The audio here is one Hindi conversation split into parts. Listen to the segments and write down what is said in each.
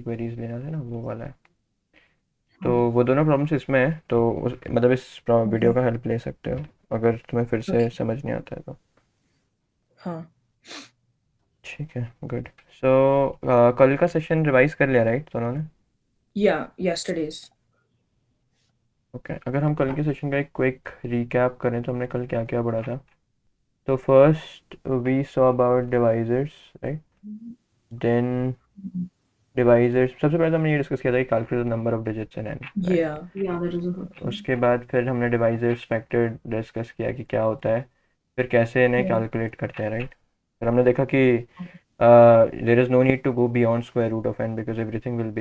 क्वेरीज लेना था ना, वो वाला है। तो वो दोनों प्रॉब्लम्स इसमें है, तो मतलब इस वीडियो ओके का हेल्प ले सकते हो अगर तुम्हें फिर से ओके समझ नहीं आता है तो। हाँ ठीक है, गुड। सो कल का सेशन रिवाइज कर लिया राइट दोनों ने? या यस्टरडेज ओके, अगर हम कल के सेशन का एक क्विक रिकैप करें तो हमने कल क्या क्या पढ़ा था। तो first we saw about divisors, right? Then divisors, सबसे पहले तो हमने ये डिस्कस किया था कि calculate the number of digits in N, right? या दैट इज ओके उसके बाद फिर हमने डिवाइजर्स फैक्टर डिस्कस किया कि क्या होता है, फिर कैसे इन्हें कैलकुलेट करते हैं, राइट? फिर हमने देखा कि there is no need to go beyond square root of N because everything will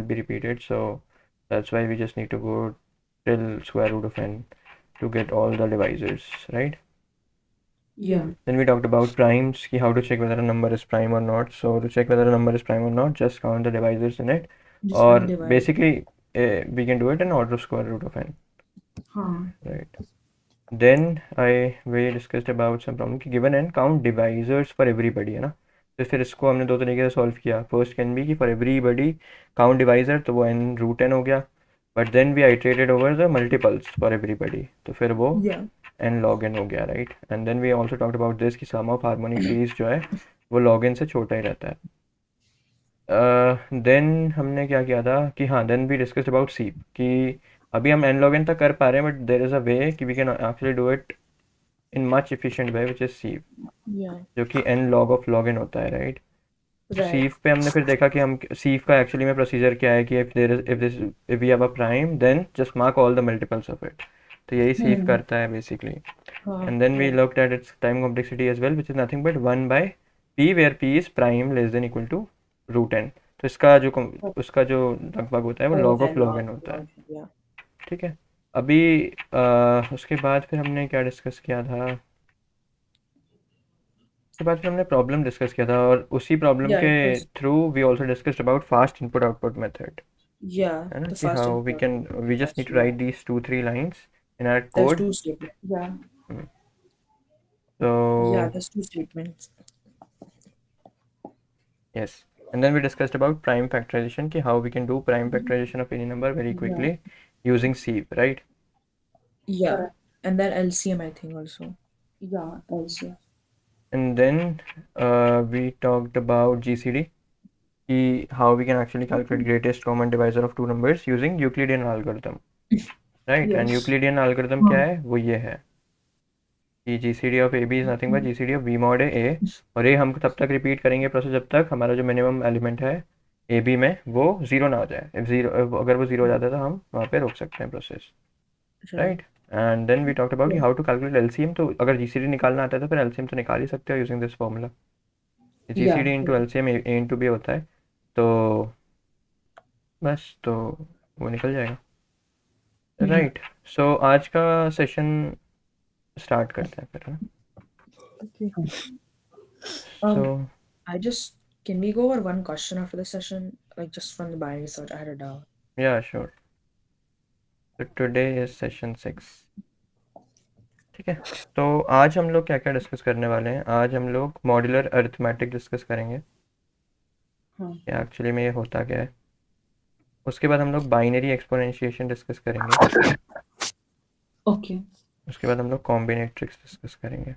be repeated, so that's why we just need to go till square root of n to get all the divisors, right? या Then we talked about primes, how to check whether a number is prime or not. So to check whether a number is prime or not, just count the divisors in it, जिस or मैंने divide basically we can do it in order of square root of n, हाँ right? Then we discussed about some problem कि given n count divisors for everybody, है ना? तो फिर इसको हमने दो तरीके से सॉल्व किया। फर्स्ट कैन बी कि फॉर एवरीबडी काउंट डिवाइजर, तो वो n रूट n हो गया। But then we iterated over the multiples for everybody, तो फिर वो या n log n हो गया, right? And then we also talked about this कि सम ऑफ हार्मोनिक ट्रीज जो है वो log n से छोटा ही रहता है। देन हमने क्या किया था कि हाँ, देन वी डिस्कस्ड अबाउट सीप कि अभी हम n log n तक कर पा रहे हैं, but there is a way कि we can actually do it in much efficient way which is sieve, या जो कि n log of log n होता है, राइट? तो राइट सीफ पे हमने फिर देखा कि हम सीफ का एक्चुअली में प्रोसीजर क्या है कि if we have a prime then just mark all the multiples of it. तो यही सीफ करता है बेसिकली। हाँ And then we right looked at its time complexity as well, which is nothing but 1 by p, where p is prime less than equal to root n। तो इसका जो उसका जो लगभग होता है वो log of log n होता है। या ठीक है। अभी उसके बाद फिर हमने क्या डिस्कस किया था? उसके बाद फिर हमने प्रॉब्लम डिस्कस किया था, और उसी प्रॉब्लम या के it was through we also discussed about fast input output method, या है ना? द कि first how we input can, we just need to write these 2-3 lines in our there's code. two statements तो yeah there's two statements yes, and then we discussed about prime factorization, ki how we can do prime factorization of any number very yeah quickly using sieve, right? yeah and then LCM I think also yeah LCM And then we talked about GCD, ki how we can actually calculate greatest common divisor of two numbers using Euclidean algorithm, right? And yes Euclidean algorithm क्या है? वो ये है कि GCD of AB is nothing but GCD of V mod A, और ये हम तब तक रिपीट करेंगे प्रोसेस जब तक हमारा जो मिनिमम एलिमेंट है ए बी में वो ज़ीरो ना हो जाए। इफ ज़ीरो, अगर वो ज़ीरो हो जाता है तो हम वहाँ पे रोक सकते हैं process, right right? And then we talked about how to calculate LCM. तो अगर जीसीडी निकालना आता है तो फिर एलसीएम तो निकाल ही सकते हो using this formula. yeah GCD into LCM A into B होता है, तो बस तो वो निकल जाएगा, राइट? सो आज का सेशन स्टार्ट करते हैं फिर, है ना? okay so I just can we go over one question after the session like just from the binary research I had a doubt या श्योर। तो टुडे इज सेशन 6, ठीक है। तो आज हम लोग क्या क्या डिस्कस करने वाले हैं? आज हम लोग मॉड्यूलर अरिथमेटिक डिस्कस करेंगे, हाँ या एक्चुअली में ये होता क्या है। उसके बाद हम लोग बाइनरी एक्सपोनेंशिएशन डिस्कस करेंगे। okay उसके बाद हम लोग कॉम्बिनेट्रिक्स डिस्कस करेंगे।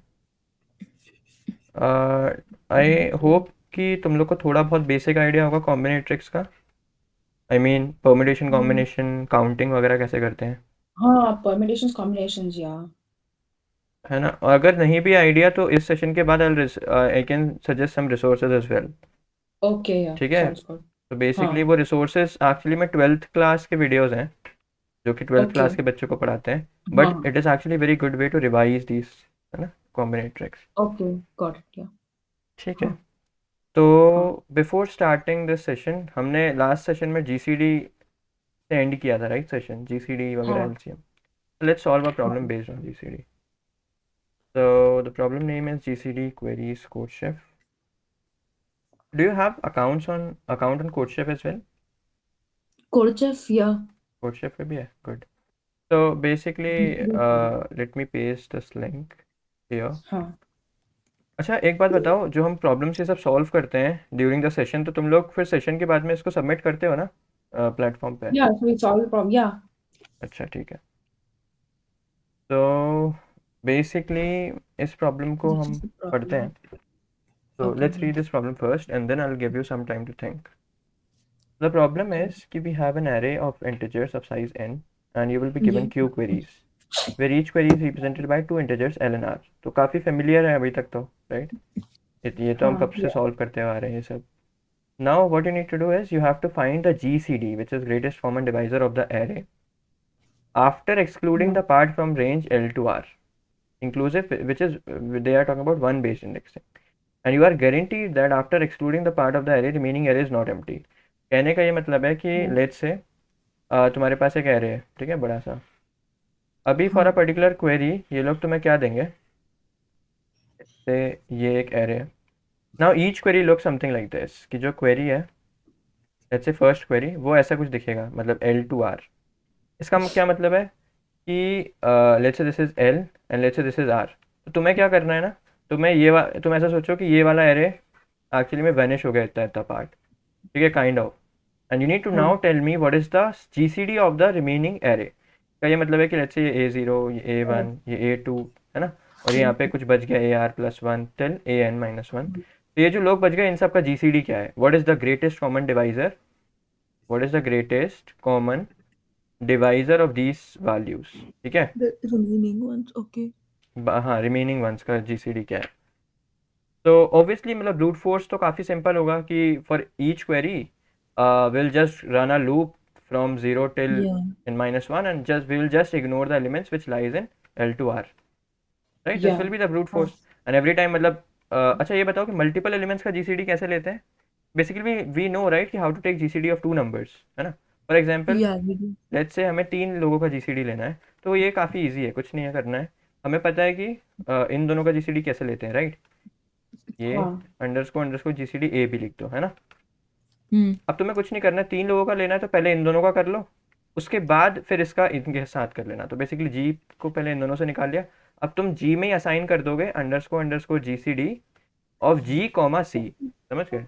आई होप कि तुम लोग को थोड़ा बहुत बेसिक आइडिया होगा कॉम्बिनेट्रिक्स का। I mean permutation, combination, counting वगैरह कैसे करते हैं, हाँ permutations combinations yeah है ना? अगर नहीं भी आइडिया तो इस सेशन के बाद I can suggest some resources as well, okay yeah ठीक है? sounds good तो बेसिकली हाँ वो रिसोर्सेज एक्चुअली में 12th क्लास के वीडियोज़ हैं जो कि 12th क्लास okay के बच्चों को पढ़ाते हैं, बट हाँ it is actually very good way to revise this, है ना, कॉम्बिनेट्रिक्स। okay got it yeah ठीक है। हाँ तो हाँ बिफोर स्टार्टिंग दिस सेशन हमने लास्ट सेशन में जीसीडी से एंड किया था, राइट? सेशन जीसीडी वगैरह हाँ एलसीएम। लेट्स सॉल्व अ हाँ problem based on GCD. So the problem name is GCD queries CodeChef. Do you have account on CodeChef as well? Korchev yeah CodeChef पे भी है, good. So basically, let me paste this link here. हाँ अच्छा एक बात बताओ, जो हम प्रॉब्लम्स ये सब सॉल्व करते हैं ड्यूरिंग द सेशन, तो तुम लोग फिर सेशन के बाद में इसको सबमिट करते हो ना प्लेटफॉर्म पे? Yeah, so we solve the problem. Yeah. अच्छा ठीक है। तो बेसिकली इस प्रॉब्लम को This हम is the पढ़ते problem. हैं। So Okay. let's read this problem first and then I'll give you some time to think. The problem is कि we have an array of integers of size n and you will be given Yeah. q queries where each query is represented by two integers l and r. तो काफ़ी familiar है अभी तक तो, right? ये तो हम कब से Yeah. solve करते आ रहे हैं ये सब। Now what you need to do is you have to find the GCD, which is greatest common divisor of the array, after excluding Yeah. the part from range L to R, inclusive, which is they are talking about one based indexing, and you are guaranteed that after excluding the part of the array, remaining array is not empty. कहने का ये मतलब है कि Yeah. लेट्स से तुम्हारे पास एक एरे है, ठीक है, बड़ा सा। अभी फॉर अ हाँ. पर्टिकुलर क्वेरी ये लोग तुम्हें क्या देंगे, से ये एक एरे है। Now each query look something like this, कि जो क्वेरी है लेट्स से फर्स्ट क्वेरी वो ऐसा कुछ दिखेगा, मतलब एल टू आर। इसका क्या मतलब है कि let's say this is L and let's say this is R. तो तुम्हें क्या करना है ना, तुम्हें तुम ऐसा सोचो कि ये वाला एरे एक्चुअली में वैनिश हो गया इतना इतना पार्ट, ठीक है, kind of. And you need to now हाँ. Tell me what is the GCD of the remaining array. का ये मतलब है कि लेट्स से ये ए ज़ीरो, ये ए वन, ये ए टू, है ना, और यहाँ पे कुछ बच गया A R plus one till A N minus one. तो ये जो लोग बच गए इन सब का जीसीडी क्या है, what is the greatest common divisor, what is the greatest common divisor of these values, ठीक है। The remaining ones. Okay. हाँ, रिमेनिंग वंस का जीसीडी क्या है। तो ऑब्वियसली मतलब ब्रूट फोर्स तो काफ़ी सिंपल होगा कि for each query will just run a loop from zero till Yeah. N minus one and just we will just ignore the elements which lies in L to R, right, this Yeah. Will be the brute हाँ. फोर्स। एंड एवरी टाइम मतलब अच्छा ये बताओ कि मल्टीपल एलिमेंट्स का जीसीडी कैसे लेते हैं। बेसिकली वी नो राइट कि how to take GCD of two numbers, है ना। For example Yeah, we do. Let's say हमें तीन लोगों का जीसीडी लेना है, तो ये काफ़ी ईजी है, कुछ नहीं है करना है। हमें पता है कि इन दोनों का जीसीडी कैसे लेते हैं, राइट। ये हाँ. अंडरस्कोर जीसीडी ए भी लिख दो, है ना। Hmm. अब तुम्हें कुछ नहीं करना है, तीन लोगों का लेना है तो पहले इन दोनों का कर लो, उसके बाद फिर इसका इनके साथ कर लेना। तो बेसिकली जी को पहले इन दोनों से निकाल लिया। अब तुम जी में ही असाइन कर दोगे underscore GCD of G comma C, समझ गए।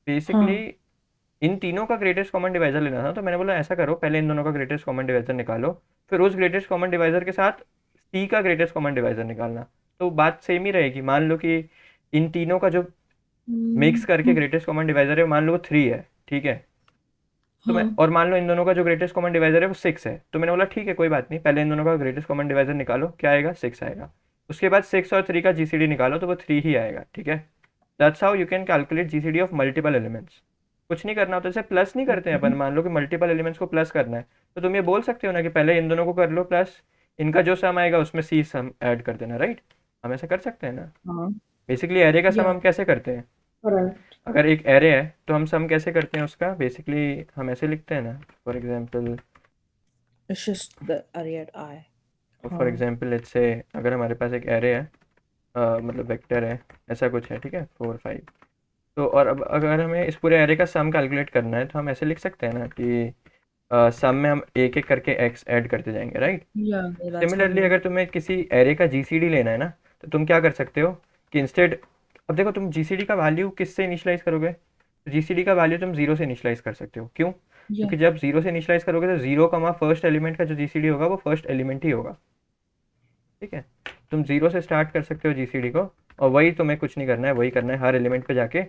बेसिकली हाँ. इन तीनों का ग्रेटेस्ट कॉमन डिवाइजर लेना था, तो मैंने बोला ऐसा करो, पहले इन दोनों का ग्रेटेस्ट कॉमन डिवाइजर निकालो, फिर उस ग्रेटेस्ट कॉमन डिवाइजर के साथ सी का ग्रेटेस्ट कॉमन डिवाइजर निकालना। तो बात सेम ही रहेगी। मान लो कि इन तीनों का जो मिक्स करके ग्रेटेस्ट कॉमन डिवाइजर है मान लो वो थ्री है, ठीक है। तो मैं, हाँ. और मान लो इन दोनों का जो ग्रेटेस्ट कॉमन डिवाइजर है वो सिक्स है, तो मैंने बोला ठीक है कोई बात नहीं, पहले इन दोनों का ग्रेटेस्ट कॉमन डिवाइजर निकालो, क्या आएगा, सिक्स आएगा। उसके बाद सिक्स और थ्री का जीसीडी निकालो तो वो थ्री ही आएगा, ठीक है। That's how you can calculate GCD of multiple elements. कुछ नहीं करना होता, जैसे प्लस नहीं करते हैं अपन, मान लो कि मल्टीपल एलिमेंट्स को प्लस करना है, तो तुम ये बोल सकते हो ना कि पहले इन दोनों को कर लो प्लस, इनका जो सम आएगा उसमें सी सम ऐड कर देना, राइट। हम ऐसा कर सकते हैं ना। हाँ. बेसिकली एरे का सम Yeah. हम कैसे करते हैं, Correct. अगर एक एरे है तो हम सम कैसे करते हैं उसका, बेसिकली हम ऐसे लिखते हैं ना। For example It's just the array at I. For example let's say अगर हमारे पास एक एरे है, मतलब वेक्टर है, ऐसा कुछ है, ठीक है, फोर फाइव। तो और अब अगर हमें इस पूरे एरे का सम कैलकुलेट करना है तो हम ऐसे लिख सकते हैं ना कि सम में हम एक एक करके एक्स ऐड करते जाएंगे, right. Yeah, that's how similarly we. अगर तुम्हें किसी एरे का जीसीडी लेना है ना, तो तुम क्या कर सकते हो कि इंस्टेड, अब देखो तुम जीसीडी का वैल्यू किससे इनिशियलाइज करोगे, तो जीसीडी का वैल्यू तुम जीरो से इनिशियलाइज कर सकते हो। क्यों, Yeah. क्योंकि जब जीरो से इनिशियलाइज करोगे तो जीरो कमा फर्स्ट एलिमेंट का जो जीसीडी होगा वो फर्स्ट एलिमेंट ही होगा, ठीक है। तुम जीरो से स्टार्ट कर सकते हो जीसीडी को, और वही तुम्हें कुछ नहीं करना है, वही करना है हर एलिमेंट पे जाके,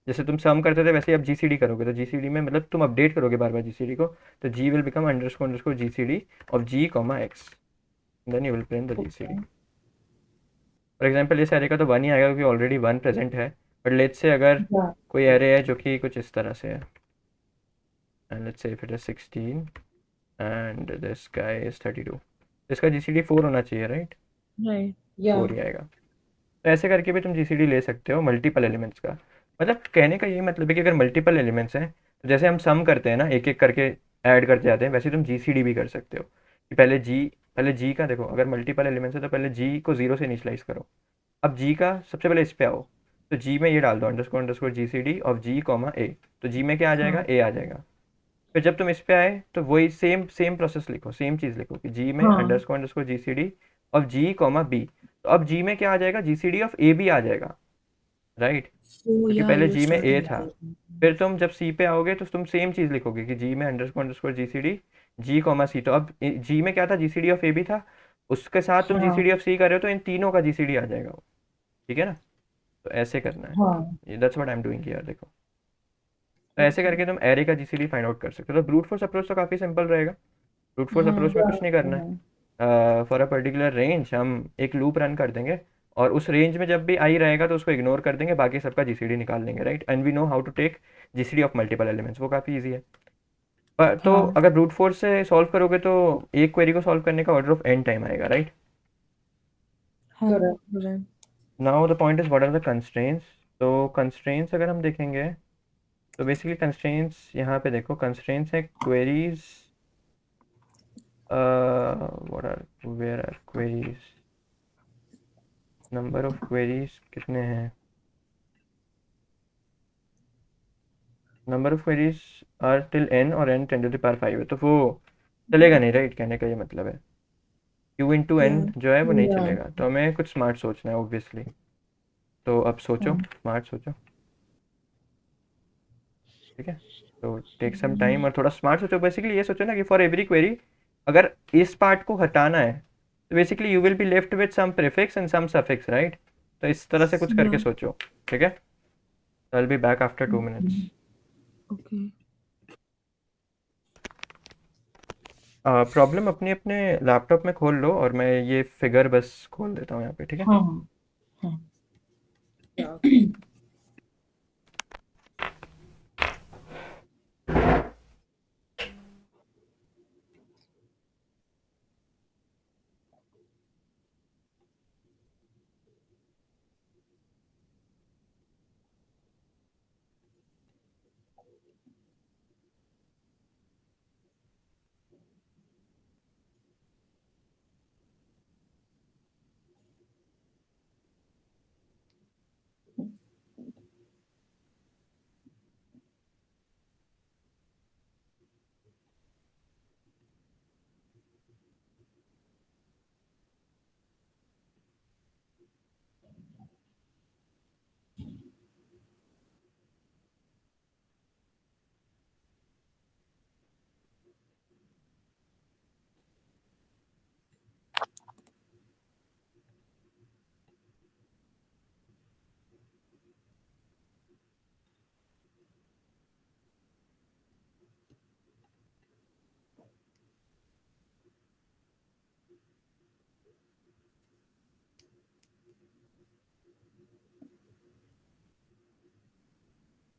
जैसे तुम सम करते थे वैसे ही अब जीसीडी करोगे, तो जीसीडी में मतलब तुम अपडेट करोगे बार बार जीसीडी को, तो G will become underscore GCD of G comma X, then you will print the GCD. For example इस एरे का तो वन ही आएगा क्योंकि ऑलरेडी वन प्रेजेंट है, बट लेट्स से अगर Yeah. कोई एरे है जो कि कुछ इस तरह से है, and let's say if it is 16 and this guy is 32, इसका जीसीडी 4 होना चाहिए, राइट, Right. Yeah. 4 ही आएगा। तो ऐसे करके भी तुम जीसीडी ले सकते हो मल्टीपल एलिमेंट्स का। मतलब कहने का यही मतलब है कि अगर मल्टीपल एलिमेंट्स हैं तो जैसे हम सम करते हैं ना, एक एक करके ऐड करते जाते हैं, वैसे तुम जीसीडी भी कर सकते हो कि पहले जी का देखो, अगर मल्टीपल एलिमेंट्स है तो पहले जी को जीरो से इनिशियलाइज करो। अब जी का सबसे पहले इस पे आओ, तो जी में ये डाल दो underscore GCD of G comma A, तो जी में क्या आ जाएगा, हाँ. ए आ जाएगा। फिर जब तुम इस पे आए तो वही सेम सेम प्रोसेस लिखो, सेम चीज़ लिखो कि जी में हाँ. Underscore GCD of G comma B. तो अब जी में क्या आ जाएगा, जीसीडी ऑफ ए भी आ जाएगा, राइट, Oh क्योंकि yeah, पहले you जी में ए started था। that. फिर तुम जब सी पे आओगे तो तुम सेम चीज़ लिखोगे कि जी में अंडरस्कोर जीसीडी जी कॉमा सी। तो अब जी में क्या था, जीसीडी ऑफ ए भी था, उसके साथ तुम हाँ जीसीडी ऑफ सी कर रहे हो, तो इन तीनों का जीसीडी आ जाएगा वो, ठीक है ना। तो ऐसे करना हाँ है, that's what I am doing here, देखो। तो ऐसे okay करके तुम एरे का जीसीडी फाइंड आउट कर सकते हो। तो ब्रूट फोर्स अप्रोच तो काफ़ी सिंपल रहेगा। ब्रूट फोर्स हाँ अप्रोच में कुछ नहीं करना है। फॉर अ पर्टिकुलर रेंज हम एक लूप रन कर देंगे, और उस रेंज में जब भी आई रहेगा तो उसको इग्नोर कर देंगे, बाकी सबका जीसीडी निकाल लेंगे, right. And we know how to take GCD of multiple elements, वो काफ़ी ईजी है। पर तो हाँ अगर ब्रूट फोर्स से सॉल्व करोगे तो एक क्वेरी को सॉल्व करने का ऑर्डर ऑफ एन टाइम आएगा, राइट। हाँ Correct. right. Now the point is what are the constraints. तो कंस्ट्रेंट्स अगर हम देखेंगे तो बेसिकली कंस्ट्रेंट्स यहाँ पे देखो, कंस्ट्रेंट्स है queries, what are, where are queries, number of queries कितने हैं, number of queries are till N और एन 10⁵ है, तो वो चलेगा नहीं, राइट, कहने का ये मतलब है। Q into N Yeah. जो है वो नहीं Yeah. चलेगा, तो हमें कुछ स्मार्ट सोचना है ऑब्वियसली। तो अब सोचो, हाँ स्मार्ट सोचो, ठीक है। तो टेक सम टाइम और थोड़ा स्मार्ट सोचो। बेसिकली ये सोचो ना कि फॉर एवरी क्वेरी अगर इस पार्ट को हटाना है तो basically you will be left with some prefix and some suffix, right. तो इस तरह से कुछ करके Yeah. सोचो, ठीक है। I will be back after 2 minutes. Okay. Problem अपने अपने लैपटॉप में खोल लो, और मैं ये फिगर बस खोल देता हूँ यहाँ पे, ठीक है। हाँ हाँ Yeah. Okay.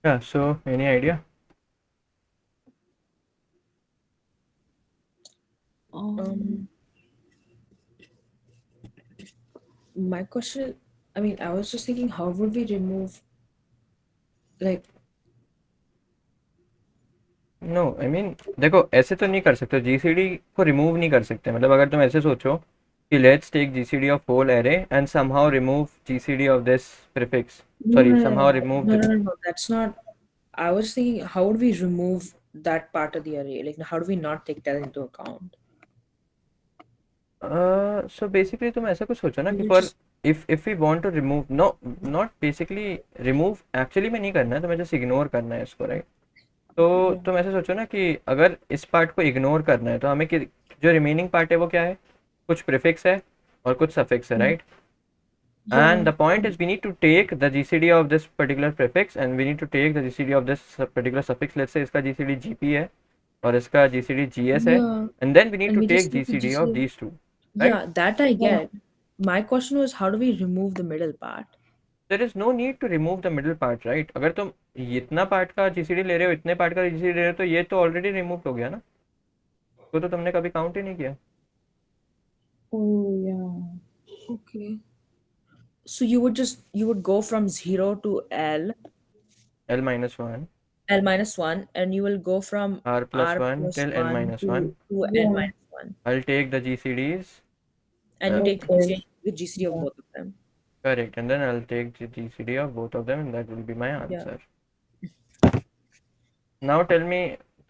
So any idea. Um, my question, I mean, I was just thinking, how would we remove, like, no I mean देखो, ऐसे तो नहीं कर सकते, जीसीडी को रिमूव नहीं कर सकते। मतलब अगर तुम ऐसे सोचो कि let's take GCD of whole array and somehow remove GCD of this prefix, no, sorry no, no, somehow no, remove no, the, no, no, no, that's not, I was thinking, how would we remove that part of the array? Like, how do we not take that into account? So basically तुम ऐसा कुछ सोचो ना We कि would for just, if we want to remove, no not basically remove actually में नहीं करना है, तुम्हें जस्ट इग्नोर करना है इसको, राइट। तो yeah, तुम ऐसे सोचो ना कि अगर इस पार्ट को इग्नोर करना है तो हमें जो रिमेनिंग पार्ट है वो क्या है, कुछ प्रीफिक्स है और कुछ सफिक्स है, right. And yeah, the point is we need to take the GCD of this particular prefix and we need to take the GCD of this particular suffix. Let's say इसका GCD GP है और इसका GCD GS है, yeah, and then we need and to we take just take the GCD of GCD. these two, right? Yeah, that I get. My question was, how do we remove the middle part? There is no need to remove the middle part, right? अगर तुम इतना पार्ट का GCD ले रहे हो, इतने पार्ट का GCD ले रहे हो, तो ये तो ऑलरेडी रिमूव हो गया ना, वो तो तुमने कभी काउंट ही नहीं किया। Oh yeah. Okay. So you would go from 0 to L, L minus 1, L minus 1, and you will go from R plus R 1 plus till N 1 minus 1. to N Yeah. minus 1. I'll take the GCDs, And you take Okay. the GCD of Yeah. both of them. correct, and then I'll take the GCD of both of them, and that will be my Yeah. answer. Now tell me,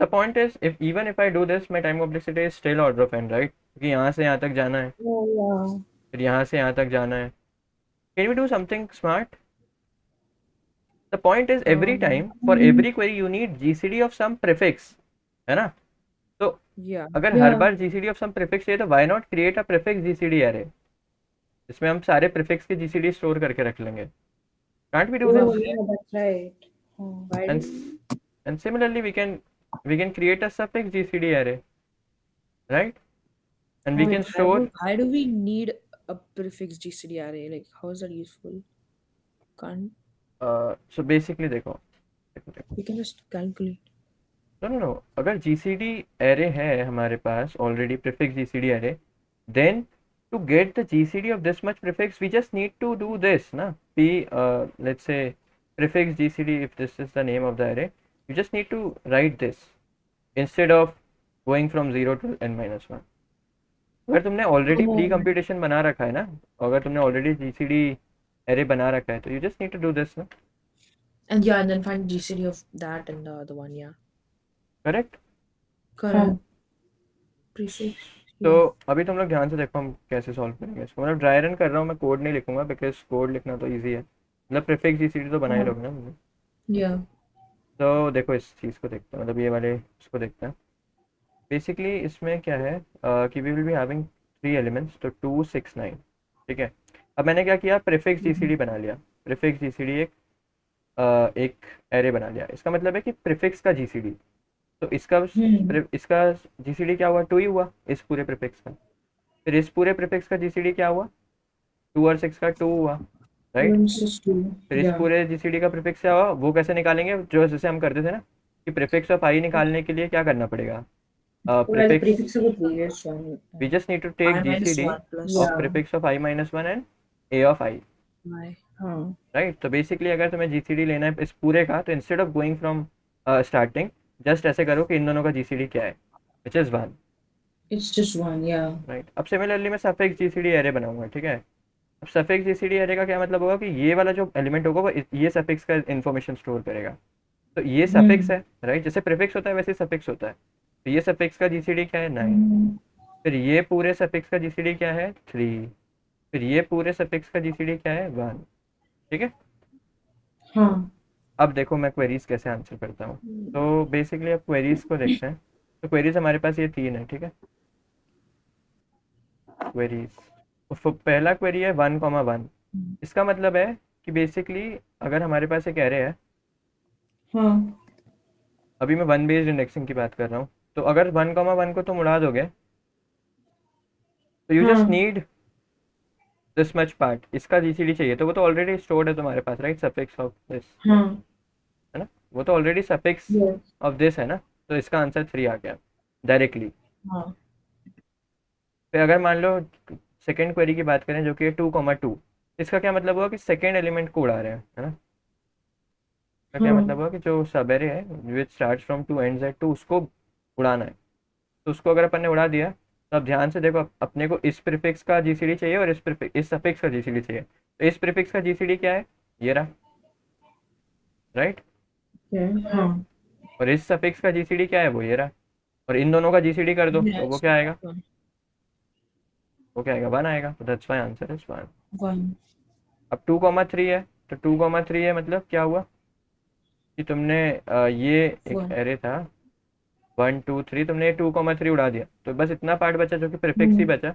the point is, if even if I do this, my time complexity is still order of n, right? क्योंकि यहाँ से यहाँ तक जाना है। Oh yeah. फिर यहाँ से यहाँ तक जाना है. Can we do something smart? The point is every time for every query you need GCD of some prefix, है ना? तो Yeah. अगर हर Yeah. Bar GCD of some prefix चाहिए तो why not create a prefix GCD array? इसमें हम सारे prefix के GCD स्टोर करके रख लेंगे. Can't we do Oh, this? yeah, that's right. Why And do and similarly we can create a suffix GCD array, right? And we can store. why do we need a prefix GCD array? Like, how is that useful? Can't So basically देखो. we can just calculate? No. अगर GCD array है हमारे पास already prefix GCD array, then to get the GCD of this much prefix we just need to do this ना. Let's say prefix GCD, if this is the name of the array, you just need to write this instead of going from 0 to n-1. अगर तुमने ऑलरेडी प्री कंप्यूटेशन बना रखा है ना, अगर तुमने ऑलरेडी GCD array बना रखा है तो you just need to do this ना. And yeah, and then find GCD of that and the other one. Yeah. Correct. Correct. Prefix. तो अभी तुम लोग ध्यान से देखो हम कैसे सॉल्व करेंगे इसको. मतलब ड्राई रन कर रहा हूँ मैं, कोड नहीं लिखूंगा बिकॉज कोड लिखना तो इजी है. मतलब प्रीफिक्स जीसीडी तो बना ही लोगे ना मुझे. Yeah. तो देखो इस चीज़ को देखते हैं, मतलब ये वाले इसको देखते हैं. बेसिकली इसमें क्या है कि we will be having 3 elements, तो 2 6 9. ठीक है. अब मैंने क्या किया, प्रीफिक्स जीसीडी बना लिया. प्रीफिक्स जीसीडी एक एरे बना लिया. इसका मतलब है कि प्रीफिक्स का जीसीडी, तो इसका जीसीडी क्या हुआ, 2 ही हुआ इस पूरे प्रीफिक्स का. फिर इस पूरे प्रीफिक्स का जीसीडी क्या हुआ, 2 और 6 का 2 हुआ, राइट. फिर इस पूरे जीसीडी का प्रीफिक्स क्या हुआ, वो कैसे निकालेंगे, जो जैसे हम करते थे ना कि प्रीफिक्स ऑफ आई निकालने के लिए क्या करना पड़ेगा, prefix of the previous one. we just need to take I minus GCD 1 plus of Yeah. prefix of I minus 1 and A of I, y. हाँ. right. तो बेसिकली अगर तुम्हें GCD लेना है इस पूरे का, तो instead of going from starting just ऐसे करो कि इन दोनों का GCD क्या है, which is 1, It's just one, yeah. Right. अब सिमिलरली मैं सफिक्स GCD एरे बनाऊंगा. ठीक है. अब सफिक्स GCD एरे का क्या मतलब होगा कि ये वाला जो एलिमेंट होगा वो ये सफिक्स का इन्फॉर्मेशन स्टोर करेगा. तो ये सफिक्स है, राइट. जैसे प्रीफिक्स होता है वैसे सफिक्स होता है. तो ये सफिक्स का GCD क्या है, 9. फिर ये पूरे सफिक्स का GCD क्या है, 3. फिर ये पूरे सफिक्स का GCD क्या है, 1. ठीक है. हाँ. अब देखो मैं क्वेरीज कैसे आंसर करता हूँ. तो बेसिकली अब क्वेरीज को देखते हैं. तो क्वेरीज हमारे पास ये 3 है. ठीक है. क्वेरीज, पहला क्वेरी है 1,1. इसका मतलब है कि बेसिकली अगर हमारे पास एक एरे है, हाँ. अभी मैं 1 बेस्ड इंडेक्सिंग की बात कर रहा हूँ, तो अगर 1,1 को तुम उड़ा दोगे तो you just need this much part, इसका जीसीडी चाहिए. तो वो तो ऑलरेडी स्टोर्ड है तुम्हारे पास, राइट, सफिक्स ऑफ दिस, हाँ. है ना. वो तो already suffix Yes. Of this है ना. तो इसका आंसर 3 आ गया डायरेक्टली. हाँ. फिर अगर मान लो सेकेंड क्वेरी की बात करें जो कि 2,2, इसका क्या मतलब हुआ कि सेकेंड एलिमेंट को उड़ा रहे हैं, है ना. इसका क्या मतलब हुआ कि जो सब एरे है विच स्टार्ट्स फ्रॉम 2 एंड्स एट 2 उसको उड़ाना है. तो उसको अगर अपन ने उड़ा दिया तो अब ध्यान से देखो, अपने को इस प्रीफिक्स का जीसीडी चाहिए और इस सफिक्स का जीसीडी चाहिए. तो इस प्रीफिक्स का जीसीडी क्या है, ये रहा, राइट. Okay. हाँ. और इस सफिक्स का जीसीडी क्या है, वो ये रहा. और इन दोनों का जीसीडी कर दो तो वो क्या आएगा, वो क्या आएगा, 1 आएगा. तो दैट्स व्हाई आंसर इज 1. 1. अब 2,3 है, तो 2,3 है मतलब क्या हुआ कि तुमने ये एक एरे था 1 2 3, तुमने 2,3 उड़ा दिया. तो बस इतना पार्ट बचा जो कि प्रीफिक्स ही बचा.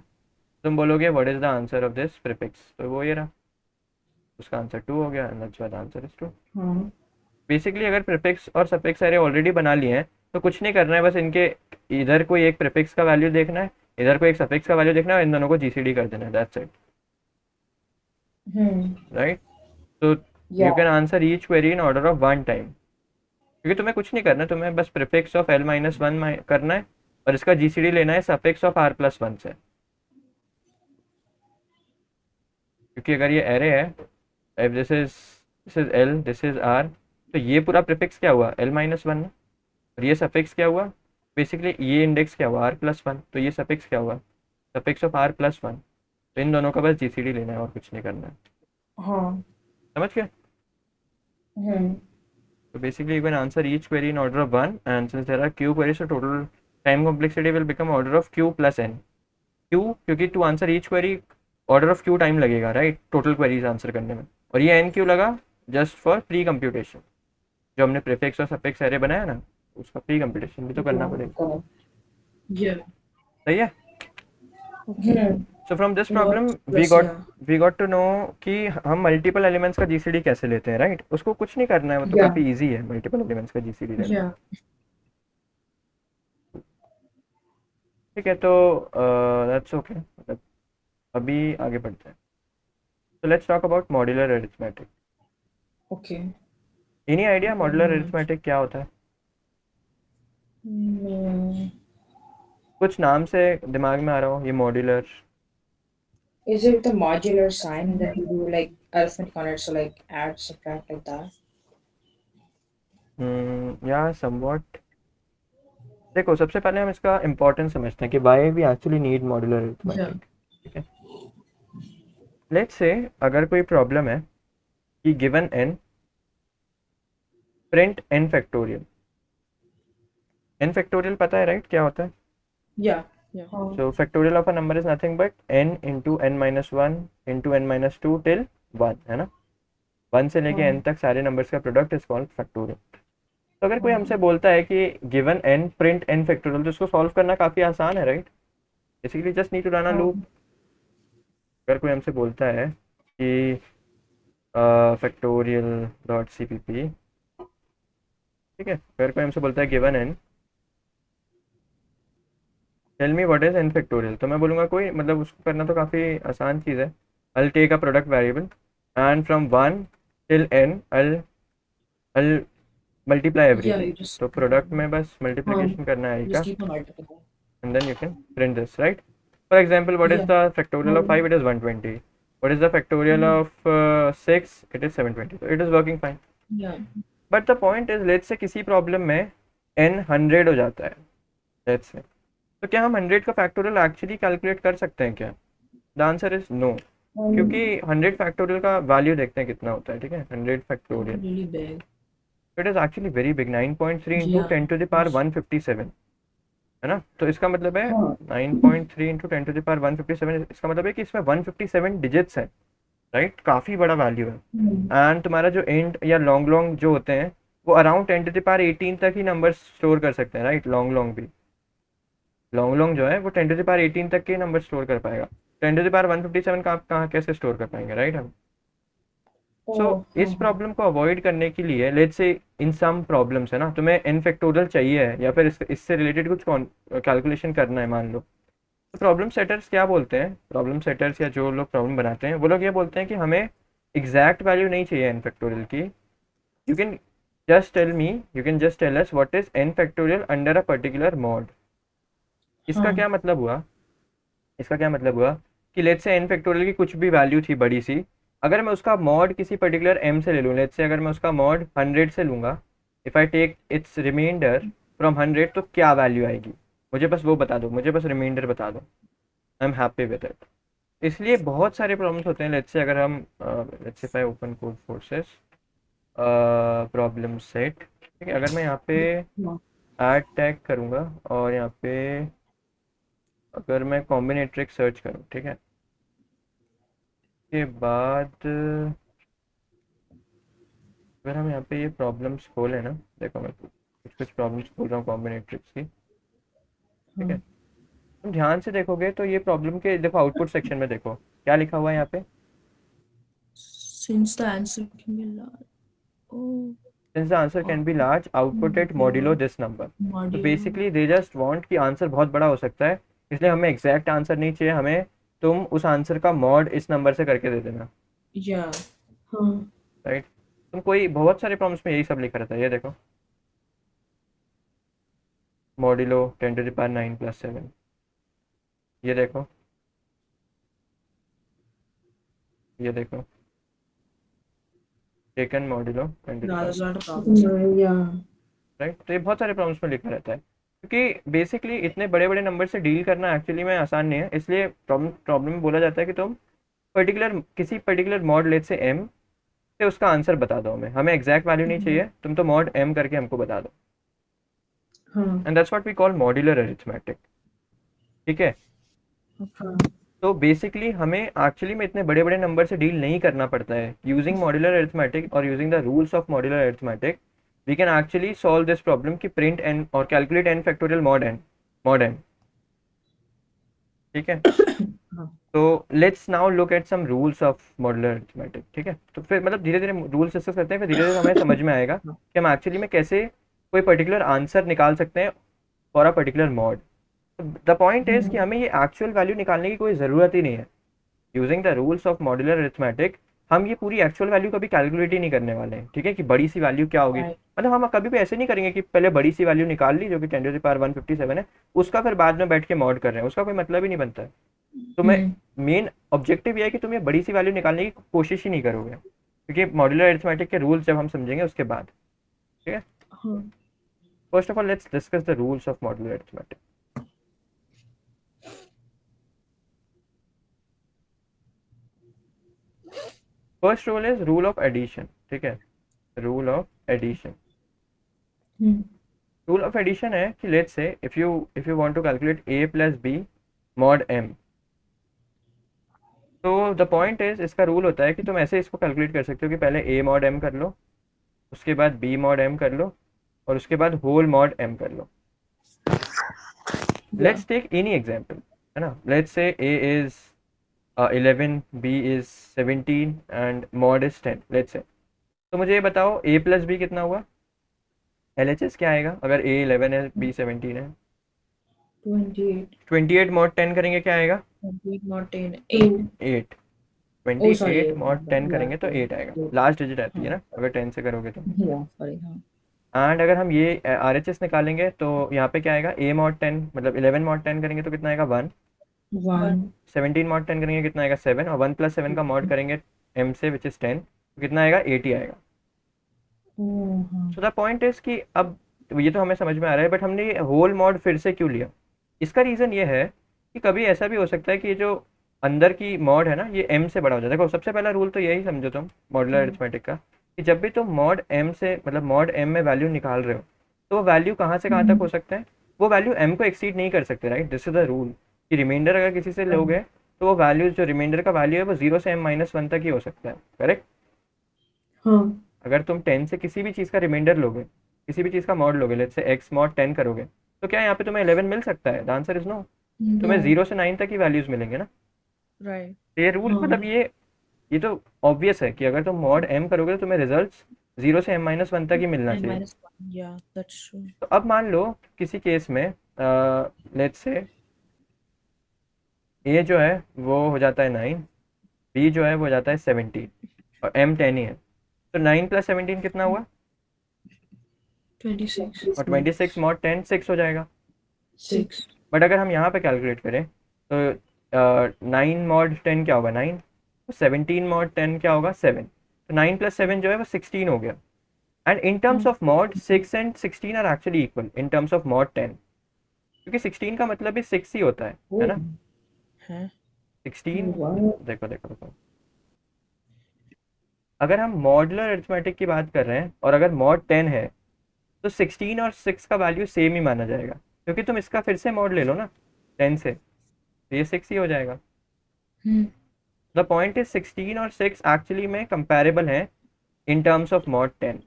तुम बोलोगे what is the answer of this prefix, तो वो ये रहा, उसका आंसर 2 हो गया. That's why the answer is 2. हाँ. बेसिकली अगर प्रीफिक्स और सफिक्स एरे ऑलरेडी बना लिए हैं तो कुछ नहीं करना है, बस इनके इधर कोई एक प्रीफिक्स का वैल्यू देखना है, इधर कोई एक सफिक्स का वैल्यू देखना है और इन दोनों को जीसीडी कर देना है. That's it, right. तो you can answer each query in order of 1 time, क्योंकि तुम्हें कुछ नहीं करना, तुम्हें बस प्रीफिक्स ऑफ l-1 करना है और इसका जीसीडी लेना है सफिक्स ऑफ r+1 से. क्योंकि अगर ये एरे है, if this is l, this is r, तो ये पूरा प्रीफिक्स क्या हुआ, l-1 ना. और ये सफिक्स क्या हुआ, बेसिकली ये इंडेक्स क्या हुआ, r+1. तो ये सफिक्स क्या हुआ, सफिक्स ऑफ r+1. तो इन दोनों का बस जीसीडी लेना है और कुछ नहीं करना है. हाँ. समझ गए. So basically you can answer each query in order of 1, and since there are q queries, so total time complexity will become order of q plus n. Q क्योंकि to answer each query order of Q time लगेगा, राइट, टोटल क्वेरीज आंसर करने में। और ये n क्यों लगा? Just for pre computation. जो हमने प्रीफिक्स और सफिक्स एरे बनाया ना, उसका प्री कंप्यूटेशन भी तो करना पड़ेगा। Yeah. सही है। Hmm. So from this What? Problem Yes, yeah. We got to know कि हम मल्टीपल एलिमेंट्स का जीसीडी कैसे लेते हैं, राइट। उसको कुछ नहीं करना है, वो तो Yeah. काफ़ी इजी है मल्टीपल एलिमेंट्स का जीसीडी लेना। Yeah. ठीक है, तो दैट्स ओके। मतलब अभी आगे बढ़ते हैं। So let's talk about modular arithmetic. Okay. Any idea modular arithmetic क्या होता है? Hmm. कुछ नाम से दिमाग में आ रहा हो ये modular? Is it the modular sign that you do like arithmetic on it, so like add, subtract like that? Yeah, somewhat. देखो, सबसे पहले हम इसका इम्पोर्टेंस समझते हैं कि why we actually need modular arithmetic. ठीक है, लेट्स से अगर कोई प्रॉब्लम है कि given n print n factorial. n factorial पता है, राइट, क्या होता है? Yeah. Yeah. So factorial of a number is nothing but n into n minus 1 into n minus 2 till 1, है ना। 1 से लेके n तक सारे नंबर्स का प्रोडक्ट इज कॉल्ड फैक्टोरियल। तो अगर कोई हमसे बोलता है कि given n print n factorial, तो उसको सॉल्व करना काफ़ी आसान है, right. Basically just need to run a loop. अगर कोई हमसे बोलता है कि फैक्टोरियल डॉट cpp, ठीक है, अगर कोई हमसे बोलता है given n tell me what is n factorial, तो मैं बोलूँगा कोई, मतलब उसको करना तो काफ़ी आसान चीज़ है। I'll take a product variable and from 1 till n I'll multiply Yeah, everything. you just तो प्रोडक्ट में बस मल्टीप्लिकेशन करना है just का, keep on multiplying. and then you can print this, right? For example, what is Yeah. the factorial of 5? It is 120. What is the factorial of 6? It is 720. So it is working fine. Yeah. But the point is, let's say किसी प्रॉब्लम में n 100 हो जाता है, let's say, तो क्या हम 100 का फैक्टोरियल एक्चुअली कैलकुलेट कर सकते हैं क्या? द आंसर इज नो, क्योंकि 100 फैक्टोरियल का वैल्यू देखते हैं कितना होता है। ठीक है, 100 factorial Really big. It is actually very big, 9.3 into Yeah. 10 to the power 157, है ना। तो इसका मतलब है 9.3 इंटू 10 टू द पावर 157, इसका मतलब है कि इसमें 157 डिजिट्स हैं, राइट। काफ़ी बड़ा वैल्यू है। एंड तुम्हारा जो एंड या लॉन्ग लॉन्ग जो होते हैं वो अराउंड 10 टू द पावर 18 तक ही नंबर स्टोर कर सकते हैं, राइट। लॉन्ग लॉन्ग भी, लॉन्ग लॉन्ग जो है वो 10 टू द पावर 18 तक के नंबर स्टोर कर पाएगा। 10 टू द पावर 157 कहाँ कैसे स्टोर कर पाएंगे, राइट हम। सो इस प्रॉब्लम को अवॉइड करने के लिए, let's say in some problems है ना, तुम्हें n फैक्टोरियल चाहिए है या फिर इससे रिलेटेड कुछ कैलकुलेशन करना है, मान लो, तो प्रॉब्लम सेटर्स क्या बोलते हैं, प्रॉब्लम सेटर्स या जो लोग प्रॉब्लम बनाते हैं वो लोग ये बोलते हैं कि हमें एग्जैक्ट वैल्यू नहीं चाहिए n फैक्टोरियल की। You can just tell us what is n factorial under a particular mod. इसका क्या मतलब हुआ? इसका क्या मतलब हुआ कि लेट्स से n फैक्टोरियल की कुछ भी वैल्यू थी बड़ी सी, अगर मैं उसका मॉड किसी पर्टिकुलर m से ले लूँ, लेट्स से अगर मैं उसका मॉड 100 से लूँगा, if I take its remainder from 100, तो क्या वैल्यू आएगी? मुझे बस वो बता दो, मुझे बस रिमाइंडर बता दो, I am happy with it. इसलिए बहुत सारे प्रॉब्लम्स होते हैं। लेट्स से अगर हम लेट्स से open code forces problem set, ठीक है, अगर मैं यहाँ पे ऐड टैग करूँगा और यहाँ पे अगर मैं कॉम्बिनेट्रिक्स सर्च करूँ, ठीक है, के बाद अगर हम यहाँ पे ये प्रॉब्लम्स खोलें ना, देखो मैं कुछ प्रॉब्लम्स खोल रहा हूँ कॉम्बिनेट्रिक्स की, ठीक है। तुम ध्यान से देखोगे तो ये प्रॉब्लम के देखो आउटपुट सेक्शन में देखो क्या लिखा हुआ है यहाँ पे, Since the answer can be large. Oh. since the answer can be large, output it modulo this number. तो बेसिकली दे जस्ट वांट कि आंसर बहुत बड़ा हो सकता है, इसलिए हमें एग्जैक्ट आंसर नहीं चाहिए, हमें तुम उस आंसर का मॉड इस नंबर से करके दे देना, Yeah. राइट। तुम कोई बहुत सारे प्रॉब्लम्स में यही सब लिखा रहता है, ये देखो modulo 10 to the power 9 plus 7, ये देखो, ये देखो taken modulo 10 to the No, there's power, a lot of problems. Right. तो ये बहुत सारे प्रॉब्लम्स में लिखा रहता है, क्योंकि बेसिकली इतने बड़े बड़े नंबर से डील करना एक्चुअली में आसान नहीं है, इसलिए प्रॉब्लम में बोला जाता है कि तुम किसी पर्टिकुलर मॉड लेट से m से उसका आंसर बता दो, हमें एग्जैक्ट वैल्यू नहीं चाहिए, तुम तो मॉड m करके हमको बता दो, and that's what we call modular arithmetic. ठीक है, तो बेसिकली हमें एक्चुअली में इतने बड़े बड़े नंबर से डील नहीं करना पड़ता है. यूजिंग मॉड्यूलर अरिथमेटिक और using the rules of modular arithmetic we can actually solve this problem कि प्रिंट एन और calculate N factorial mod N. ठीक है. हाँ. तो let's now look at some rules of modular arithmetic. ठीक है. तो फिर मतलब धीरे धीरे रूल्स डिस्कस करते हैं, फिर धीरे धीरे हमें समझ में आएगा कि हम एक्चुअली में कैसे कोई पर्टिकुलर आंसर निकाल सकते हैं for a particular mod. The point is कि हमें ये एक्चुअल वैल्यू निकालने की कोई ज़रूरत ही नहीं है. Using the rules of modular arithmetic हम ये पूरी एक्चुअल वैल्यू कभी कैलकुलेट ही नहीं करने वाले हैं. ठीक है, कि बड़ी सी वैल्यू क्या होगी. Right. मतलब हम कभी भी ऐसे नहीं करेंगे कि पहले बड़ी सी वैल्यू निकाल ली जो कि 10⁻157 है, उसका फिर बाद में बैठ के मॉड कर रहे हैं, उसका कोई मतलब ही नहीं बनता है. तो मैं मेन ऑब्जेक्टिव ये है कि तुम ये बड़ी सी वैल्यू निकालने की कोशिश ही नहीं करोगे, क्योंकि मॉड्यूलर अरिथमेटिक के रूल्स जब हम समझेंगे उसके बाद. ठीक है. हाँ. First of all let's discuss the rules of modular arithmetic. First rule is rule of addition. ठीक है, rule of addition. Rule of addition है कि let's say if you want to calculate a plus b mod m, तो द पॉइंट इज इसका रूल होता है कि तुम ऐसे इसको कैलकुलेट कर सकते हो कि पहले a मॉड m कर लो, उसके बाद b मॉड m कर लो, और उसके बाद होल मॉड m कर लो. लेट्स टेक एनी एग्जांपल, है ना. Let's say a is 11, b is 17 and mod is 10. Let's say, तो मुझे ये बताओ a प्लस b कितना हुआ. LHS क्या आएगा अगर a 11 है b 17 है. 28 मॉड 10 करेंगे क्या आएगा. 28 not 10. 8. 8. Oh, sorry. 28 मॉड 10 करेंगे तो 8 आएगा. लास्ट डिजिट आती है ना अगर 10 से करोगे तो. Yeah, sorry. हाँ. एंड अगर हम ये RHS निकालेंगे तो यहाँ पे क्या आएगा. a मॉड 10 मतलब 11 मॉड 10 करेंगे तो कितना आएगा 1. 1. 17 मॉड 10 करेंगे कितना आएगा 7, और 1 + 7 का मॉड करेंगे m से विच इज़ 10, तो कितना आएगा 80 आएगा. सो द पॉइंट इज कि अब ये तो हमें समझ में आ रहा है, बट हमने ये होल मॉड फिर से क्यों लिया. इसका रीज़न ये है कि कभी ऐसा भी हो सकता है कि ये जो अंदर की मॉड है ना ये m से बड़ा हो जाता है. देखो सबसे पहला रूल तो यही समझो तुम मॉड्यूलर अरिथमेटिक का, कि जब भी तुम मॉड m से मतलब मॉड m में वैल्यू निकाल रहे हो तो वो वैल्यू कहाँ से कहाँ तक हो सकता है. वो वैल्यू m को एक्सीड नहीं कर सकते. Right, this is the rule कि रिमाइंडर अगर किसी से लोगे तो वो वैल्यू जो रिमाइंडर का वैल्यू है वो 0 से m-1 तक ही हो सकता है. करेक्ट. हाँ. अगर तुम 10 से किसी भी चीज़ का रिमाइंडर लोगे, किसी भी चीज़ का मॉड लोगे, लेट्स से x मॉड 10 करोगे, तो क्या यहाँ पे तुम्हें 11 मिल सकता है. The answer is no. तुम्हें 0 से 9 तक ही वैल्यूज मिलेंगे ना. Right. तो ये रूल मतलब ये तो ऑब्वियस है कि अगर तुम मॉड m करोगे तो तुम्हें रिजल्ट्स 0 से m-1 तक ही मिलना चाहिए. -1. Yeah, that's true. तो अब मान लो किसी केस में लेट्स से a जो है वो हो जाता है 9, b जो है वो हो जाता है 17 और m 10 ही है. तो 9 + 17 कितना हुआ. 26. और 26 मॉड 10 6 हो जाएगा. 6. बट अगर हम यहाँ पे कैलकुलेट करें तो 9 मॉड 10 क्या होगा 9, तो 17 मॉड 10 क्या होगा 7. तो 9 + 7 जो है वो 16 हो गया. And in terms of mod 6 and 16 are actually equal in terms of mod 10, क्योंकि 16 का मतलब भी 6 ही होता है ना. हाँ. 16 देखो देखो देखो, अगर हम मॉड्यूलर अरिथमेटिक की बात कर रहे हैं और अगर मॉड 10 है तो 16 और 6 का वैल्यू सेम ही माना जाएगा, क्योंकि तुम इसका फिर से मॉड ले लो ना 10 से, तो ये 6 ही हो जाएगा. द पॉइंट इज 16 और 6 एक्चुअली में कंपेरेबल हैं इन टर्म्स ऑफ मॉड 10.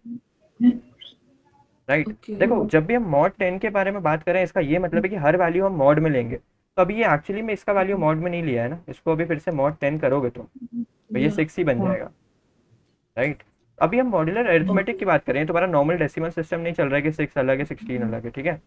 राइट. देखो जब भी हम मॉड 10 के बारे में बात करें इसका ये मतलब है कि हर वैल्यू हम मॉड में लेंगे. तो अभी ये एक्चुअली में इसका वैल्यू मॉड में नहीं लिया है ना, इसको अभी फिर से मॉड 10 करोगे तो ये 6 ही बन जाएगा. राइट. अभी हम मॉड्यूलर अरिथमेटिक की बात करें, तुम्हारा नॉर्मल डेसिमल सिस्टम नहीं चल रहा है कि 6 अलग है 16 अलग है. ठीक है.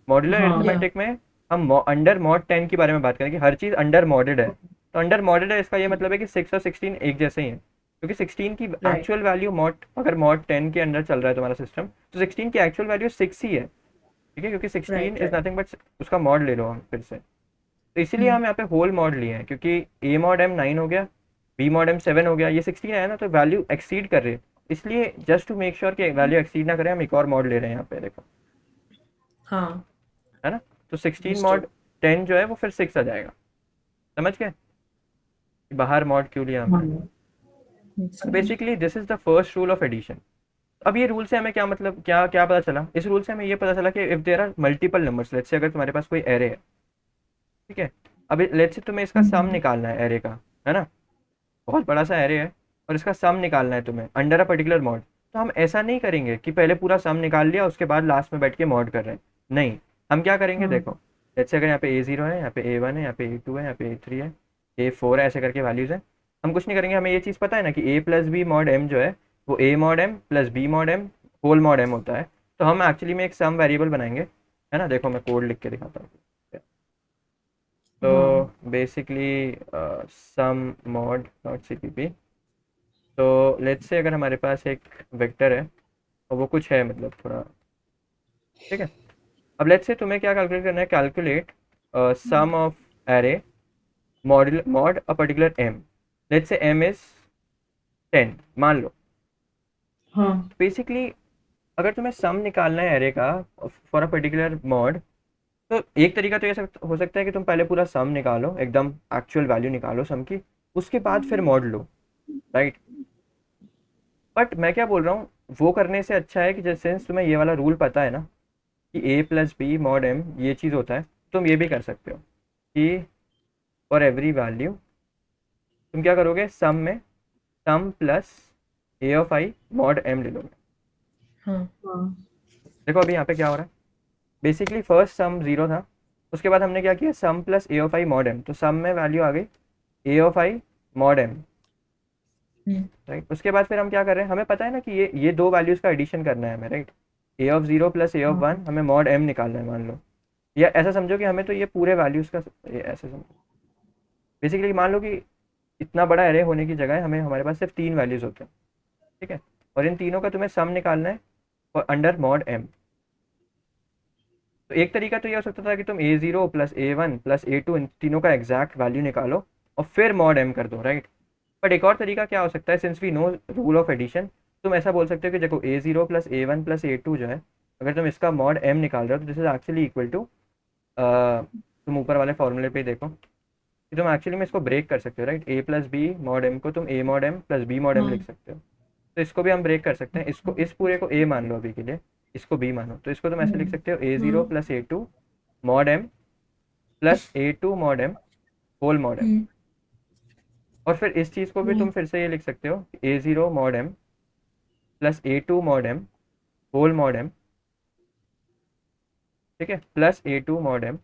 मॉड्यूलर अरिथमेटिक में हम अंडर मॉड 10 के बारे में बात करें कि हर चीज़ अंडर मॉडेड है. तो अंडर मॉडेड है इसका ये मतलब है कि 6 और 16 एक जैसे ही हैं, क्योंकि 16 की एक्चुअल वैल्यू मॉड अगर मॉड 10 के अंडर चल रहा है तुम्हारा सिस्टम तो 16 की एक्चुअल वैल्यू 6 ही है. ठीक है, क्योंकि 16 इज नथिंग बट उसका मॉड ले लो हम फिर से. तो इसीलिए हम यहाँ पे होल मॉड लिए हैं, क्योंकि a मॉड m 9 हो गया, b मॉड m 7 हो गया, ये 16 आया ना, तो वैल्यू एक्सीड कर रही है. इसलिए जस्ट टू मेक श्योर कि वैल्यू एक्सीड ना करें हम एक और मॉड ले रहे हैं यहाँ पे. देखो हाँ. है ना. तो 16 मॉड 10 जो है वो फिर 6 आ जाएगा. समझ गए बाहर मॉड क्यों लिया हमने. Basically this is the first rule of addition. अब ये रूल से हमें क्या मतलब क्या क्या पता चला. इस रूल से हमें ये पता चला कि if there are multiple numbers, let's say अगर तुम्हारे पास कोई एरे है, ठीक है, अभी लेट्स से तुम्हें इसका सम निकालना है एरे का, है ना, बहुत बड़ा सा एरे है और इसका सम निकालना है तुम्हें अंडर अ पर्टिकुलर मॉड। तो हम ऐसा नहीं करेंगे कि पहले पूरा सम निकाल लिया उसके बाद लास्ट में बैठ के मॉड कर रहे हैं, नहीं। हम क्या करेंगे, देखो लेट्स से अगर यहाँ पे A0 है, यहाँ पे A1 है, यहाँ पे A2 है, यहाँ पे A3 है, A4 है, ऐसे करके वैल्यूज है। हम कुछ नहीं करेंगे, हमें ये चीज़ पता है ना कि A plus B mod M जो है वो A mod M plus B mod M whole mod M होता है। तो हम एक्चुअली में एक सम वेरिएबल बनाएंगे, है ना, देखो मैं कोड लिख के दिखाता हूँ। तो basically some mod dot CPP। तो लेट्स से अगर हमारे पास एक वेक्टर है और वो कुछ है, मतलब थोड़ा, ठीक है। अब लेट्स से तुम्हें क्या कैलकुलेट करना है, calculate sum of array mod a particular M. Let's say M is 10 मान लो। हाँ बेसिकली अगर तुम्हें सम निकालना है एरे का फॉर अ पर्टिकुलर मॉड, तो एक तरीका तो ये हो सकता है कि तुम पहले पूरा सम निकालो, एकदम एक्चुअल वैल्यू निकालो सम की, उसके बाद फिर मॉड लो, राइट। बट मैं क्या बोल रहा हूँ, वो करने से अच्छा है कि जैसे तुम्हें ये वाला रूल पता है ना कि A plus B mod M ये चीज़ होता है, तुम ये भी कर सकते हो कि फॉर एवरी वैल्यू तुम क्या करोगे, सम में sum plus A of I mod M ले लोगे। हाँ हाँ देखो अभी यहाँ पे क्या हो रहा है, बेसिकली फर्स्ट सम 0 था, उसके बाद हमने क्या किया, sum plus A of I mod M, तो सम में वैल्यू आ गई A of I mod M, right. उसके बाद फिर हम क्या कर रहे हैं, हमें पता है ना कि ये दो वैल्यूज़ का एडिशन करना है हमें, right. A of 0 plus A of 1 हमें मॉड एम निकालना है मान लो, या ऐसा समझो कि हमें तो ये पूरे वैल्यूज़ का ऐसे समझो, बेसिकली मान लो कि इतना बड़ा एरे होने की जगह हमें हमारे पास सिर्फ 3 वैल्यूज़ होते हैं, ठीक है, और इन तीनों का तुम्हें सम निकालना है और अंडर मॉड एम। तो एक तरीका तो ये हो सकता था कि तुम A0 plus A1 plus A2 इन तीनों का एग्जैक्ट वैल्यू निकालो और फिर मॉड एम कर दो, राइट। बट एक और तरीका क्या हो सकता है, since we know rule of addition, तुम ऐसा बोल सकते हो कि देखो A0 plus A1 plus A2 जो है, अगर तुम इसका मॉड एम निकाल रहे हो तो this is actually equal to, तुम ऊपर वाले फॉर्मूले पे देखो कि तुम एक्चुअली में इसको ब्रेक कर सकते हो, right. A plus B mod M को तुम A mod M plus B mod M लिख सकते हो। तो इसको भी हम ब्रेक कर सकते हैं, इसको इस पूरे को A मान लो अभी के लिए, इसको B मानो, तो इसको तुम ऐसे लिख सकते हो A0 plus A2 mod M plus A2 mod M whole mod M. और फिर इस चीज़ को भी तुम फिर से ये लिख सकते हो A0 mod M plus A2 mod M whole mod M, ठीक है, plus A2 mod M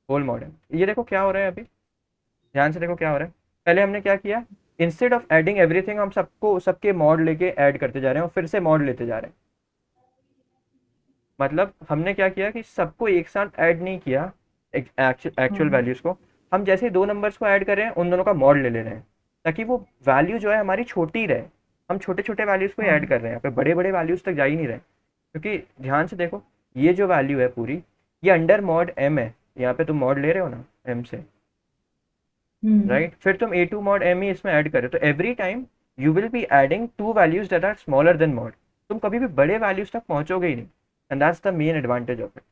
whole mod M. ये देखो क्या हो रहा है, अभी ध्यान से देखो क्या हो रहा है। पहले हमने क्या किया, इंस्टेड ऑफ एडिंग एवरीथिंग हम सबको सबके मॉड लेके ऐड करते जा रहे हैं और फिर से मॉड लेते जा रहे हैं। मतलब हमने क्या किया कि सबको एक साथ ऐड नहीं किया एक्चुअल वैल्यूज को, हम जैसे दो नंबर्स को ऐड कर रहे हैं उन दोनों का मॉड ले ले रहे हैं ताकि वो वैल्यू जो है हमारी छोटी रहे। हम छोटे छोटे वैल्यूज को ऐड कर रहे हैं, यहाँ पे बड़े बड़े वैल्यूज तक जा ही नहीं रहे, क्योंकि ध्यान से देखो ये जो वैल्यू है पूरी ये अंडर मॉड एम है, यहाँ पे तुम मॉड ले रहे हो ना एम से, राइट। फिर तुम A2 मॉड एम ही इसमें ऐड कर रहे हो, तो every time you will be adding two values that are smaller than mod. तुम कभी भी बड़े वैल्यूज तक पहुंचोगे ही नहीं, and that's the main advantage of it.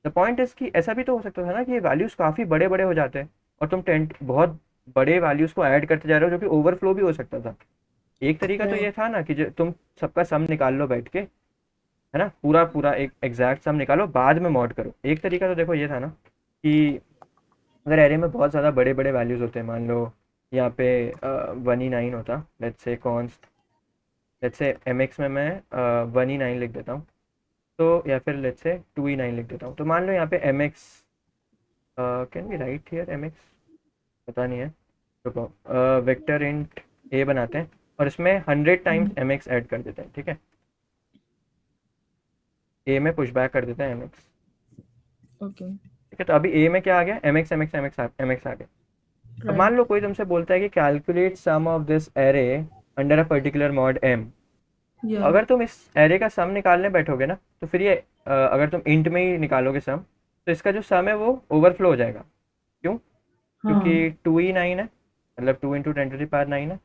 The point is कि ऐसा भी तो हो सकता था ना कि ये वैल्यूज काफ़ी बड़े बड़े हो जाते हैं और तुम बहुत बड़े वैल्यूज को ऐड करते जा रहे हो, जो कि ओवरफ्लो भी हो सकता था। एक तरीका तो ये था ना कि जो तुम सबका सम निकाल लो बैठ के, है ना, पूरा पूरा एक एग्जैक्ट सम निकालो बाद में मॉड करो। एक तरीका तो देखो ये था ना कि अगर एरे में बहुत ज़्यादा बड़े बड़े वैल्यूज़ होते हैं, मान लो यहाँ पे 1E9 होता, let's say const, let's say MX में मैं 1E9 लिख देता हूँ, तो या फिर लेट्स से 2E9 लिख देता हूँ। तो मान लो यहाँ पे MX can be right here MX, पता नहीं है, तो वेक्टर इंट A बनाते हैं और इसमें 100 टाइम्स MX ऐड कर देते हैं, ठीक है, A में पुश बैक कर देते हैं MX, ओके ठीक है। तो अभी A में क्या आ गया, MX MX MX MX आ गया। अब मान लो कोई तुमसे बोलता है कि calculate sum of this array under a particular mod M. अगर तुम इस एरे का सम निकालने बैठोगे ना तो फिर ये अगर तुम इंट में ही निकालोगे सम तो इसका जो सम है वो ओवरफ्लो हो जाएगा। क्यों? क्योंकि 2E9 है, मतलब 2 इंटू 10⁻9 है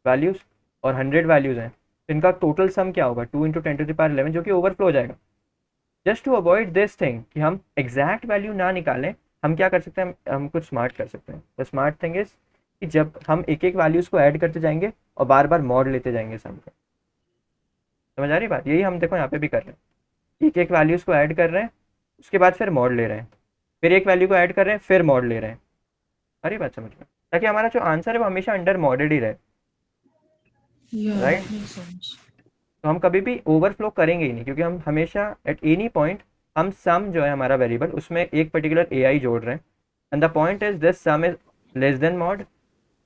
वैल्यूज़ और 100 वैल्यूज़ हैं, तो इनका टोटल सम क्या होगा 2 इंटू 10⁻11, जो कि ओवरफ्लो हो जाएगा। Just to avoid this thing कि हम एग्जैक्ट वैल्यू ना निकालें, हम क्या कर सकते हैं, हम कुछ स्मार्ट कर सकते हैं। द स्मार्ट थिंग इज कि जब हम एक एक वैल्यूज़ को ऐड करते जाएंगे और बार बार मॉड लेते जाएंगे सम को। समझ आ रही बात? यही हम देखो यहाँ पे भी कर रहे हैं, एक एक वैल्यूज़ को ऐड कर रहे हैं, उसके बाद फिर मॉड ले रहे हैं, फिर एक वैल्यू को ऐड कर रहे हैं, फिर मॉड ले रहे हैं। सारी बात समझ में, ताकि हमारा जो आंसर है वो हमेशा अंडर मॉडेड ही रहे, Yeah, right. that makes sense. तो हम कभी भी ओवरफ्लो करेंगे ही नहीं, क्योंकि हम हमेशा एट एनी पॉइंट हम सम जो है हमारा वेरिएबल उसमें एक पर्टिकुलर ए आई जोड़ रहे हैं, and the point is this some is less than mod,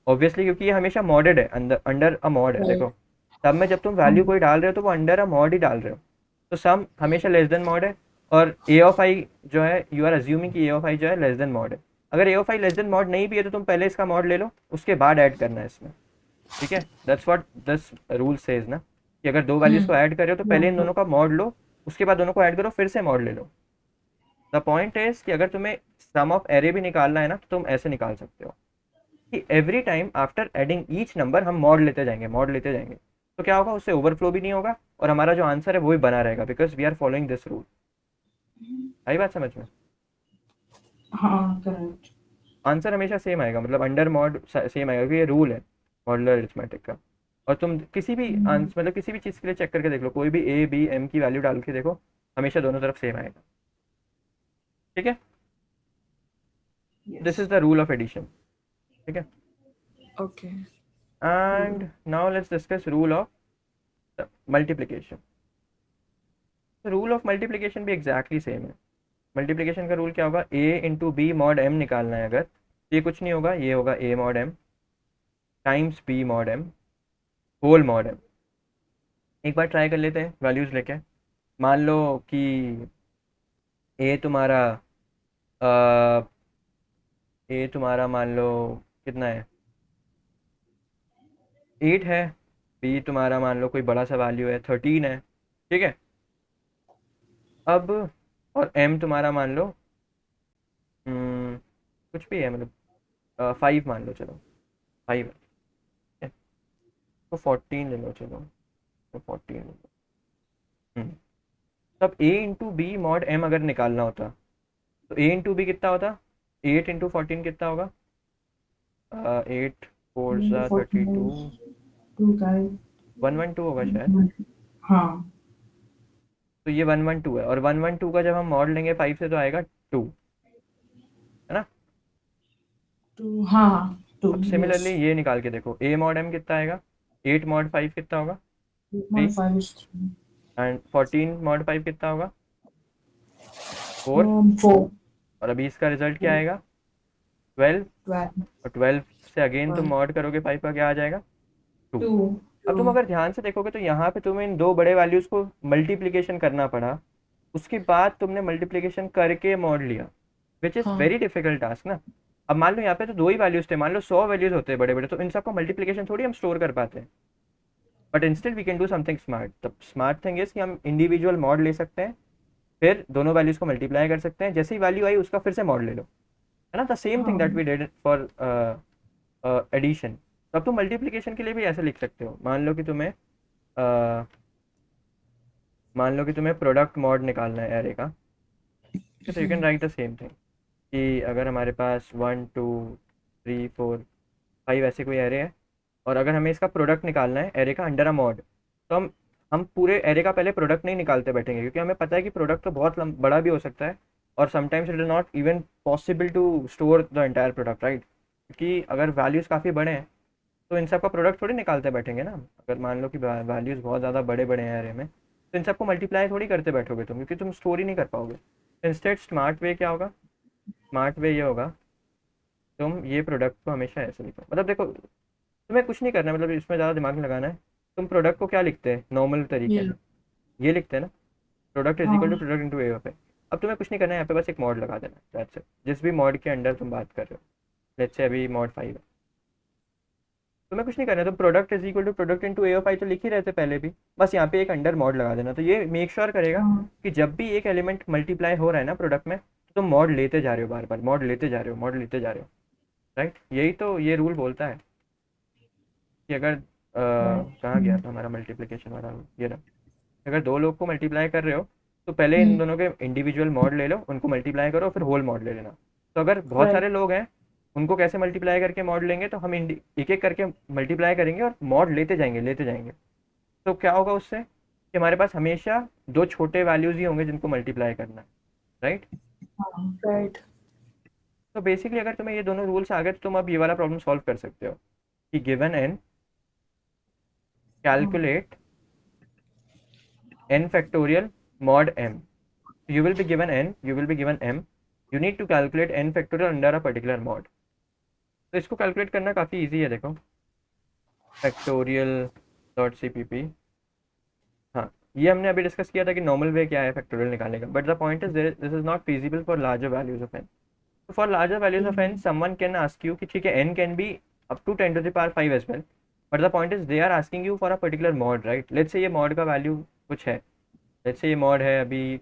obviously क्योंकि ये हमेशा मॉडेड है, अंदर अंडर अ मॉड है। Right. देखो सब में जब तुम वैल्यू कोई डाल रहे हो तो वो अंडर अ मॉड ही डाल रहे हो, तो सम हमेशा लेस देन मॉड है, और ए ऑफ आई जो है यू आर अज्यूमिंग कि ए ऑफ आई जो है लेस देन मॉड है। अगर A of I less than mod नहीं भी है तो तुम पहले इसका मॉड ले लो, उसके बाद ऐड करना है इसमें, ठीक है। That's what this rule says ना, कि अगर दो वैल्यूज को ऐड कर रहे हो तो पहले इन दोनों का मॉड लो, उसके बाद दोनों को ऐड करो, फिर से मॉड ले लो। द पॉइंट इज कि अगर तुम्हें सम ऑफ एरे भी निकालना है ना तो तुम ऐसे निकाल सकते हो कि every time after adding each number हम मॉड लेते जाएंगे, मॉड लेते जाएंगे, तो क्या होगा, उससे ओवरफ्लो भी नहीं होगा और हमारा जो आंसर है वो भी बना रहेगा, because we are following this rule. आई बात समझ में? हाँ, correct. आंसर हमेशा सेम आएगा, मतलब अंडर मॉड सेम आएगा, क्योंकि ये रूल है मॉडुलर अरिथमेटिक का। और तुम किसी भी आंसर मतलब किसी भी चीज़ के लिए चेक करके देख लो, कोई भी ए बी एम की वैल्यू डाल के देखो, हमेशा दोनों तरफ सेम आएगा, ठीक है। This Yes. Is the rule of addition, ठीक है। Okay. And now let's discuss rule of multiplication. Rule of multiplication भी एग्जैक्टली सेम है। मल्टीप्लिकेशन का रूल क्या होगा, A into B mod M निकालना है अगर, तो ये कुछ नहीं होगा, ये होगा A mod M times B mod M whole mod M. एक बार ट्राई कर लेते हैं वैल्यूज लेके। मान लो कि ए तुम्हारा ए तुम्हारा मान लो कितना है, 8 है, बी तुम्हारा मान लो कोई बड़ा सा वैल्यू है 13 है, ठीक है। अब और एम तुम्हारा मान लो कुछ भी है, मतलब 5 मान लो, चलो 5 है, तो 14 ले लो, चलो तो 14 ले लो। तब ए इंटू बी मॉड एम अगर निकालना होता तो ए इंटू बी कितना होता, 8 इंटू 14 कितना होगा, 8 4 Into 32, 14 2 guys. 112 होगा शायद। हाँ. तो ये 112 है, और 112 का जब हम मॉड लेंगे 5 से तो आएगा 2, है ना। 2. हाँ. 2. अब सिमिलरली Yes. ये निकाल के देखो, ए मॉड एम कितना आएगा, 8 मॉड 5 कितना होगा 3, 5 is 3. एंड 14 मॉड 5 कितना होगा 4, 4. और अभी इसका रिजल्ट क्या आएगा 12, 12. और 12 से अगेन तुम 1. मॉड करोगे 5 का क्या आ जाएगा 2। 2. अब तुम अगर ध्यान से देखोगे तो यहाँ पे तुम्हें इन दो बड़े वैल्यूज को मल्टीप्लिकेशन करना पड़ा, उसके बाद तुमने मल्टीप्लिकेशन करके मॉड लिया, विच इज़ हाँ. वेरी डिफिकल्ट टास्क ना। अब मान लो यहाँ पे तो दो ही वैल्यूज थे, मान लो 100 वैल्यूज होते हैं बड़े बड़े, तो इन सबको मल्टीप्लिकेशन थोड़ी हम स्टोर कर पाते हैं, but instead we can do something smart. The smart thing is कि हम इंडिविजुअल मॉड ले सकते हैं, फिर दोनों वैल्यूज को मल्टीप्लाई कर सकते हैं, जैसे ही वैल्यू आई उसका फिर से मॉड ले लो, है ना। The same thing that we did for addition. तो अब तुम मल्टीप्लिकेशन के लिए भी ऐसे लिख सकते हो, मान लो कि तुम्हें प्रोडक्ट मॉड निकालना है एरे का, तो you can write the same thing कि अगर हमारे पास 1 2 3 4 5 ऐसे कोई एरे है, और अगर हमें इसका प्रोडक्ट निकालना है एरे का अंडर अ मॉड, तो हम पूरे एरे का पहले प्रोडक्ट नहीं निकालते बैठेंगे, क्योंकि हमें पता है कि प्रोडक्ट तो बहुत बड़ा भी हो सकता है, और sometimes it is not even possible to store the entire product, right. क्योंकि अगर वैल्यूज़ काफ़ी बड़े हैं तो इन सब का प्रोडक्ट थोड़ी निकालते बैठेंगे ना। अगर मान लो कि वैल्यूज़ बहुत ज़्यादा बड़े बड़े हैं एरे में, तो इन सबको मल्टीप्लाई थोड़ी करते बैठोगे तुम, क्योंकि तुम स्टोर ही नहीं कर पाओगे। इंस्टेड स्मार्ट वे क्या होगा, स्मार्ट वे ये होगा, तुम ये प्रोडक्ट को हमेशा ऐसे लिखो, मतलब देखो तुम्हें कुछ नहीं करना है, मतलब इसमें ज़्यादा दिमाग नहीं लगाना है। तुम प्रोडक्ट को क्या लिखते हैं नॉर्मल तरीके Yeah. से, ये लिखते हैं ना, प्रोडक्ट इज इक्वल टू हाँ. प्रोडक्ट इनटू ए ऑफ ए। अब तुम्हें कुछ नहीं करना है, यहाँ पे बस एक मॉड लगा देना है, दैट्स इट। जिस भी मॉड के अंडर तुम बात कर रहे हो, लेट्स से अभी मॉड 5 है, तुम्हें कुछ नहीं करना है, तुम product is equal to product into A of I तो लिख ही रहे थे पहले भी, बस यहाँ पे एक अंडर मॉड लगा देना। तो ये मेक श्योर करेगा हाँ. कि जब भी एक एलिमेंट मल्टीप्लाई हो रहा है ना प्रोडक्ट में, तो तुम मॉड लेते जा रहे हो, बार बार मॉड लेते जा रहे हो, मॉड लेते जा रहे हो, राइट। यही तो ये रूल बोलता है कि अगर कहाँ गया था हमारा मल्टीप्लिकेशन वाला रूल, ये रहा। अगर दो लोग को मल्टीप्लाई कर रहे हो तो पहले इन दोनों के इंडिविजुअल मॉड ले लो, उनको मल्टीप्लाई करो, फिर होल मॉड ले लेना। तो अगर बहुत Right. सारे लोग हैं, उनको कैसे मल्टीप्लाई करके मॉड लेंगे, तो हम एक एक करके मल्टीप्लाई करेंगे और मॉड लेते जाएंगे लेते जाएंगे। तो क्या होगा उससे कि हमारे पास हमेशा दो छोटे वैल्यूज ही होंगे जिनको मल्टीप्लाई करना है, राइट। हाँ. Right. तो बेसिकली अगर तुम्हें ये दोनों रूल्स आ गए तो तुम अब ये वाला प्रॉब्लम सॉल्व कर सकते हो कि given n calculate n factorial mod m. You will be given n, you will be given m. You need to calculate n factorial under a particular mod. तो इसको कैलकुलेट करना काफ़ी इजी है, देखो factorial.cpp. हाँ, ये हमने अभी डिस्कस किया था कि नॉर्मल वे क्या है फैक्टोरियल निकालने का, but the point is this is not feasible for larger values of n. So for larger values of n, someone can ask you कि ठीक है n can be up to 10 to the power 5 as well. But the point is they are asking you for a particular mod, right? Let's say ये mod का वैल्यू कुछ है. Let's say ये mod है अभी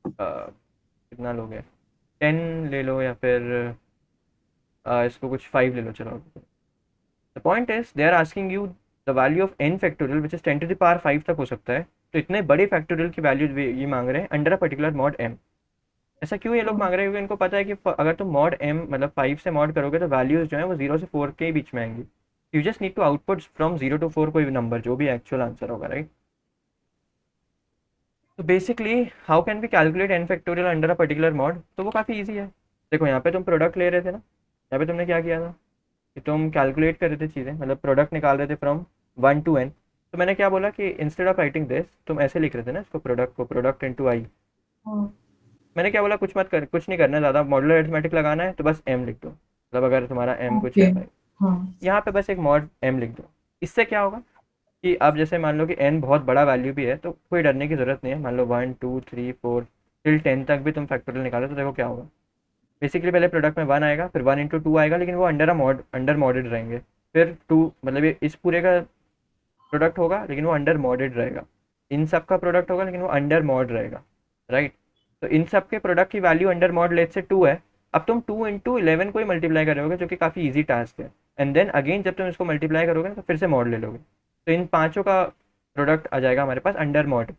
कितना लोगे 10 ले लो या फिर इसको कुछ 5 ले लो, चलो. The point is they are asking you the value of n factorial which is 10 to the power 5 तक हो सकता है. तो इतने बड़े फैक्टोरियल की वैल्यू ये मांग रहे हैं under a particular mod m. ऐसा क्यों ये लोग मांग रहे हैं? क्योंकि इनको पता है कि अगर तुम मॉड m मतलब 5 से मॉड करोगे तो वैल्यूज जो है वो 0 से 4 के बीच में आएंगी. You just need to output from 0 to 4 कोई भी नंबर जो भी एक्चुअल आंसर होगा, राइट? तो basically how can we calculate n factorial under a particular mod? तो वो काफ़ी ईजी है. देखो यहाँ पे तुम प्रोडक्ट ले रहे थे ना, यहाँ पे तुमने क्या किया था कि तुम कैलकुलेट कर रहे थे चीज़ें, मतलब प्रोडक्ट निकाल रहे थे फ्रॉम 1 to n. तो मैंने क्या बोला कि इंस्टेड ऑफ राइटिंग दिस तुम ऐसे लिख रहे थे ना इसको, प्रोडक्ट इनटू i. मैंने क्या बोला, कुछ नहीं करना ज़्यादा, मॉडुलर अरिथमेटिक लगाना है तो बस m लिख दो. मतलब अगर तुम्हारा m कुछ है भाई, यहाँ पे बस एक मॉड m लिख दो. इससे क्या होगा कि अब जैसे मान लो कि n बहुत बड़ा वैल्यू भी है तो कोई डरने की ज़रूरत नहीं है. मान लो 1 2 3 4 टिल 10 तक भी तुम फैक्टोरियल निकालो तो देखो क्या होगा. बेसिकली पहले प्रोडक्ट में 1 आएगा, फिर 1 into 2 आएगा, लेकिन वो अंडर मॉडेड रहेंगे. फिर 2 मतलब ये इस पूरे का प्रोडक्ट होगा लेकिन वो अंडर मॉडेड रहेगा. इन सब का प्रोडक्ट होगा लेकिन वो अंडर मॉड रहेगा, राइट? तो इन सब के प्रोडक्ट की वैल्यू अंडर मॉड लेट से 2 है. अब तुम 2 into 11 को ही मल्टीप्लाई करोगे जो कि काफ़ी ईजी टास्क है. एंड देन अगेन जब तुम इसको मल्टीप्लाई करोगे तो फिर से मॉड ले लोगे. तो इन पांचों का प्रोडक्ट आ जाएगा हमारे पास अंडर मॉड,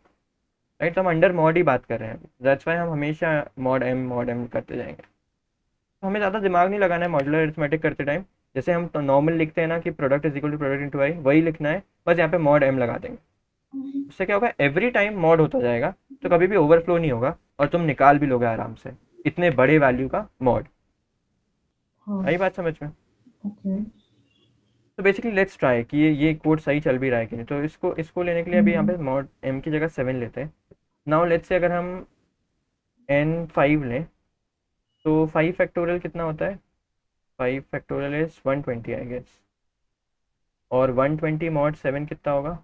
राइट? तो हम अंडर मॉड ही बात कर रहे हैं. दैट्स वाई हम हमेशा मॉड एम करते जाएंगे. तो हमें ज़्यादा दिमाग नहीं लगाना है मॉड्यूलर अरिथमेटिक करते टाइम. जैसे हम तो नॉर्मल लिखते हैं ना कि product is equal to product into I, वही लिखना है, बस यहाँ पे मॉड एम लगा देंगे. उससे क्या होगा, एवरी टाइम मॉड होता जाएगा तो कभी भी ओवरफ्लो नहीं होगा और तुम निकाल भी लोगे आराम से इतने बड़े वैल्यू का मॉड. आई बात समझ में? तो बेसिकली लेट्स ट्राई कि ये कोड सही चल भी रहा है कि नहीं. तो इसको लेने के लिए अभी यहाँ पे मॉड एम की जगह 7 लेते हैं. नाउ लेट्स से अगर हम n5 लें तो 5 फैक्टोरियल कितना होता है? 5 फैक्टोरियल इज 120 आई गेस. और 120 मॉड 7 कितना होगा?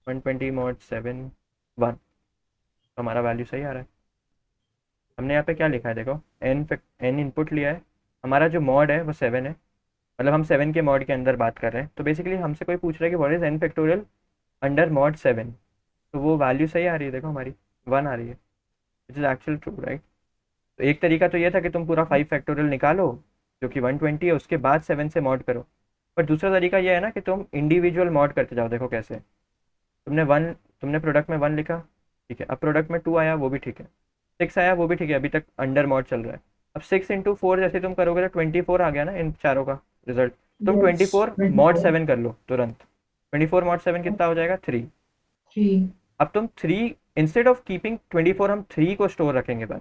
120 मॉड 7 1. तो हमारा वैल्यू सही आ रहा है. हमने यहाँ पे क्या लिखा है देखो, n इनपुट लिया है, हमारा जो मॉड है वो 7 है, मतलब हम 7 के मॉड के अंदर बात कर रहे हैं. तो बेसिकली हमसे कोई पूछ रहा है कि what is n factorial under mod 7. तो वो वैल्यू सही आ रही है, देखो हमारी 1 आ रही है, which is actual true, right? तो एक तरीका तो ये था कि तुम पूरा 5 फैक्टोरियल निकालो जो कि 120 है, उसके बाद 7 से मॉड करो. पर दूसरा तरीका ये है ना कि तुम इंडिविजुअल मॉड करते जाओ. देखो कैसे, तुमने प्रोडक्ट में 1 लिखा, ठीक है. अब प्रोडक्ट में 2 आया, वो भी ठीक है. 6 आया, वो भी ठीक है, अभी तक अंडर मॉड चल रहा है. अब 6 into 4 जैसे तुम करोगे तो 24 आ गया ना इन चारों का रिजल्ट. तुम 24 मॉड 7 कर लो तुरंत. 24 मॉड 7 कितना हो जाएगा? 3. अब तुम 3 इंस्टेड ऑफ कीपिंग 24 हम 3 को स्टोर रखेंगे बस.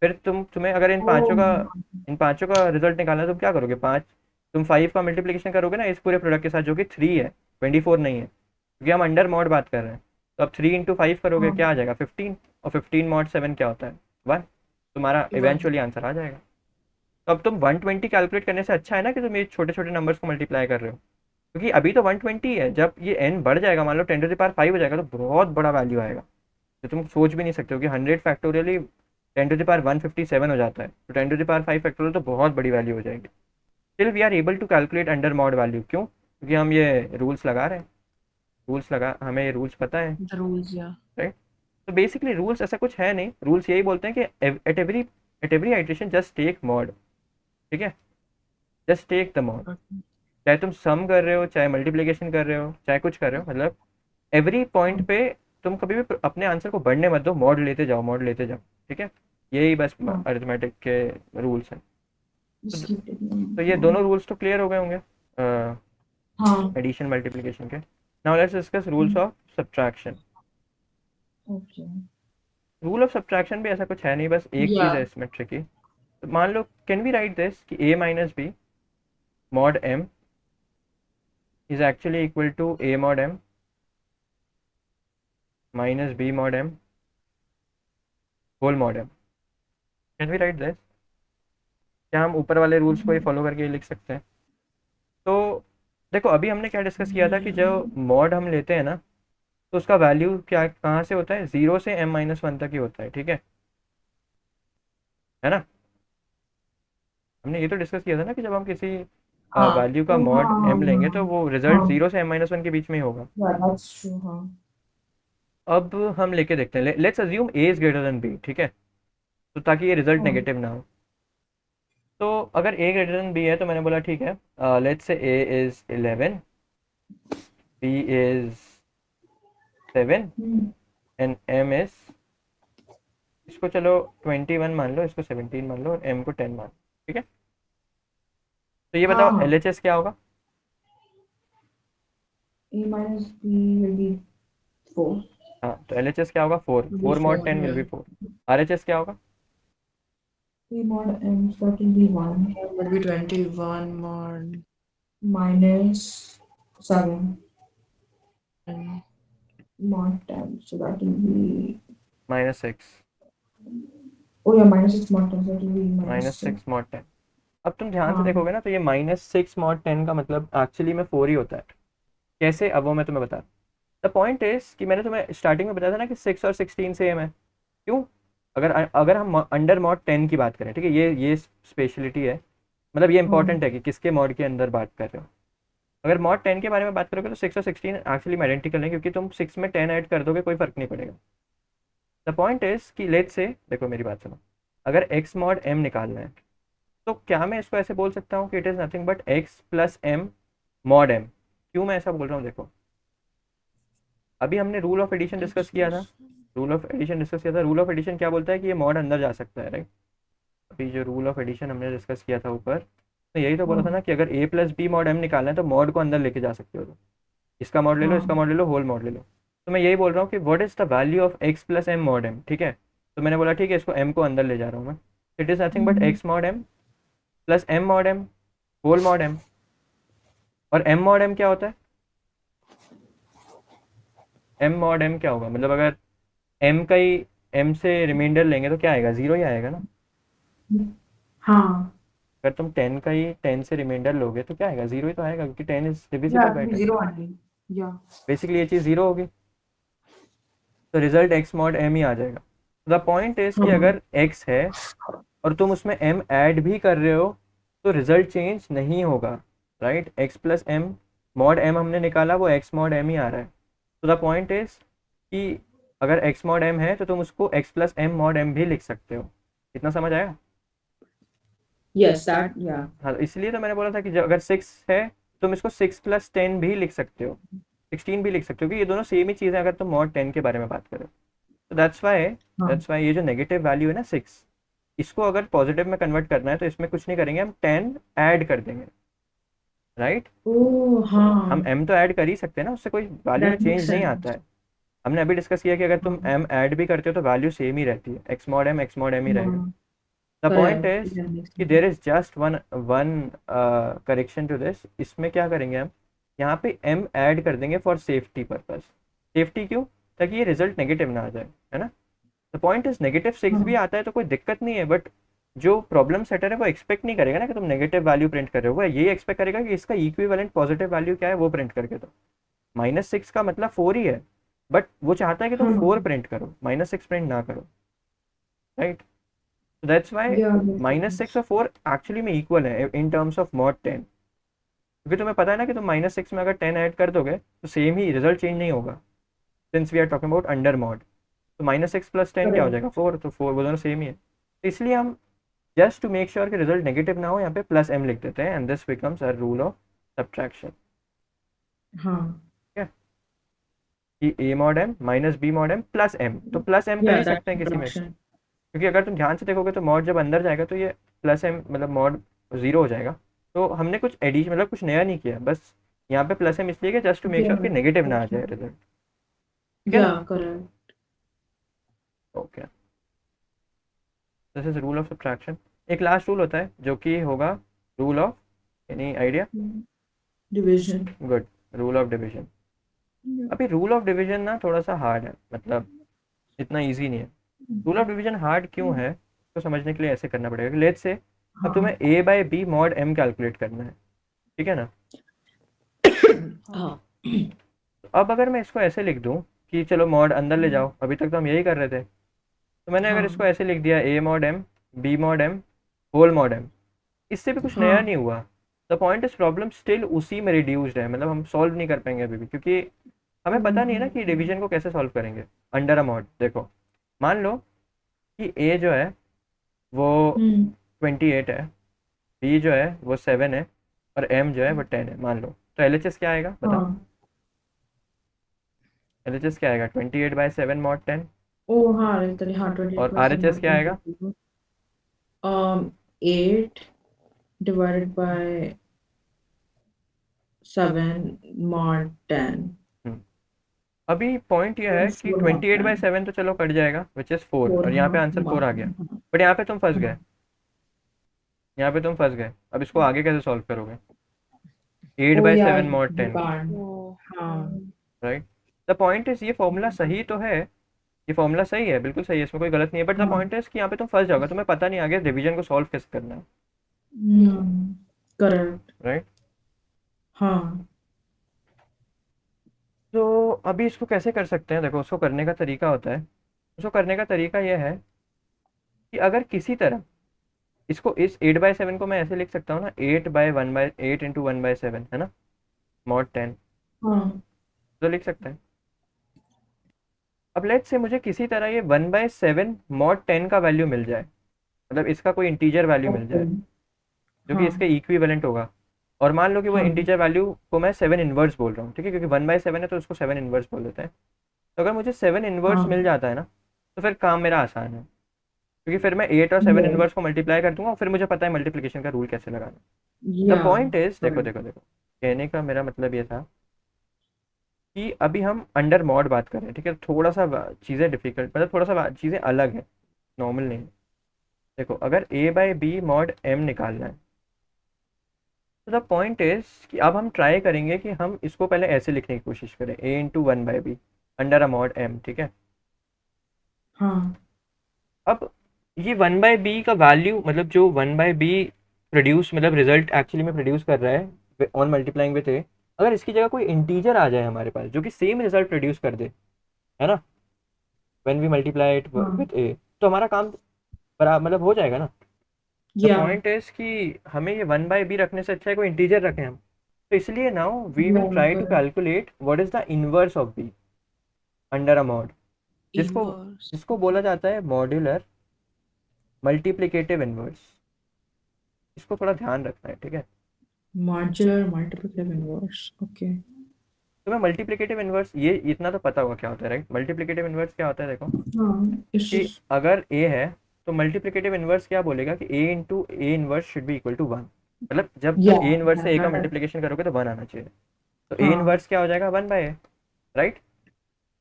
फिर तुम्हें अगर इन पांचों का रिजल्ट निकालना है तो क्या करोगे? 5 तुम 5 का मल्टीप्लिकेशन करोगे ना इस पूरे प्रोडक्ट के साथ जो कि 3 है, 24 नहीं है, क्योंकि हम अंडर मॉड बात कर रहे हैं. तो अब 3 into 5 करोगे, क्या आ जाएगा? 15. और 15 मॉड 7 क्या होता है? 1. तुम्हारा इवेंचुअली आंसर आ जाएगा. तो अब तुम 120 कैलकुलेट करने से अच्छा है ना कि तुम ये छोटे छोटे नंबर्स को मल्टीप्लाई कर रहे हो, क्योंकि अभी तो 120 है. जब ये n बढ़ जाएगा, मान लो 10 to the power 5 हो जाएगा, तो बहुत बड़ा वैल्यू आएगा. तो तुम सोच भी नहीं सकते हो कि 100 factorial he 10 to the power 157 हो जाता है. तो 10 to the power 5 फैक्टोरियल तो बहुत बड़ी वैल्यू हो जाएगी. Still we are able to calculate under mod value. क्यों? क्योंकि हम ये रूल्स लगा रहे हैं, हमें ये रूल्स पता है, राइट? तो बेसिकली रूल्स ऐसा कुछ है नहीं. रूल्स यही बोलते हैं कि at every iteration just take mod, ठीक है? Just take the mod. चाहे तुम सम कर रहे हो, चाहे मल्टीप्लिकेशन कर रहे हो, चाहे कुछ कर रहे हो, मतलब एवरी पॉइंट पे तुम कभी भी अपने आंसर को बढ़ने मत दो, मॉड लेते जाओ, ठीक है? यही बस अरिथमेटिक के रूल्स हैं. तो ये दोनों रूल्स तो क्लियर हो गए होंगे एडिशन मल्टीप्लिकेशन के. Now let's discuss rules of subtraction. Rule of subtraction भी ऐसा कुछ है नहीं, बस एक चीज़ है इसमें ट्रिकी. तो मान लो कैन वी राइट दिस कि a minus B mod m is actually equal to a mod m minus b mod m whole mod m. Can we write this? क्या हम ऊपर वाले रूल्स को ही फॉलो करके ये लिख सकते हैं? तो देखो अभी हमने क्या डिस्कस किया था कि जो मॉड हम लेते हैं ना तो उसका वैल्यू क्या कहाँ से होता है, 0 से m-1 तक ही होता है, ठीक है ना? हमने ये तो डिस्कस किया था ना कि जब हम किसी हाँ वैल्यू का तो मॉड हाँ m लेंगे तो वो रिजल्ट हाँ 0 से m-1 के बीच में ही होगा. yeah that's true हाँ अब हम लेके देखते हैं, let's assume a is greater then b, ठीक है, तो ताकि ये रिजल्ट हाँ नेगेटिव ना हो. तो अगर a ग्रेटर देन b है तो मैंने बोला ठीक है, let's say a is 11, b is 7 and m is, इसको चलो 21 मान लो, इसको 17 मान लो और m को 10 मान लो, ठीक है. तो ये बताओ हाँ LHS क्या होगा? a minus b will be 4 हाँ तो LHS क्या होगा? 4 will be 4 mod 4 10 will be yeah 4. RHS क्या होगा? a mod m so that will be 1 M would be 21 mod minus 7 n. mod 10 so that will be -6. oh yeah minus 6 mod 10 so that will be minus -6 mod 10. अब तुम ध्यान से हाँ देखोगे ना तो ये -6 mod 10 का मतलब एक्चुअली में 4 ही होता है. कैसे, अब वो मैं तुम्हें बता. द पॉइंट इज कि मैंने तुम्हें स्टार्टिंग में बताया था ना कि 6 और 16 सेम है. क्यों? अगर अगर हम अंडर मॉड 10 की बात करें, ठीक है, ये स्पेशलिटी है, मतलब ये हाँ इंपॉर्टेंट है कि किसके मॉड के अंदर बात कर रहे हो. अगर मॉड 10 के बारे में बात करोगे तो 6 और 16 एक्चुअली में आइडेंटिकल है, क्योंकि तुम 6 में 10 ऐड कर दोगे कोई फर्क नहीं पड़ेगा. द पॉइंट इज कि लेट से, देखो मेरी बात सुनो, अगर x मॉड m निकालना है तो क्या मैं इसको ऐसे बोल सकता हूँ कि it is nothing but x plus m mod m. क्यों मैं ऐसा बोल रहा हूँ? देखो अभी हमने रूल ऑफ एडिशन डिस्कस किया था. रूल ऑफ एडिशन क्या बोलता है कि ये मॉड अंदर जा सकता है, राइट? अभी जो रूल ऑफ एडिशन हमने डिस्कस किया था ऊपर, तो यही तो बोला था ना कि अगर a plus B mod m निकालना है तो मॉड को अंदर लेके जा सकते हो. तो इसका मॉड ले लो, इसका मॉड ले लो, होल मॉड ले लो. तो मैं यही बोल रहा हूँ कि what is the value of x plus m mod m, ठीक है. तो मैंने बोला ठीक है, इसको m को अंदर ले जा रहा हूँ मैं. It is nothing but x mod m plus m mod m whole mod m. और m मॉड m क्या होता है? m मॉड m क्या होगा, मतलब अगर m का ही m से रिमाइंडर लेंगे तो क्या आएगा? 0 ही आएगा ना. हाँ अगर तुम 10 का ही 10 से रिमाइंडर लोगे तो क्या आएगा? 0 ही तो आएगा, क्योंकि 10 is yeah divisible it by will be 10. 0 only yeah basically ये चीज़ 0 होगी तो रिजल्ट x मॉड m ही आ जाएगा. द पॉइंट इज कि हाँ अगर x है और तुम उसमें m ऐड भी कर रहे हो तो रिजल्ट चेंज नहीं होगा, right? x plus m mod m हमने निकाला, वो x मॉड m ही आ रहा है. तो द पॉइंट इज कि अगर x मॉड m है तो तुम उसको x plus m mod m भी लिख सकते हो. इतना समझ आया? Yes, that yeah. हाँ, इसलिए तो मैंने बोला था कि अगर 6 है तुम इसको 6 प्लस 10 भी लिख सकते हो, 16 भी लिख सकते हो, क्योंकि ये दोनों सेम ही चीज़ है अगर तुम मॉड 10 के बारे में बात करो. तो दैट्स वाई ये जो नेगेटिव वैल्यू है ना 6, इसको अगर पॉजिटिव में कन्वर्ट करना है तो इसमें कुछ नहीं करेंगे, हम 10 ऐड कर देंगे, राइट? oh हम हाँ m तो ऐड कर ही सकते हैं ना, उससे कोई वैल्यू में that makes चेंज नहीं आता sense है. हमने अभी डिस्कस किया कि अगर तुम m ऐड भी करते हो तो वैल्यू सेम ही रहती है, x मॉड m ही रहेगा. हाँ the point Correct. Is That makes कि sense. There is just one one correction to this. इसमें क्या करेंगे हम, यहाँ पे m ऐड कर देंगे फॉर सेफ्टी पर्पस. सेफ्टी क्यों? ताकि ये रिजल्ट नेगेटिव ना आ जाए, है ना. द पॉइंट इज -6 भी आता है तो कोई दिक्कत नहीं है, बट जो प्रॉब्लम सेटर है वो एक्सपेक्ट नहीं करेगा ना कि तुम नेगेटिव वैल्यू प्रिंट कर रहे हो, वो ये एक्सपेक्ट करेगा कि इसका इक्विवेलेंट पॉजिटिव वैल्यू क्या है वो प्रिंट करके दो. -6 का मतलब 4 ही है, बट वो चाहता है कि तुम 4 प्रिंट करो, -6 प्रिंट ना करो, right? So that's why yeah that -6 और 4 एक्चुअली में इक्वल है इन टर्म्स ऑफ मॉड 10, क्योंकि तुम्हें पता है ना कि तुम -6 में अगर 10 ऐड कर दोगे तो सेम ही रिजल्ट चेंज नहीं होगा, since we are talking about under mod. तो -6 प्लस 10 क्या हो जाएगा? 4. तो 4 वो दोनों सेम ही है. तो इसलिए हम जस्ट टू मेक श्योर कि रिजल्ट नेगेटिव ना हो यहाँ पे प्लस m लिख देते हैं, and this becomes a rule of subtraction. हाँ कि a mod m minus b mod m plus m, तो प्लस m कर Yeah, ही that's सकते हैं किसी में, subtraction. क्योंकि अगर तुम ध्यान से देखोगे तो मॉड जब अंदर जाएगा तो ये प्लस m मतलब मॉड 0 हो जाएगा. तो हमने कुछ एडिशन मतलब कुछ नया नहीं किया, बस यहाँ पे प्लस m इसलिए कि जस्ट टू मेक श्योर कि नेगेटिव ना आ जाए रिजल्ट. ठीक है ना? Yeah, correct. Okay, this is rule of subtraction. एक लास्ट रूल होता है जो कि होगा rule of, any idea? Division. Good, rule of division. अभी रूल ऑफ डिवीजन ना थोड़ा सा हार्ड है, मतलब इतना इजी नहीं है। रूल ऑफ डिवीजन हार्ड क्यों है तो समझने के लिए ऐसे करना पड़ेगा। लेट्स से अब हाँ तुम्हें a by b mod m calculate करना है, ठीक है ना? हाँ तो अब अगर मैं इसको ऐसे लिख दूं कि चलो मॉड अंदर ले जाओ, अभी तक तो हम यही कर रहे थे, तो मैंने अगर इसको हाँ ऐसे लिख दिया a mod m b mod m whole mod m, इससे भी कुछ नया हाँ नहीं हुआ। The point is problem still उसी में रिड्यूस्ड है, मतलब हम सॉल्व नहीं कर पाएंगे अभी भी, क्योंकि हमें पता नहीं है ना कि डिवीजन को कैसे सॉल्व करेंगे अंडर अ मॉड। देखो मान लो कि a जो है वो 28 है, b जो है वो 7 है, और m जो है वो 10 है मान लो, तो LHS क्या आएगा बता? हाँ LHS क्या आएगा? 28/7 मॉड 10। ओ हाँ literally हाँ और 28% RHS क्या आएगा? 8 divided by 7 mod 10 हम्म, अभी पॉइंट ये है plus कि 4 mod 10 28/7 तो चलो कट जाएगा विच इज़ 4, 4 और यहाँ पे हाँ आंसर 4 आ गया। हाँ बट यहाँ पे तुम फंस गए, हाँ यहाँ पे तुम फंस गए। अब इसको आगे कैसे सॉल्व करोगे? At oh by yeah seven mod you 10, can't Oh, हाँ राइट? द पॉइंट इज ये फॉर्मूला सही तो है, ये फॉर्मूला सही है, बिल्कुल सही है, इसमें कोई गलत नहीं है, बट द हाँ पॉइंट इज कि यहाँ पे तुम फंस जाओगे, तुम्हें पता नहीं आगे डिवीजन को सॉल्व कैसे करना है, correct राइट? हाँ तो अभी इसको कैसे कर सकते हैं? देखो उसको करने का तरीका होता है, उसको करने का तरीका यह है कि अगर किसी तरह इसको, इस 8/7 को मैं ऐसे लिख सकता हूँ ना, 8 इंटू 1/7 है ना, मॉड 10, हाँ तो लिख सकते हैं। अब लेट्स से मुझे किसी तरह ये 1/7 मॉड 10 का वैल्यू मिल जाए, मतलब इसका कोई इंटीजर वैल्यू मिल okay जाए जो कि इसके हाँ इक्विवेलेंट होगा, और मान लो कि वो हाँ इंटीजर वैल्यू को मैं 7 इनवर्स बोल रहा हूँ, ठीक है, क्योंकि 1/7 है तो उसको 7 इनवर्स बोल देते हैं। तो अगर मुझे 7 इनवर्स मिल हाँ जाता है ना, तो फिर काम मेरा आसान है, क्योंकि फिर मैं 8 और 7 yeah इनवर्स को मल्टीप्लाई कर दूंगा, और फिर मुझे पता है मल्टीप्लिकेशन का रूल कैसे लगाना। द yeah पॉइंट इज, देखो correct देखो देखो, कहने का मेरा मतलब ये था कि अभी हम अंडर मॉड बात कर रहे हैं, ठीक है, थोड़ा सा चीज़ें डिफिकल्ट, मतलब थोड़ा सा चीज़ें अलग है, नॉर्मल नहीं है। देखो अगर a/b मॉड m निकालना है, तो द पॉइंट इज कि अब हम ट्राई करेंगे कि हम इसको पहले ऐसे लिखने की कोशिश करें, a into 1/b under a mod m, ठीक है। हाँ अब ये 1/b का वैल्यू, मतलब जो 1/b प्रोड्यूस, मतलब रिजल्ट एक्चुअली में प्रोड्यूस कर रहा है ऑन मल्टीप्लाइंग विथ ए, अगर इसकी जगह कोई इंटीजर आ जाए हमारे पास जो कि सेम रिजल्ट प्रोड्यूस कर दे, है ना, व्हेन वी मल्टीप्लाई इट हाँ विथ ए, तो हमारा काम बराबर मतलब हो जाएगा ना। द yeah पॉइंट इज कि हमें ये 1/b रखने से अच्छा है कोई इंटीजर रखें हम, तो इसलिए now we will yeah try to correct calculate what is the inverse of B under a mod, जिसको inverse. जिसको बोला जाता है मॉड्यूलर मल्टीप्लिकेटिव इनवर्स। इसको थोड़ा ध्यान रखना है, ठीक है। modular multiplicative inverse okay तुम्हें मल्टीप्लिकेटिव इनवर्स ये इतना तो पता होगा क्या होता है, राइट? मल्टीप्लिकेटिव इनवर्स क्या होता है, देखो हाँ it's कि just अगर ए है तो मल्टीप्लिकेटिव इनवर्स क्या बोलेगा कि A into A inverse should be equal to 1, मतलब जब तुम ए yeah इनवर्स से ए का that मल्टीप्लिकेशन करोगे तो 1 आना चाहिए, तो ए हाँ इनवर्स क्या हो जाएगा 1/a, right?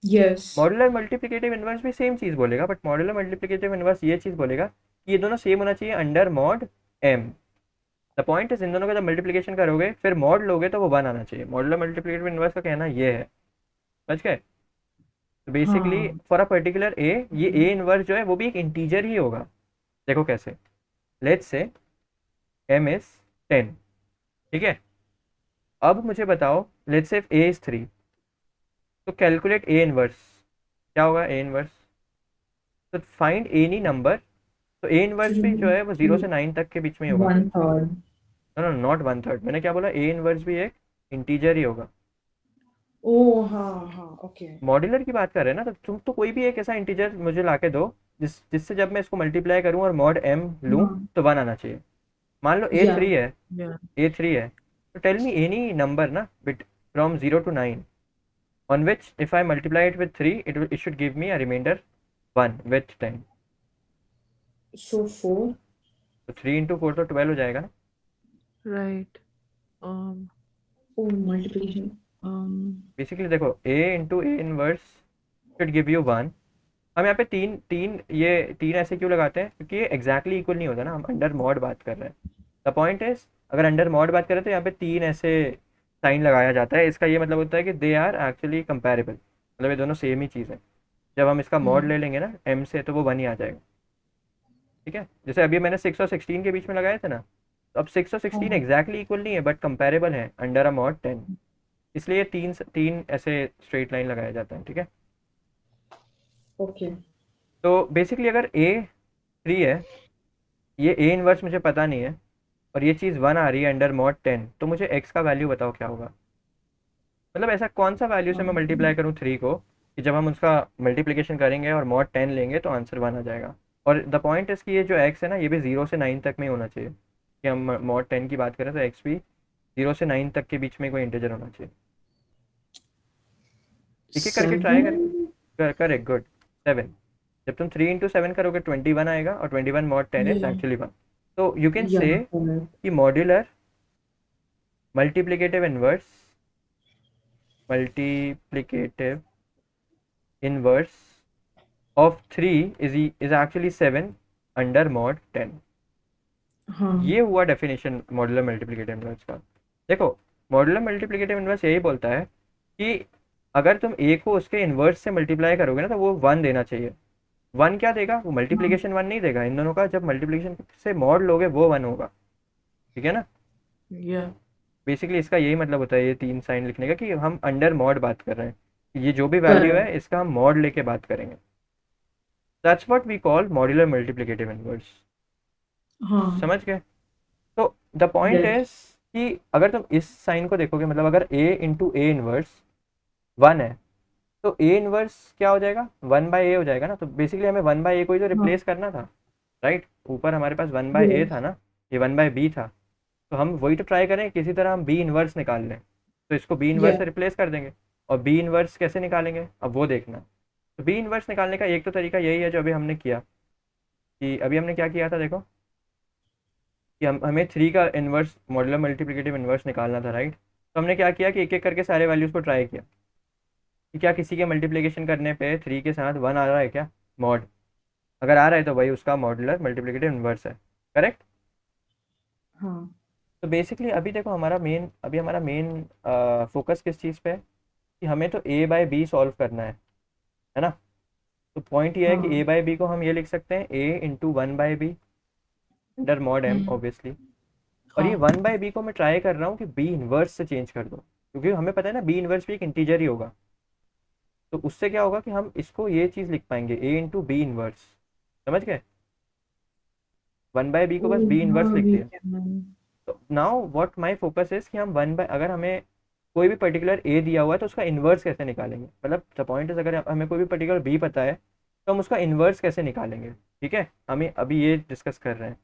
yes modular multiplicative inverse भी सेम चीज़ बोलेगा, बट मॉड्यूलर मल्टीप्लिकेटिव इनवर्स ये चीज़ बोलेगा कि ये दोनों सेम होना चाहिए under mod M. The point is इन दोनों का जब मल्टीप्लिकेशन करोगे फिर मॉड लोगे तो वो 1 आना चाहिए। मॉड्यूलर मल्टीप्लिकेटिव इनवर्स का कहना ये है, समझ गए? तो बेसिकली हाँ फॉर अ पर्टिकुलर ए, ये ए इनवर्स जो है वो भी एक इंटीजर ही होगा। देखो कैसे, लेट्स से एम इज 10, ठीक है। अब मुझे बताओ लेट्स से ए इज 3, तो कैलकुलेट ए इनवर्स, क्या होगा ए इनवर्स? तो फाइंड एनी नंबर, तो ए इनवर्स भी जो है वो 0 से 9 तक के बीच में ही होगा। 1/3 नो नो नॉट 1/3, मैंने क्या बोला, ए इनवर्स भी एक इंटीजर ही होगा। oh हाँ हाँ okay मॉड्यूलर की बात कर रहे हैं ना, तो तुम तो कोई भी एक ऐसा इंटीजर मुझे ला के दो जिससे जब मैं इसको मल्टीप्लाई करूँ और मॉड एम लूँ हाँ तो 1 आना चाहिए। मान लो ए yeah थ्री है, Yeah. A3 है, तो टेल मी एनी नंबर ना bit from 0 to 9 on which if I multiply it with 3 it should give me a remainder 1 with 10। so 4 तो 3 इंटू 4 तो 12 हो जाएगा ना। Right. Um. oh multiplication basically देखो a into A inverse should give you 1, हम यहाँ पे तीन ऐसे क्यों लगाते हैं, क्योंकि ये एग्जैक्टली इक्वल नहीं होता ना, हम अंडर मॉड बात कर रहे हैं। द पॉइंट इज, अगर अंडर मॉड बात करें तो यहाँ पे तीन ऐसे साइन लगाया जाता है, इसका ये मतलब होता है कि दे आर एक्चुअली कंपेरेबल, मतलब ये दोनों सेम ही चीज़ है। जब हम इसका मॉड ले लेंगे ना एम से तो वो 1 ही आ जाएगा। ठीक है, जैसे अभी मैंने 6 और 16 के बीच में लगाए थे ना, तो अब 6 और 16 हाँ, एग्जैक्टली इक्वल नहीं है बट कंपेरेबल है अंडर अ मॉड 10, इसलिए तीन तीन ऐसे स्ट्रेट लाइन लगाया जाता है। ठीक है, okay. तो बेसिकली अगर ए 3 है, ये ए इनवर्स मुझे पता नहीं है, और ये चीज़ 1 आ रही है अंडर मॉड 10, तो मुझे एक्स का वैल्यू बताओ क्या होगा। मतलब ऐसा कौन सा वैल्यू से मैं मल्टीप्लाई करूँ 3 को कि जब हम उसका मल्टीप्लिकेशन करेंगे और मॉड 10 लेंगे तो आंसर 1 आ जाएगा। और द पॉइंट इज कि ये जो एक्स है ना, ये भी 0 से 9 तक में ही होना चाहिए, कि हम मॉड 10 की बात करें तो एक्स भी 0 से 9 तक के बीच में कोई इंटीजर होना चाहिए। एक एक करके ट्राई करें। 7. Correct, good. 7, जब तुम 3 into 7 करोगे 21 आएगा, और 21 मॉड 10 इज Yeah, एक्चुअली 1। तो यू कैन yeah, से correct. कि modular multiplicative inverse multiplicative inverse of 3 is actually 7 under mod 10। हाँ, ये हुआ डेफिनेशन मॉड्यूलर मल्टीप्लिकेटिव इनवर्स का। देखो, मॉड्यूलर मल्टीप्लिकेटिव इनवर्स यही बोलता है कि अगर तुम ए को उसके इनवर्स से मल्टीप्लाई करोगे ना तो वो 1 देना चाहिए। 1 क्या देगा, वो हाँ, मल्टीप्लिकेशन 1 नहीं देगा, इन दोनों का जब मल्टीप्लिकेशन से मॉड लोगे वो 1 होगा। ठीक है ना, yeah, बेसिकली इसका यही मतलब होता है ये तीन साइन लिखने का, कि हम अंडर मॉड बात कर रहे हैं, ये जो भी वैल्यू correct. है इसका हम मॉड लेके बात करेंगे। That's what we call modular multiplicative inverse. हाँ, समझ गए? तो द पॉइंट yes. इज कि अगर तुम इस साइन को देखोगे, मतलब अगर ए इंटू ए इनवर्स 1 है, तो ए इनवर्स क्या हो जाएगा, 1/a हो जाएगा ना। तो बेसिकली हमें 1/a को ही तो हाँ, रिप्लेस करना था, राइट। ऊपर हमारे पास 1/a yes. था ना, ये 1/b था, तो हम वही तो ट्राई करें किसी तरह हम बी इनवर्स निकाल लें। तो इसको बी इनवर्स से Yeah. रिप्लेस कर देंगे। और बी इनवर्स कैसे निकालेंगे अब वो देखना। तो बी इनवर्स निकालने का एक तो तरीका यही है जो अभी हमने किया, कि अभी हमने क्या किया था देखो, कि हमें 3 का इन्वर्स मॉड्यूलर मल्टीप्लिकेटिव इन्वर्स निकालना था, राइट। तो हमने क्या किया कि एक एक करके सारे वैल्यूज़ को ट्राई किया कि क्या किसी के मल्टीप्लिकेशन करने पे 3 के साथ 1 आ रहा है क्या मॉड। अगर आ रहा है तो वही उसका मॉड्यूलर मल्टीप्लिकेटिव इन्वर्स है। करेक्ट। हाँ, तो बेसिकली अभी हमारा मेन फोकस किस चीज़ पे है, कि हमें तो ए बाय बी सॉल्व करना है ना। तो पॉइंट ये है कि ए हाँ, बाय बी को हम ये लिख सकते हैं A into 1/b under mod M hmm, obviously. और ये हाँ, 1/b को मैं ट्राई कर रहा हूँ कि बी इनवर्स से चेंज कर दूँ, क्योंकि हमें पता है ना बी इनवर्स भी एक इंटीजर ही होगा। तो उससे क्या होगा कि हम इसको ये चीज़ लिख पाएंगे ए इंटू बी इनवर्स। समझ गए, 1/b को बस oh, बी इनवर्स हाँ, लिख we दिया। can. तो now what my focus is कि हम अगर हमें कोई भी पर्टिकुलर ए दिया हुआ है तो उसका इन्वर्स कैसे निकालेंगे। मतलब द पॉइंट इज, अगर हमें कोई भी पर्टिकुलर बी पता है तो हम उसका इन्वर्स कैसे निकालेंगे। ठीक है, हमें अभी ये डिस्कस कर रहे हैं,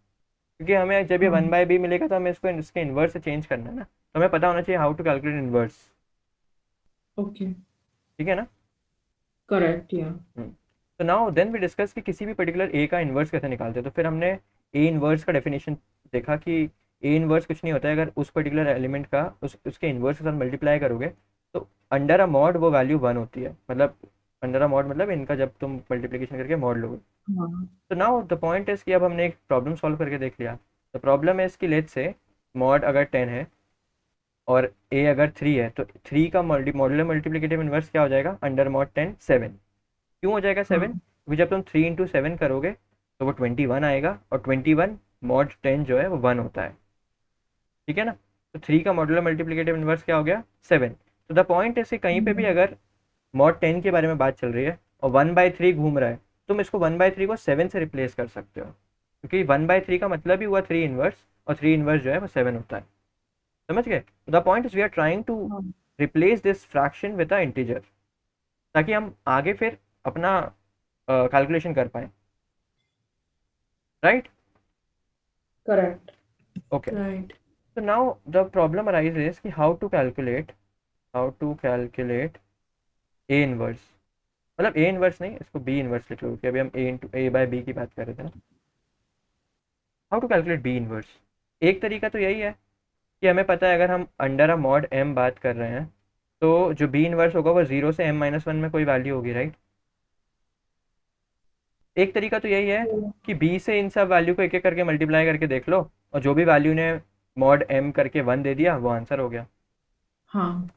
क्योंकि हमें जब ये हाँ, 1/b मिलेगा तो हमें इसको इसके इन्वर्स से चेंज करना है ना, तो हमें पता होना चाहिए how to calculate inverse. okay, ठीक है ना। correct, yeah. तो नाउ देन वी डिस्कस कि किसी भी पर्टिकुलर ए का इन्वर्स कैसे निकालते हैं। तो फिर हमने ए इन्वर्स का डेफिनेशन देखा कि ए इन्वर्स कुछ नहीं होता है, अगर उस पर्टिकुलर एलिमेंट का उसके इन्वर्स के साथ मल्टीप्लाई करोगे तो अंडर अ मॉड वो वैल्यू 1 होती है। मतलब अंडर अ मॉड मतलब इनका जब तुम मल्टीप्लिकेशन करके मॉड लोगे। हाँ, तो नाउ द पॉइंट इज कि अब हमने एक प्रॉब्लम सॉल्व करके देख लिया। द प्रॉब्लम है इसकी, लेट से मॉड अगर 10 है और ए अगर 3 है, तो 3 का मॉड्यूलर मल्टीप्लिकेटिव इन्वर्स क्या हो जाएगा अंडर मॉड 10 7। क्यों हो जाएगा 7, हाँ, क्योंकि जब तुम 3 into 7 करोगे तो वो 21 आएगा, और 21 मॉड 10 जो है वो 1 होता है। ठीक है ना। तो 3 का मॉड्यूलर मल्टीप्लिकेटिव इन्वर्स क्या हो गया 7। तो द पॉइंट है कहीं पे भी हम्म, अगर मॉड 10 के बारे में बात चल रही है और 1/3 घूम रहा है, तुम इसको 1/3 को 7 से रिप्लेस कर सकते हो, क्योंकि 1/3 का मतलब ही हुआ 3 इन्वर्स, और 3 इन्वर्स जो है वो 7 होता है। समझ गए। The point is we are trying to हाँ, replace this fraction with a integer, ताकि हम आगे फिर अपना कैलकुलेशन कर पाए, right. correct. Okay, Right. so now the problem arises कि how to calculate a inverse। मतलब a inverse नहीं, इसको b inverse लिख लो, कि अभी हम a/b की बात कर रहे थे ना। How to calculate b inverse, एक तरीका तो यही है कि हमें पता है अगर हम अंडर अ मॉड m बात कर रहे हैं तो जो b इनवर्स होगा वो 0 से m-1 में कोई वैल्यू होगी, राइट। एक तरीका तो यही है कि b से इन सब वैल्यू को एक एक करके मल्टीप्लाई करके देख लो, और जो भी वैल्यू ने मॉड m करके 1 दे दिया वो आंसर हो गया। हाँ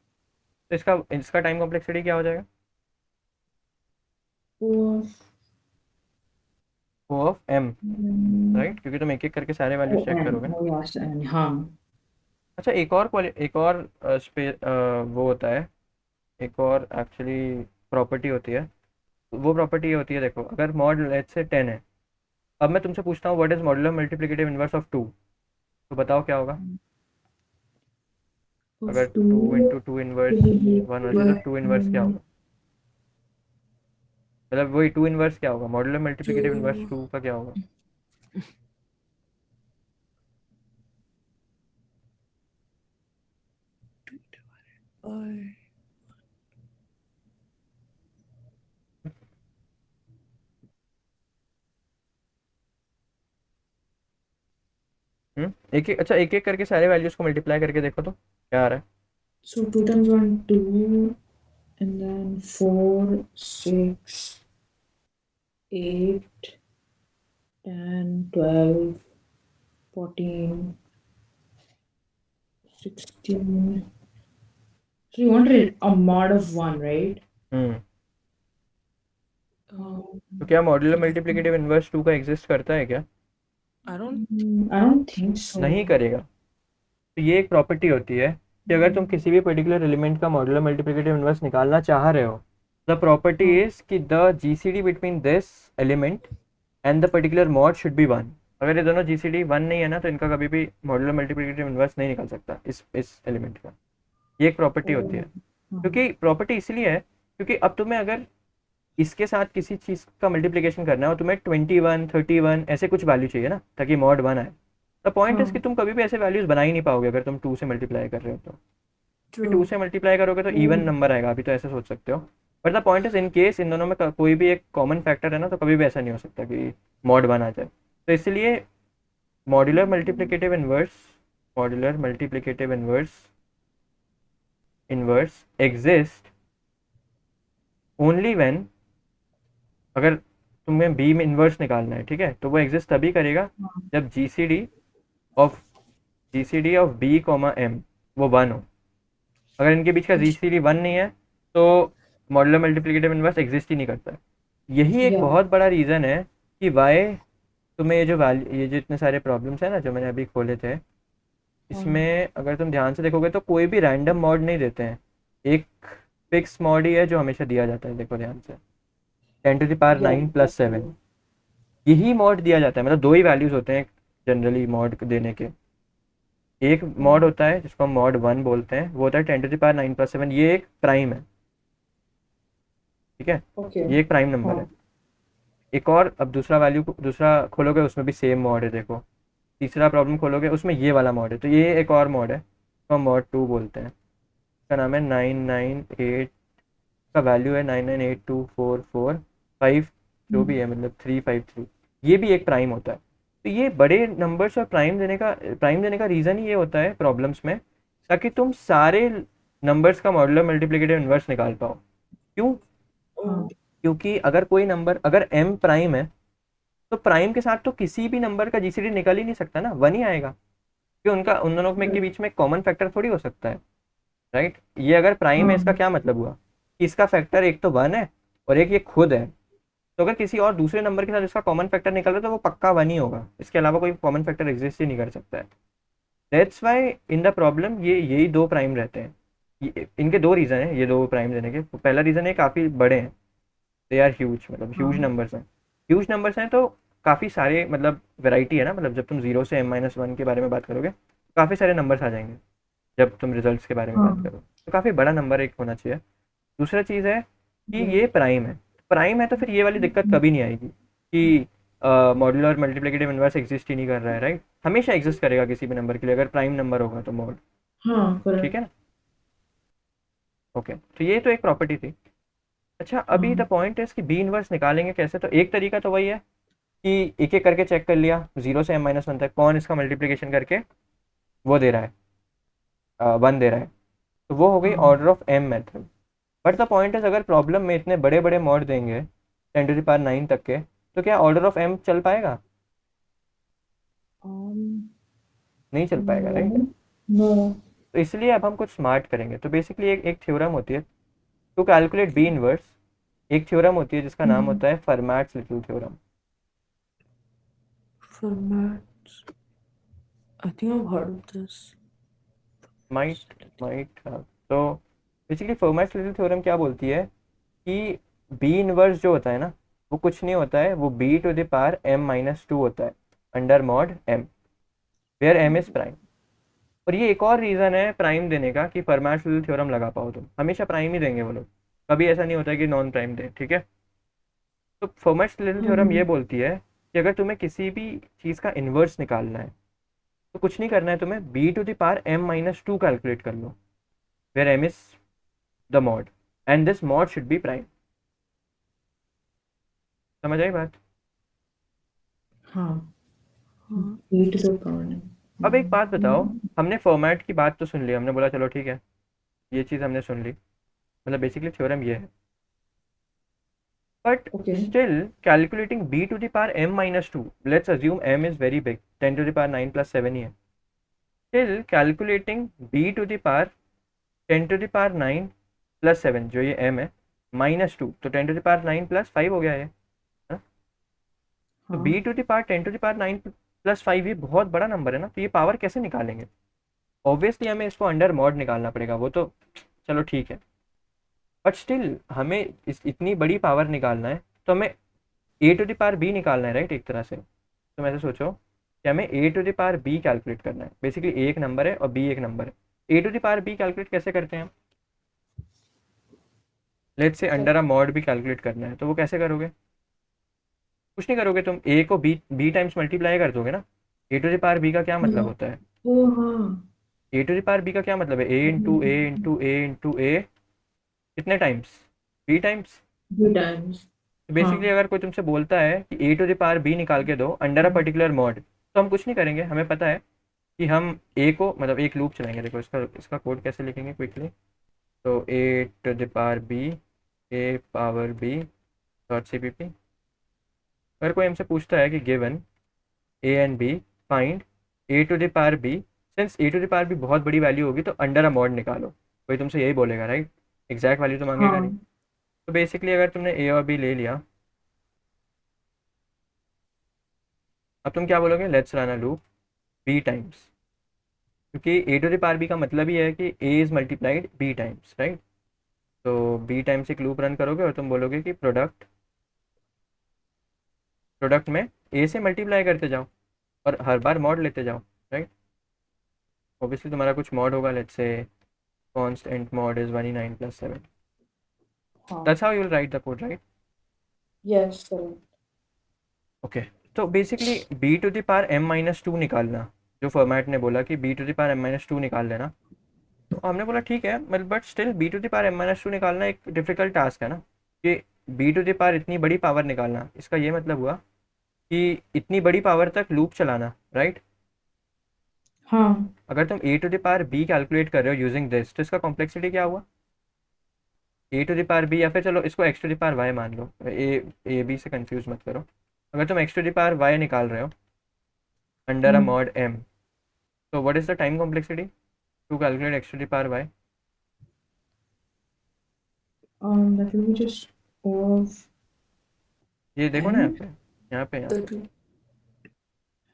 तो इसका इसका टाइम कॉम्प्लेक्सिटी क्या हो जाएगा? वो ओ ऑफ m, राइट, क्योंकि तुम एक एक करके सारे ओ वैल्यूज चेक एन करोगे ना। वो लास्ट एन हाँ। अच्छा, एक और वो होता है, एक और एक्चुअली प्रॉपर्टी होती है। वो प्रॉपर्टी ये होती है, देखो, अगर मॉड लेट्स से 10 है, अब मैं तुमसे पूछता हूँ what is modular multiplicative inverse of 2, तो बताओ क्या होगा? अगर ऑफ टू 2 इंटू 2 इनवर्स 1 होती है तो 2 इनवर्स क्या होगा? मतलब वही 2 इनवर्स क्या होगा, मॉड्यूलर मल्टीप्लिकेटिव इनवर्स 2 का क्या होगा? एक एक, अच्छा, एक एक करके सारे वैल्यूज को मल्टीप्लाई करके देखो तो क्या आ रहा है? So 2 times 1 2 and then 4 6 8 10 12 14 16. So you wanted a mod of 1, right? Hmm Um, तो क्या मॉड्यूलर मल्टीप्लिकेटिव इनवर्स 2 का एग्जिस्ट करता है क्या? I don't. I don't think so. नहीं करेगा। तो ये एक प्रॉपर्टी होती है कि अगर तुम किसी भी पर्टिकुलर एलिमेंट का मॉड्यूलर मल्टीप्लिकेटिव इनवर्स निकालना चाह रहे हो, द प्रॉपर्टी इज कि the GCD between this element and the particular mod should B 1। अगर ये दोनों जीसीडी 1 नहीं है ना, तो इनका कभी भी मॉड्यूलर मल्टीप्लिकेटिव इनवर्स नहीं निकल सकता इस एलिमेंट का। ये एक प्रॉपर्टी होती है। क्योंकि प्रॉपर्टी इसलिए है क्योंकि अब तुम्हें अगर इसके साथ किसी चीज़ का मल्टीप्लिकेशन करना हो, तुम्हें 21 31 ऐसे कुछ वैल्यू चाहिए ना, ताकि मॉड 1 आए। द पॉइंट इज कि तुम कभी भी ऐसे वैल्यूज बना ही नहीं पाओगे अगर तुम 2 से मल्टीप्लाई कर रहे हो तो। 2 से मल्टीप्लाई करोगे तो इवन नंबर आएगा, अभी तो ऐसे सोच सकते हो। But the point is in case in दोनों में कोई भी एक कॉमन फैक्टर है ना, तो कभी भी ऐसा नहीं हो सकता कि मॉड 1 आ जाए। तो इसलिए modular multiplicative inverse modular multiplicative inverse exist only when, अगर तुम्हें बी में इन्वर्स निकालना है, ठीक है, तो वो एग्जिस्ट तभी करेगा जब GCD of B comma M वो 1 हो। अगर इनके बीच का जीसीडी 1 नहीं है तो मॉड्यूलर मल्टीप्लिकेटिव इनवर्स एग्जिस्ट ही नहीं करता है। यही एक बहुत बड़ा रीज़न है कि वाई तुम्हें ये जो इतने सारे प्रॉब्लम्स हैं ना जो मैंने अभी खोले थे, इसमें अगर तुम ध्यान से देखोगे तो कोई भी रैंडम मॉड नहीं देते हैं, एक फिक्स मॉड ही है जो हमेशा दिया जाता है। देखो ध्यान से, 10⁻9 + 7 यही मॉड दिया जाता है। मतलब दो ही वैल्यूज होते हैं जनरली मॉड देने के। एक मॉड होता है जिसको हम मॉड 1 बोलते हैं, वो होता है 10⁻9 + 7, ये एक प्राइम है, ठीक है, ये एक प्राइम नंबर है। एक और, अब दूसरा खोलोगे उसमें भी सेम मॉड है, देखो तीसरा प्रॉब्लम खोलोगे उसमें ये वाला मॉड है, तो ये एक और मॉड है तो हम मॉड 2 बोलते हैं। इसका नाम है 998 का वैल्यू है 9982445 जो भी है, मतलब 353। ये भी एक प्राइम होता है। तो ये बड़े नंबर्स और प्राइम देने का रीज़न ही ये होता है प्रॉब्लम्स में, ताकि तुम सारे नंबर्स का मॉड्यूलर मल्टीप्लिकेटिव इनवर्स निकाल पाओ। क्यों? क्योंकि अगर कोई नंबर, अगर m प्राइम है तो प्राइम के साथ तो किसी भी नंबर का जीसीडी निकल ही नहीं सकता ना, 1 ही आएगा, क्योंकि उन दोनों में के बीच में कॉमन फैक्टर थोड़ी हो सकता है, राइट। ये अगर प्राइम है, इसका क्या मतलब हुआ कि इसका फैक्टर एक तो 1 है और एक ये खुद है। तो अगर किसी और दूसरे नंबर के साथ इसका कॉमन फैक्टर निकल रहा है तो वो पक्का 1 ही होगा, इसके अलावा कोई कॉमन फैक्टर एग्जिस्ट ही नहीं कर सकता है। That's why in the problem यही दो प्राइम रहते हैं। इनके दो रीज़न है ये दो प्राइम देने के। पहला रीज़न है काफ़ी बड़े हैं, दे आर ह्यूज, मतलब ह्यूज नंबर्स हैं। ह्यूज नंबर्स हैं तो काफ़ी सारे, मतलब वैरायटी है ना, मतलब जब तुम 0 से m-1 के बारे में बात करोगे तो काफ़ी सारे नंबर्स आ जाएंगे। जब तुम रिजल्ट्स के बारे में बात करो तो काफ़ी बड़ा नंबर एक होना चाहिए। दूसरा चीज़ है कि ये प्राइम है तो फिर ये वाली दिक्कत कभी नहीं आएगी कि मॉड्यूलर मल्टीप्लिकेटिव इनवर्स एग्जिस्ट ही नहीं कर रहा है, राइट। हमेशा एग्जिस्ट करेगा किसी भी नंबर के लिए अगर प्राइम नंबर होगा तो मॉड, ठीक है ना। ओके, तो ये तो एक प्रॉपर्टी थी। अच्छा, अभी द पॉइंट है कि बी इनवर्स निकालेंगे कैसे। तो एक तरीका तो वही है कि एक एक करके चेक कर लिया 0 से m-1 तक कौन इसका मल्टीप्लिकेशन करके वो दे रहा है, 1 दे रहा है, तो वो हो गई order of m method. But the point है अगर प्रॉब्लम में इतने बड़े बड़े मॉड देंगे 10⁻9 तक के, तो क्या ऑर्डर ऑफ m चल पाएगा? Um, नहीं चल पाएगा, राइट? no, no. तो इसलिए अब हम कुछ स्मार्ट करेंगे। तो बेसिकली एक थ्योरम होती है टू कैलकुलेट बी इनवर्स, एक थ्योरम होती है जिसका नाम होता है Fermat's little theorem. Formats. I think I've heard of this. Might तो बेसिकली फर्मैट्स लिटिल थ्योरम क्या बोलती है कि बी इनवर्स जो होता है ना, वो कुछ नहीं होता है, वो B to the power m-2 होता है under mod m, where m is prime. और ये एक और रीज़न है प्राइम देने का, कि फर्मैट्स लिटिल थ्योरम लगा पाओ तुम, हमेशा प्राइम ही देंगे वो लोग, कभी ऐसा नहीं होता है कि नॉन प्राइम दे, ठीक है? तो फर्मैट्स लिटिल थ्योरम ये बोलती है कि अगर तुम्हें किसी भी चीज़ का इन्वर्स निकालना है तो कुछ नहीं करना है तुम्हें, B to the power m-2 calculate कर लो, where m is the mod and this mod should be prime. समझ आई बात? हाँ, eight is a power. अब एक बात बताओ, हमने फॉर्मेट की बात तो सुन ली, हमने बोला चलो ठीक है, ये चीज़ हमने सुन ली, मतलब बेसिकली थ्योरम ये है, but Okay. Still calculating b to the power m-2, let's assume m is very big, 10 to the power 9 plus 7 ही है, still calculating b to the power 10 to the power 9 plus 7, जो ये m है, -2, तो 10 टू द पावर 9 प्लस 5 हो गया ये, है ना? तो हाँ. b to the power 10 to the power 9 plus 5 ये बहुत बड़ा नंबर है ना, तो ये पावर कैसे निकालेंगे? ऑब्वियसली हमें इसको अंडर मॉड निकालना पड़ेगा, वो तो चलो ठीक है, बट स्टिल हमें इतनी बड़ी पावर निकालना है तो हमें A to the power B निकालना है, राइट? एक तरह से तो ऐसे सोचो कि हमें A to the power B calculate करना है, बेसिकली ए एक नंबर है और बी एक नंबर है। A to the power B calculate कैसे करते हैं हम? Let's say under a mod भी कैलकुलेट करना है, तो वो कैसे करोगे? कुछ नहीं करोगे, तुम ए को बी टाइम्स मल्टीप्लाई कर दोगे ना। A to the power B का क्या मतलब होता है? Oh, हाँ. A to the power B का क्या मतलब है? A into A into A into A, कितने times? B times. Two times. तो बेसिकली अगर कोई तुमसे बोलता है कि A to the power B निकाल के दो अंडर अ पर्टिकुलर मॉड, तो हम कुछ नहीं करेंगे, हमें पता है कि हम ए को, मतलब एक लूप चलाएंगे। देखो इसका कोड कैसे लिखेंगे क्विकली, तो A to the power B, A power B dot C P P. अगर कोई हमसे पूछता है कि given A and B find A to the power B, since A to the power B बहुत बड़ी वैल्यू होगी तो अंडर अ मॉड निकालो, कोई तुमसे यही बोलेगा, राइट? एग्जैक्ट वैल्यू तो मांगेगा नहीं। हाँ. तो बेसिकली अगर तुमने ए और बी ले लिया, अब तुम क्या बोलोगे? Let's run a loop B times, क्योंकि A to the power B का मतलब ही है कि A is multiplied B times, right? तो बी टाइम्स एक लूप रन करोगे और तुम बोलोगे कि प्रोडक्ट प्रोडक्ट में ए से मल्टीप्लाई करते जाओ और हर बार मॉड लेते जाओ, राइट? ऑब्वियसली तुम्हारा कुछ मॉड होगा, let's say constant mod is 1 9 plus 7. हाँ. That's how you'll write the code, right? Yes, correct. Okay. तो basically b to the power m-2 निकालना, जो फॉर्मेट ने बोला कि b to the power m-2 निकाल लेना, तो हमने बोला ठीक है, मतलब but still b to the power m-2 निकालना एक डिफिकल्ट टास्क है ना, कि b टू द पावर इतनी बड़ी पावर निकालना, इसका ये मतलब हुआ कि इतनी बड़ी पावर तक लूप चलाना, राइट? हाँ. अगर तुम a to the power b calculate कर रहे हो यूजिंग दिस, तो इसका कॉम्प्लेक्सिटी क्या हुआ? A to the power B, या फिर चलो इसको X to the power Y मान लो, ए बी से कंफ्यूज मत करो। अगर तुम x to the power Y निकाल रहे हो अंडर अ मॉड एम, तो what is the time complexity to calculate x to the power Y? That will be just O of ये देखो ना, N. यहाँ पे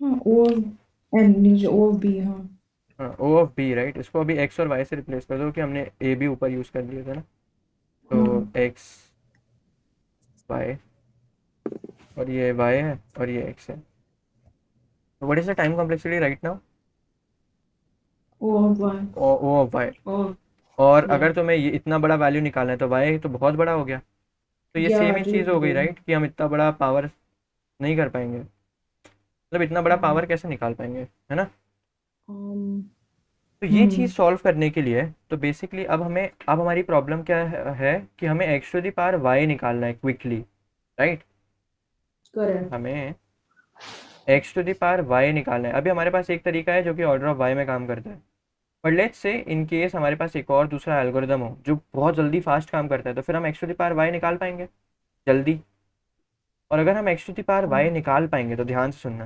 हाँ, O of N means O of B. हाँ. हाँ, ओ ऑफ बी, राइट? इसको अभी एक्स और वाई से रिप्लेस कर दो, कि हमने ए बी ऊपर यूज़ कर लिया था ना, तो एक्स वाई, और ये वाई है और ये एक्स है, तो what is the time complexity right now? O of Y. O of Y. Oh, और yeah. अगर तुम्हें ये इतना बड़ा वैल्यू निकालना है तो वाई तो बहुत बड़ा हो गया, तो ये Yeah, सेम ही चीज़ हो गई, really. राइट? कि हम इतना बड़ा पावर नहीं कर पाएंगे, मतलब इतना बड़ा हाँ. पावर कैसे निकाल पाएंगे, है ना? Um, तो ये चीज़ सॉल्व करने के लिए तो बेसिकली अब हमारी प्रॉब्लम क्या है कि हमें X to the power Y निकालना है क्विकली, राइट? correct. हमें X to the power Y निकालना है। अभी हमारे पास एक तरीका है जो कि ऑर्डर ऑफ वाई में काम करता है, पर लेट्स से इन केस हमारे पास एक और दूसरा एल्गोरिदम हो जो बहुत जल्दी फास्ट काम करता है, तो फिर हम X to the power Y निकाल पाएंगे जल्दी? और अगर हम X to the power Y निकाल पाएंगे तो ध्यान से सुनना,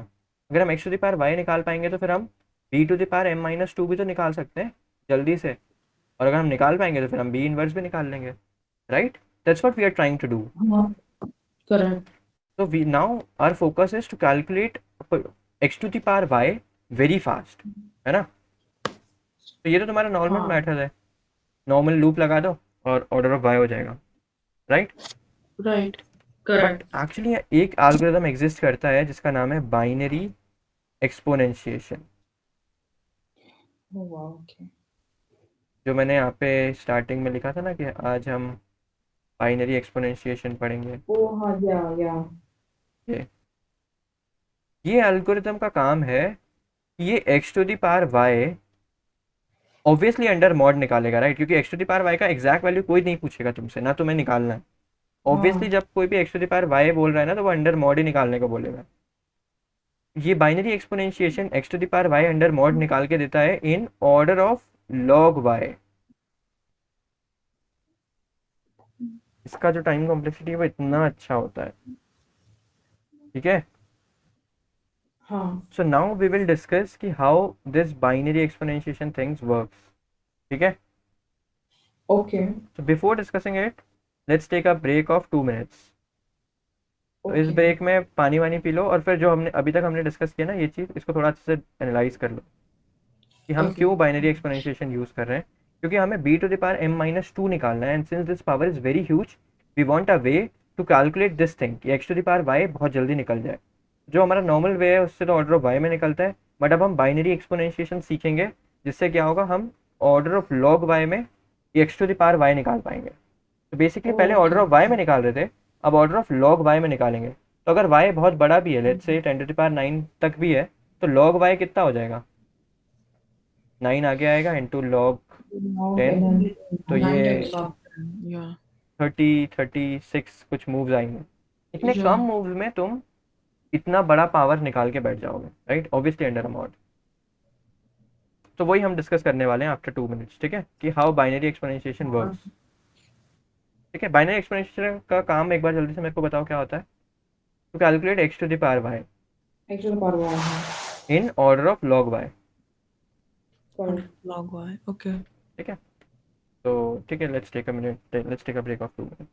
अगर हम X to the power Y निकाल पाएंगे तो फिर हम B to the power M minus two भी तो निकाल सकते हैं जल्दी से, और अगर हम निकाल पाएंगे तो फिर हम बी इनवर्स भी निकाल लेंगे, right? That's what we are trying to do. हाँ, correct. So we now our focus is to calculate x to the power y very fast, है ना? तो ये तो तुम्हारा नॉर्मल हाँ, मैथड है, नॉर्मल लूप लगा दो और ऑर्डर ऑफ y हो जाएगा, right? right. But Correct. Actually एक एल्गोरिथम एग्जिस्ट करता है जिसका नाम है binary exponentiation, Oh, wow, okay. जो मैंने यहाँ पे स्टार्टिंग में लिखा था ना कि आज हम बाइनरी एक्सपोनेंशिएशन पढ़ेंगे. Oh, हाँ, yeah. ये एल्गोरिथम का काम है कि ये x to the power Y obviously under mod निकालेगा, राइट? क्योंकि X to the power Y का एग्जैक्ट वैल्यू कोई नहीं पूछेगा तुमसे, ना तुम्हें निकालना है. ऑब्वियसली हाँ, जब कोई भी X to the power Y बोल रहा है ना तो वो अंडर मॉड ही निकालने को बोलेगा. ये binary exponentiation X to the power Y under mod निकाल के देता है in order of log Y. इसका जो टाइम कॉम्प्लेक्सिटी है वो इतना अच्छा होता है, ठीक है? हाँ, so now we will discuss कि how this binary exponentiation things works, ठीक है? okay, So before discussing it, let's take a break of 2 minutes. तो इस okay. ब्रेक में पानी वानी पी लो और फिर जो हमने अभी तक हमने डिस्कस किया ना ये चीज़, इसको थोड़ा अच्छे से एनालाइज कर लो कि हम Okay. क्यों बाइनरी एक्सपोनेंशिएशन यूज़ कर रहे हैं. क्योंकि हमें B to the power M minus two निकालना है, and since this power is very huge we want a way to calculate this thing कि x to the power Y बहुत जल्दी निकल जाए. जो हमारा नॉर्मल वे है उससे तो ऑर्डर ऑफ वाई में निकलता है, बट अब हम बाइनरी एक्सपोनेंशिएशन सीखेंगे जिससे क्या होगा, हम ऑर्डर ऑफ लॉग वाई में x to the power Y निकाल पाएंगे. तो बेसिकली पहले ऑर्डर Okay. ऑफ वाई में निकाल रहे थे, अब ऑर्डर ऑफ लॉग वाई में निकालेंगे. तो अगर वाई बहुत बड़ा भी है, let's say 10 to the power 9 तक भी है, तो लॉग वाई कितना हो जाएगा, 9 आगे आएगा इंटू लॉग Now 10. then, तो 9 ये times of, yeah, 36 कुछ मूव्स आएंगे. इतने कम yeah. मूव्स में तुम इतना बड़ा पावर निकाल के बैठ जाओगे, राइट? Obviously under amount. तो वही हम डिस्कस करने वाले हैं आफ्टर 2 मिनट्स, ठीक है? कि हाउ बाइनरी एक्सपोनेंशिएशन वर्क्स. ठीक है, बाइनरी एक्सपोनेंशिएशन का काम एक बार जल्दी से मेरे को बताओ क्या होता है. To calculate x to the power Y Actual power 1. In order of log Y, Correct. Log y. Okay. ठीक है? तो ठीक है, let's take a break of 2 minutes.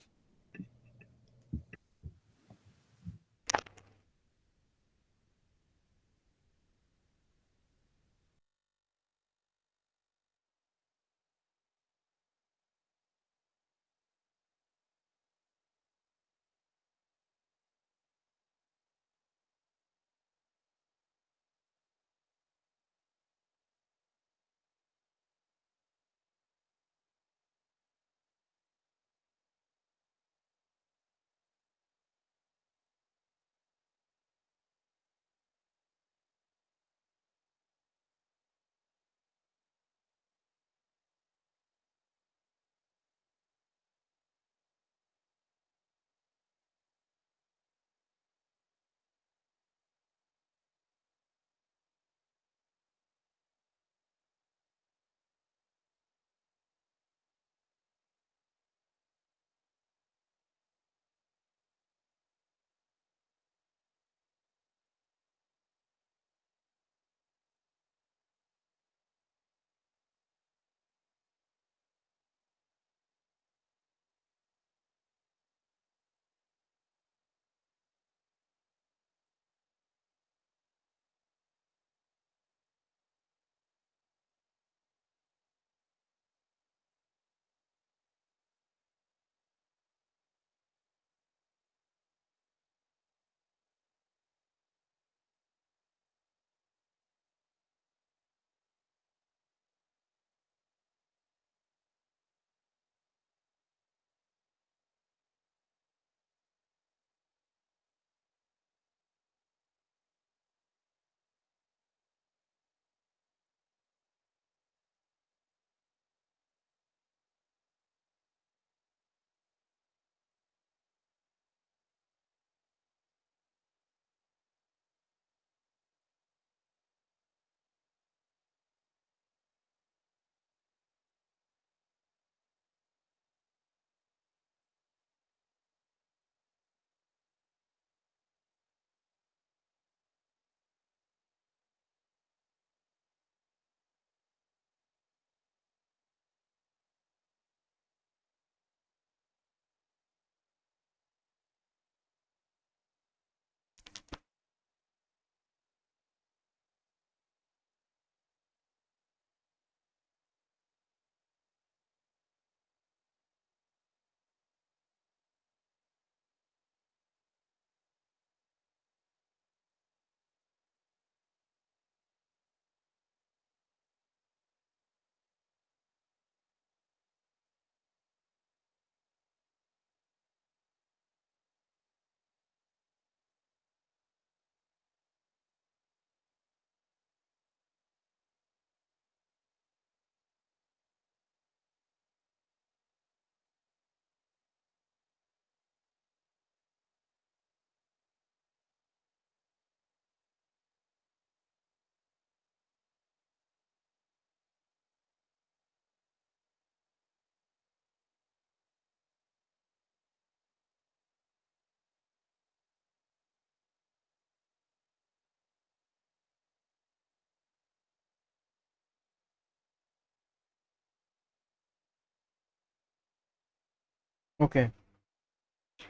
Okay,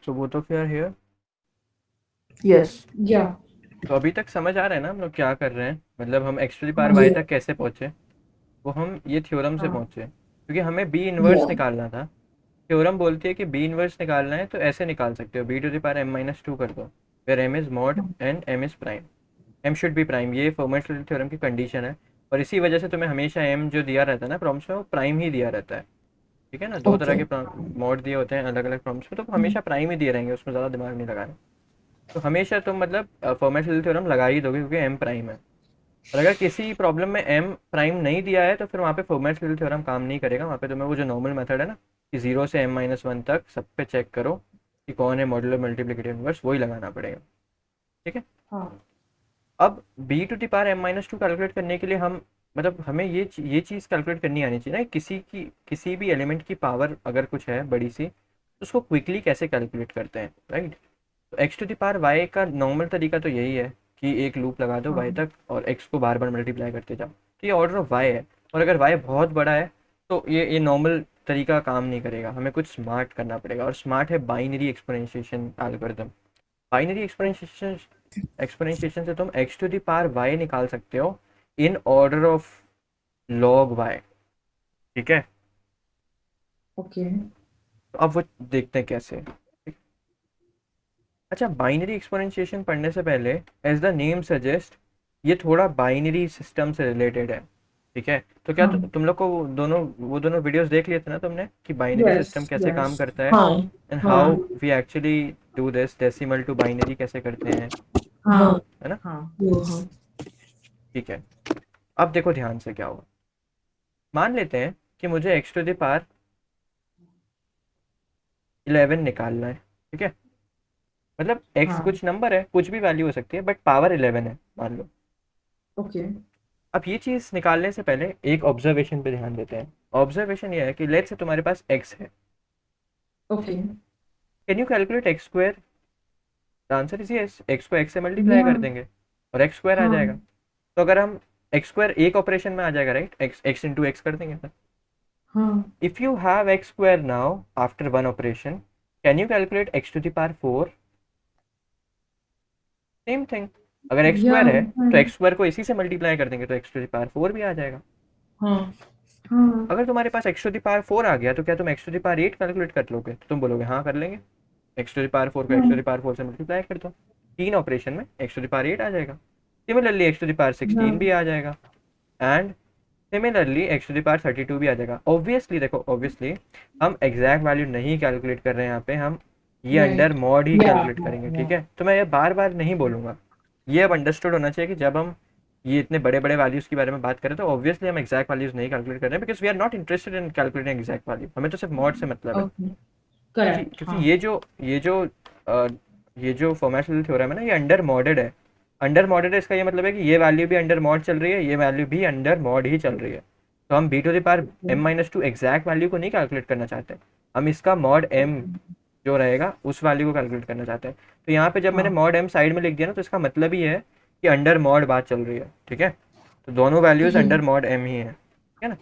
so both of you are here. Yes. Yeah. तो अभी तक समझ आ रहा है ना हम लोग क्या कर रहे हैं, मतलब हम एक्स टू द पावर हाँ वाई तक कैसे पहुंचे, वो हम ये थ्योरम से हाँ पहुंचे, क्योंकि हमें बी इनवर्स yeah. निकालना था। थ्योरम बोलती है कि बी इनवर्स निकालना है तो ऐसे निकाल सकते हो, B to the power M minus two कर दो, फिर M is mod and M is prime, M should be prime, ये फर्मेट थ्योरम की कंडीशन है। और इसी वजह से तुम्हें हमेशा एम जो दिया रहता है ना प्रॉम्प्ट्स में, वो प्राइम ही दिया रहता है। ठीक है ना, दो तरह Okay. के मॉड दिए होते हैं अलग अलग प्रॉम्प्ट्स में, तो हमेशा प्राइम ही दिए रहेंगे, उसमें ज़्यादा दिमाग नहीं लगाना। तो हमेशा तुम मतलब फॉर्मेट थ्योरम लगा ही दोगे क्योंकि एम प्राइम है। और अगर किसी प्रॉब्लम में एम प्राइम नहीं दिया है तो फिर वहाँ पे फॉर्मेट थ्योरम काम नहीं करेगा, वहाँ पे तुम्हें वो जो नॉर्मल मेथड है ना कि 0 से m-1 तक सब पे चेक करो कि कौन है मॉड्यूलर मल्टीप्लिकेटिव इनवर्स, वही लगाना पड़ेगा। ठीक है। हाँ अब b to the power m-2 calculate करने के लिए हम मतलब हमें ये चीज़ कैलकुलेट करनी आनी चाहिए ना, किसी भी एलिमेंट की पावर अगर कुछ है बड़ी सी तो उसको क्विकली कैसे कैलकुलेट करते हैं, राइट। तो x to the power Y का नॉर्मल तरीका तो यही है कि एक लूप लगा दो वाई हाँ तक और एक्स को बार बार मल्टीप्लाई करते जाओ, तो ये ऑर्डर ऑफ वाई है। और अगर वाई बहुत बड़ा है तो ये नॉर्मल तरीका काम नहीं करेगा, हमें कुछ स्मार्ट करना पड़ेगा, और स्मार्ट है binary exponentiation algorithm. Binary exponentiation से तुम x to the power Y निकाल सकते हो in order of log y. ठीक है, ओके तो अब वो देखते हैं कैसे। अच्छा, बाइनरी एक्सपोनेंशिएशन पढ़ने से पहले एज द नेम सजेस्ट ये थोड़ा बाइनरी सिस्टम से रिलेटेड है। ठीक है, तो क्या हाँ तुम लोग को वो दोनों वीडियोस देख लिए थे ना तुमने कि बाइनरी yes सिस्टम कैसे yes काम करता है, हाँ एंड हाँ how we actually do this, decimal to binary कैसे करते हैं, हाँ है ना। हाँ वो हाँ ठीक है, अब देखो ध्यान से क्या होगा। मान लेते हैं कि मुझे एक्स टू द पावर 11 निकालना है। ठीक है, मतलब एक्स हाँ कुछ नंबर है, कुछ भी वैल्यू हो सकती है, बट पावर 11 है मान लो। ओके अब ये चीज़ निकालने से पहले एक ऑब्जर्वेशन पे ध्यान देते हैं। ऑब्जर्वेशन ये है कि लेट्स से तुम्हारे पास x है, okay can you calculate x square. The answer is yes, x को x से मल्टीप्लाई या कर देंगे और एक्स स्क्वायर आ हाँ जाएगा। तो अगर हम एक्स स्क्वायर एक ऑपरेशन में आ जाएगा, राइट, एक्स इंटू एक्स कर देंगे सर। हाँ if you have x square now after one operation, can you calculate x to the power 4। Same thing, अगर एक्स या स्क्वायर है तो एक्स स्क्वायर को इसी से मल्टीप्लाई कर देंगे तो एक्स टू द पावर 4 भी आ जाएगा। हाँ हाँ अगर तुम्हारे पास एक्स टू द पावर 4 आ गया तो क्या तुम x to the power 8 calculate कर लोगे, तो तुम बोलोगे हाँ कर लेंगे, एक्स टू द पावर 4 को एक्स टू द पावर 4 से मल्टीप्लाई कर दो, तीन ऑपरेशन में एक्स टू द पावर 8 आ जाएगा। Similarly x to the power 16 भी आ जाएगा, and similarly x to the power 32 भी आ जाएगा। ऑब्वियसली देखो, ऑब्वियसली हम एग्जैक्ट वैल्यू नहीं कैलकुलेट कर रहे हैं यहाँ पे, हम ये अंडर राइट मॉड ही या कैलकुलेट करेंगे। ठीक है, तो मैं ये बार बार नहीं बोलूँगा, ये अब अंडरस्टूड होना चाहिए कि जब हम ये इतने बड़े बड़े वैल्यूज़ के बारे में बात करें तो ऑब्वियसली हम एग्जैक्ट वैल्यूज़ नहीं कैलकुलेट कर रहे हैं, because we are not interested in calculating exact value, हमें तो सिर्फ मॉड से मतलब है। ओके क्योंकि करेक्ट क्योंकि हाँ ये जो फॉर्मेशनल थ्योरम है ना, ये अंडर मॉडेड है। अंडर मॉडेड है इसका ये मतलब है कि ये वैल्यू भी अंडर मॉड चल रही है, ये वैल्यू भी अंडर मॉड ही चल रही है। तो हम B to the power m-2 exact value को नहीं कैलकुलेट करना चाहते, हम इसका मॉड m जो रहेगा उस वैल्यू को कैलकुलेट करना चाहते हैं। तो यहाँ पे जब मैंने हाँ मॉड m साइड में लिख दिया ना, तो इसका मतलब ही है कि अंडर मॉड बात चल रही है। ठीक है, तो दोनों वैल्यूज अंडर मॉड m ही है, ठीक है ना।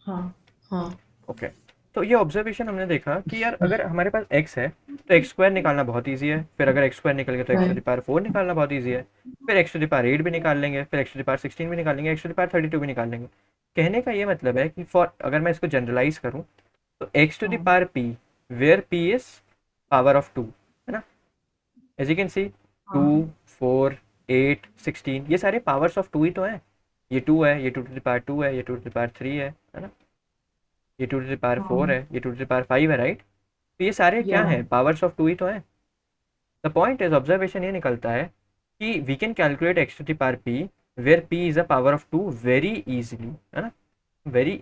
हाँ हाँ ओके, तो ये ऑब्जर्वेशन हमने देखा कि यार अगर हमारे पास x है तो एक्स स्क्वायर निकालना बहुत ईजी है, फिर अगर एक्स स्क्वायर निकल गया तो एक्स टू द पावर 4 निकालना बहुत ईजी है, फिर एक्स टू द पावर 8 भी निकाल लेंगे, फिर एक्स टू द पावर 16 भी निकाल लेंगे, एक्स टू द पावर 32 भी निकाल लेंगे। कहने का ये मतलब है कि फॉर अगर मैं इसको जनरलाइज करूँ तो एक्स टू द हाँ power p where p is power of 2, है ना। एज यू कैन सी 2, हाँ 4, 8, 16 ये सारे पावर्स ऑफ 2 ही तो हैं। ये 2 है, ये 2 टू द पावर 2 है, ये 2 टू द पावर 3 है ना, ये 2 टू द पावर 4 हाँ है, ये 2 टू द पावर 5 है, राइट। तो ये सारे क्या या हैं, पावर्स ऑफ 2 ही तो हैं। द पॉइंट इज, ऑब्जर्वेशन ये निकलता है कि we can calculate x to the power p where p is a power of 2 very easily, है ना। वेरी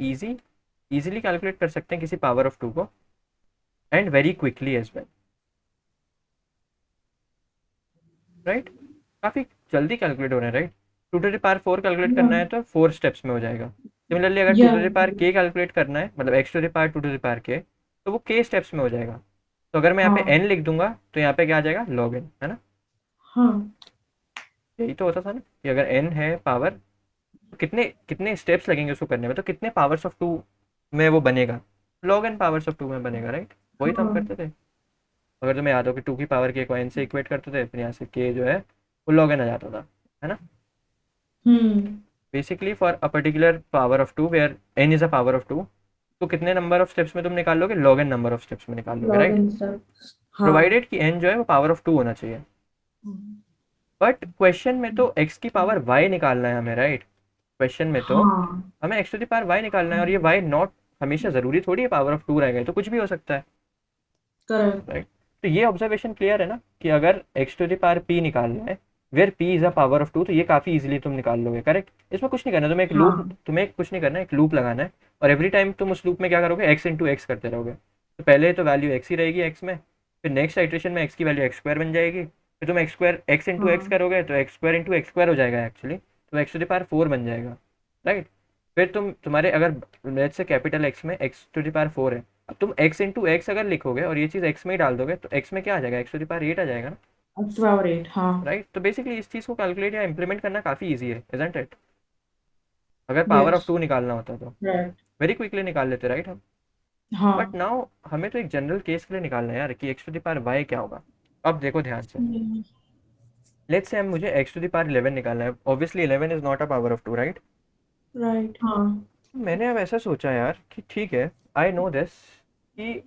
इजीली कैलकुलेट कर सकते हैं किसी पावर ऑफ 2 को, and very quickly as well, right. काफ़ी जल्दी कैलकुलेट हो रहे हैं, right. 2 to the power 4 calculate करना है तो 4 स्टेप्स में हो जाएगा। सिमिलरली अगर 2 या to the power k calculate करना है, मतलब x to the power 2 to the power k, तो वो k स्टेप्स में हो जाएगा। तो अगर मैं यहाँ पे हाँ n लिख दूंगा तो यहाँ पे क्या आ जाएगा, log n, है ना। हाँ यही तो होता था ना कि अगर n है पावर तो कितने कितने स्टेप्स लगेंगे उसको करने में, तो कितने पावर्स ऑफ 2 में वो बनेगा, log n पावर्स ऑफ 2 में बनेगा, राइट। वही तो हम हाँ। करते थे। अगर तुम्हें याद हो कि 2 की पावर के को n से इक्वेट करते थे, फिर यहाँ से k जो है वो log n आ जाता था, है ना। हम्म। Basically for a particular power of 2 where n is a power of 2, तो कितने नंबर ऑफ स्टेप्स में तुम निकाल लोगे, log n number of steps में निकाल लोगे, लॉग राइट। इन सब। हाँ। प्रोवाइडेड कि n जो है वो पावर ऑफ 2 होना चाहिए। बट क्वेश्चन में तो x की पावर y निकालना है हमें, राइट। क्वेश्चन में तो हाँ। हमें x to the power y निकालना है, और ये y नॉट हमेशा ज़रूरी थोड़ी है पावर ऑफ 2 रहेगा, तो कुछ भी हो सकता है, करेक्ट। राइट। तो ये ऑब्जर्वेशन क्लियर है ना कि अगर x to the power p निकालना है where p is a power of 2, तो ये काफ़ी इजीली तुम निकाल लोगे, करेक्ट। इसमें कुछ नहीं करना, तुम्हें एक लूप, हाँ। तुम्हें कुछ नहीं करना, एक लूप लगाना है, और एवरी टाइम तुम उस लूप में क्या करोगे, x इंटू एक्स करते रहोगे। तो पहले तो वैल्यू x ही रहेगी x में, फिर नेक्स्ट आइट्रेशन में x की वैल्यू एक्स स्क्वायर बन जाएगी, फिर तुम x square x into x हाँ। करोगे तो x square into x square हो जाएगा एक्चुअली, तो एक्स टू द पावर 4 बन जाएगा, राइट। फिर तुम्हारे अगर लेट्स से कैपिटल एक्स में एक्स टू द पावर 4 है, अब तुम x इंटू एक्स अगर लिखोगे और ये चीज़ x में ही डाल दोगे तो x में क्या आ जाएगा, एक्स टू द पावर 8 आ जाएगा ना, एक्स्ट्रा और 8। हाँ। राइट। तो बेसिकली इस चीज़ को कैलकुलेट या इंप्लीमेंट करना काफ़ी ईजी है, इजंट इट। अगर पावर ऑफ यस। 2 निकालना होता तो राइट। वेरी क्विकली निकाल लेते, राइट हम। बट हाँ। नाउ हमें तो एक जनरल केस के लिए निकालना है यार कि x to the power y क्या होगा। अब देखो ध्यान से, लेट्स से हम मुझे एक्स टू द पावर 11 निकालना है, obviously 11 is not a power of 2, right. Right. हाँ। मैंने अब ऐसा सोचा यार कि ठीक है, आई नो दिस कि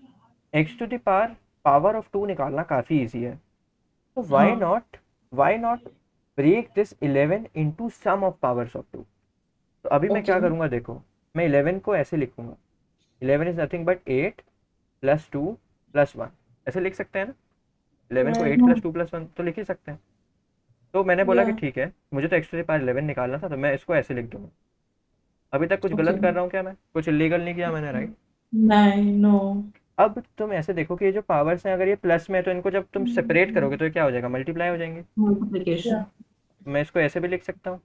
x to the power power of 2 निकालना काफ़ी ईजी है, तो हाँ। Why not break this 11 into some of powers of 2। तो अभी मैं ओके। क्या करूँगा, देखो मैं 11 को ऐसे लिखूंगा, 11 is nothing but 8 plus 2 plus 1, ऐसे लिख सकते हैं ना। 11 को राइट। 8 प्लस 2 प्लस 1 तो लिख ही सकते हैं। तो मैंने बोला या। कि ठीक है, मुझे तो एक्स टू द पावर 11 निकालना था, तो मैं इसको ऐसे लिख दूंगा। अभी तक कुछ ओके। गलत कर रहा हूँ क्या, मैं कुछ इलीगल नहीं किया मैंने, राइट। नहीं। नो। अब तुम ऐसे देखो कि ये जो पावर्स हैं अगर ये प्लस में है तो इनको जब तुम सेपरेट करोगे तो ये क्या हो जाएगा, मल्टीप्लाई हो जाएंगे। मल्टीप्लिकेशन। मैं इसको ऐसे भी लिख सकता हूँ,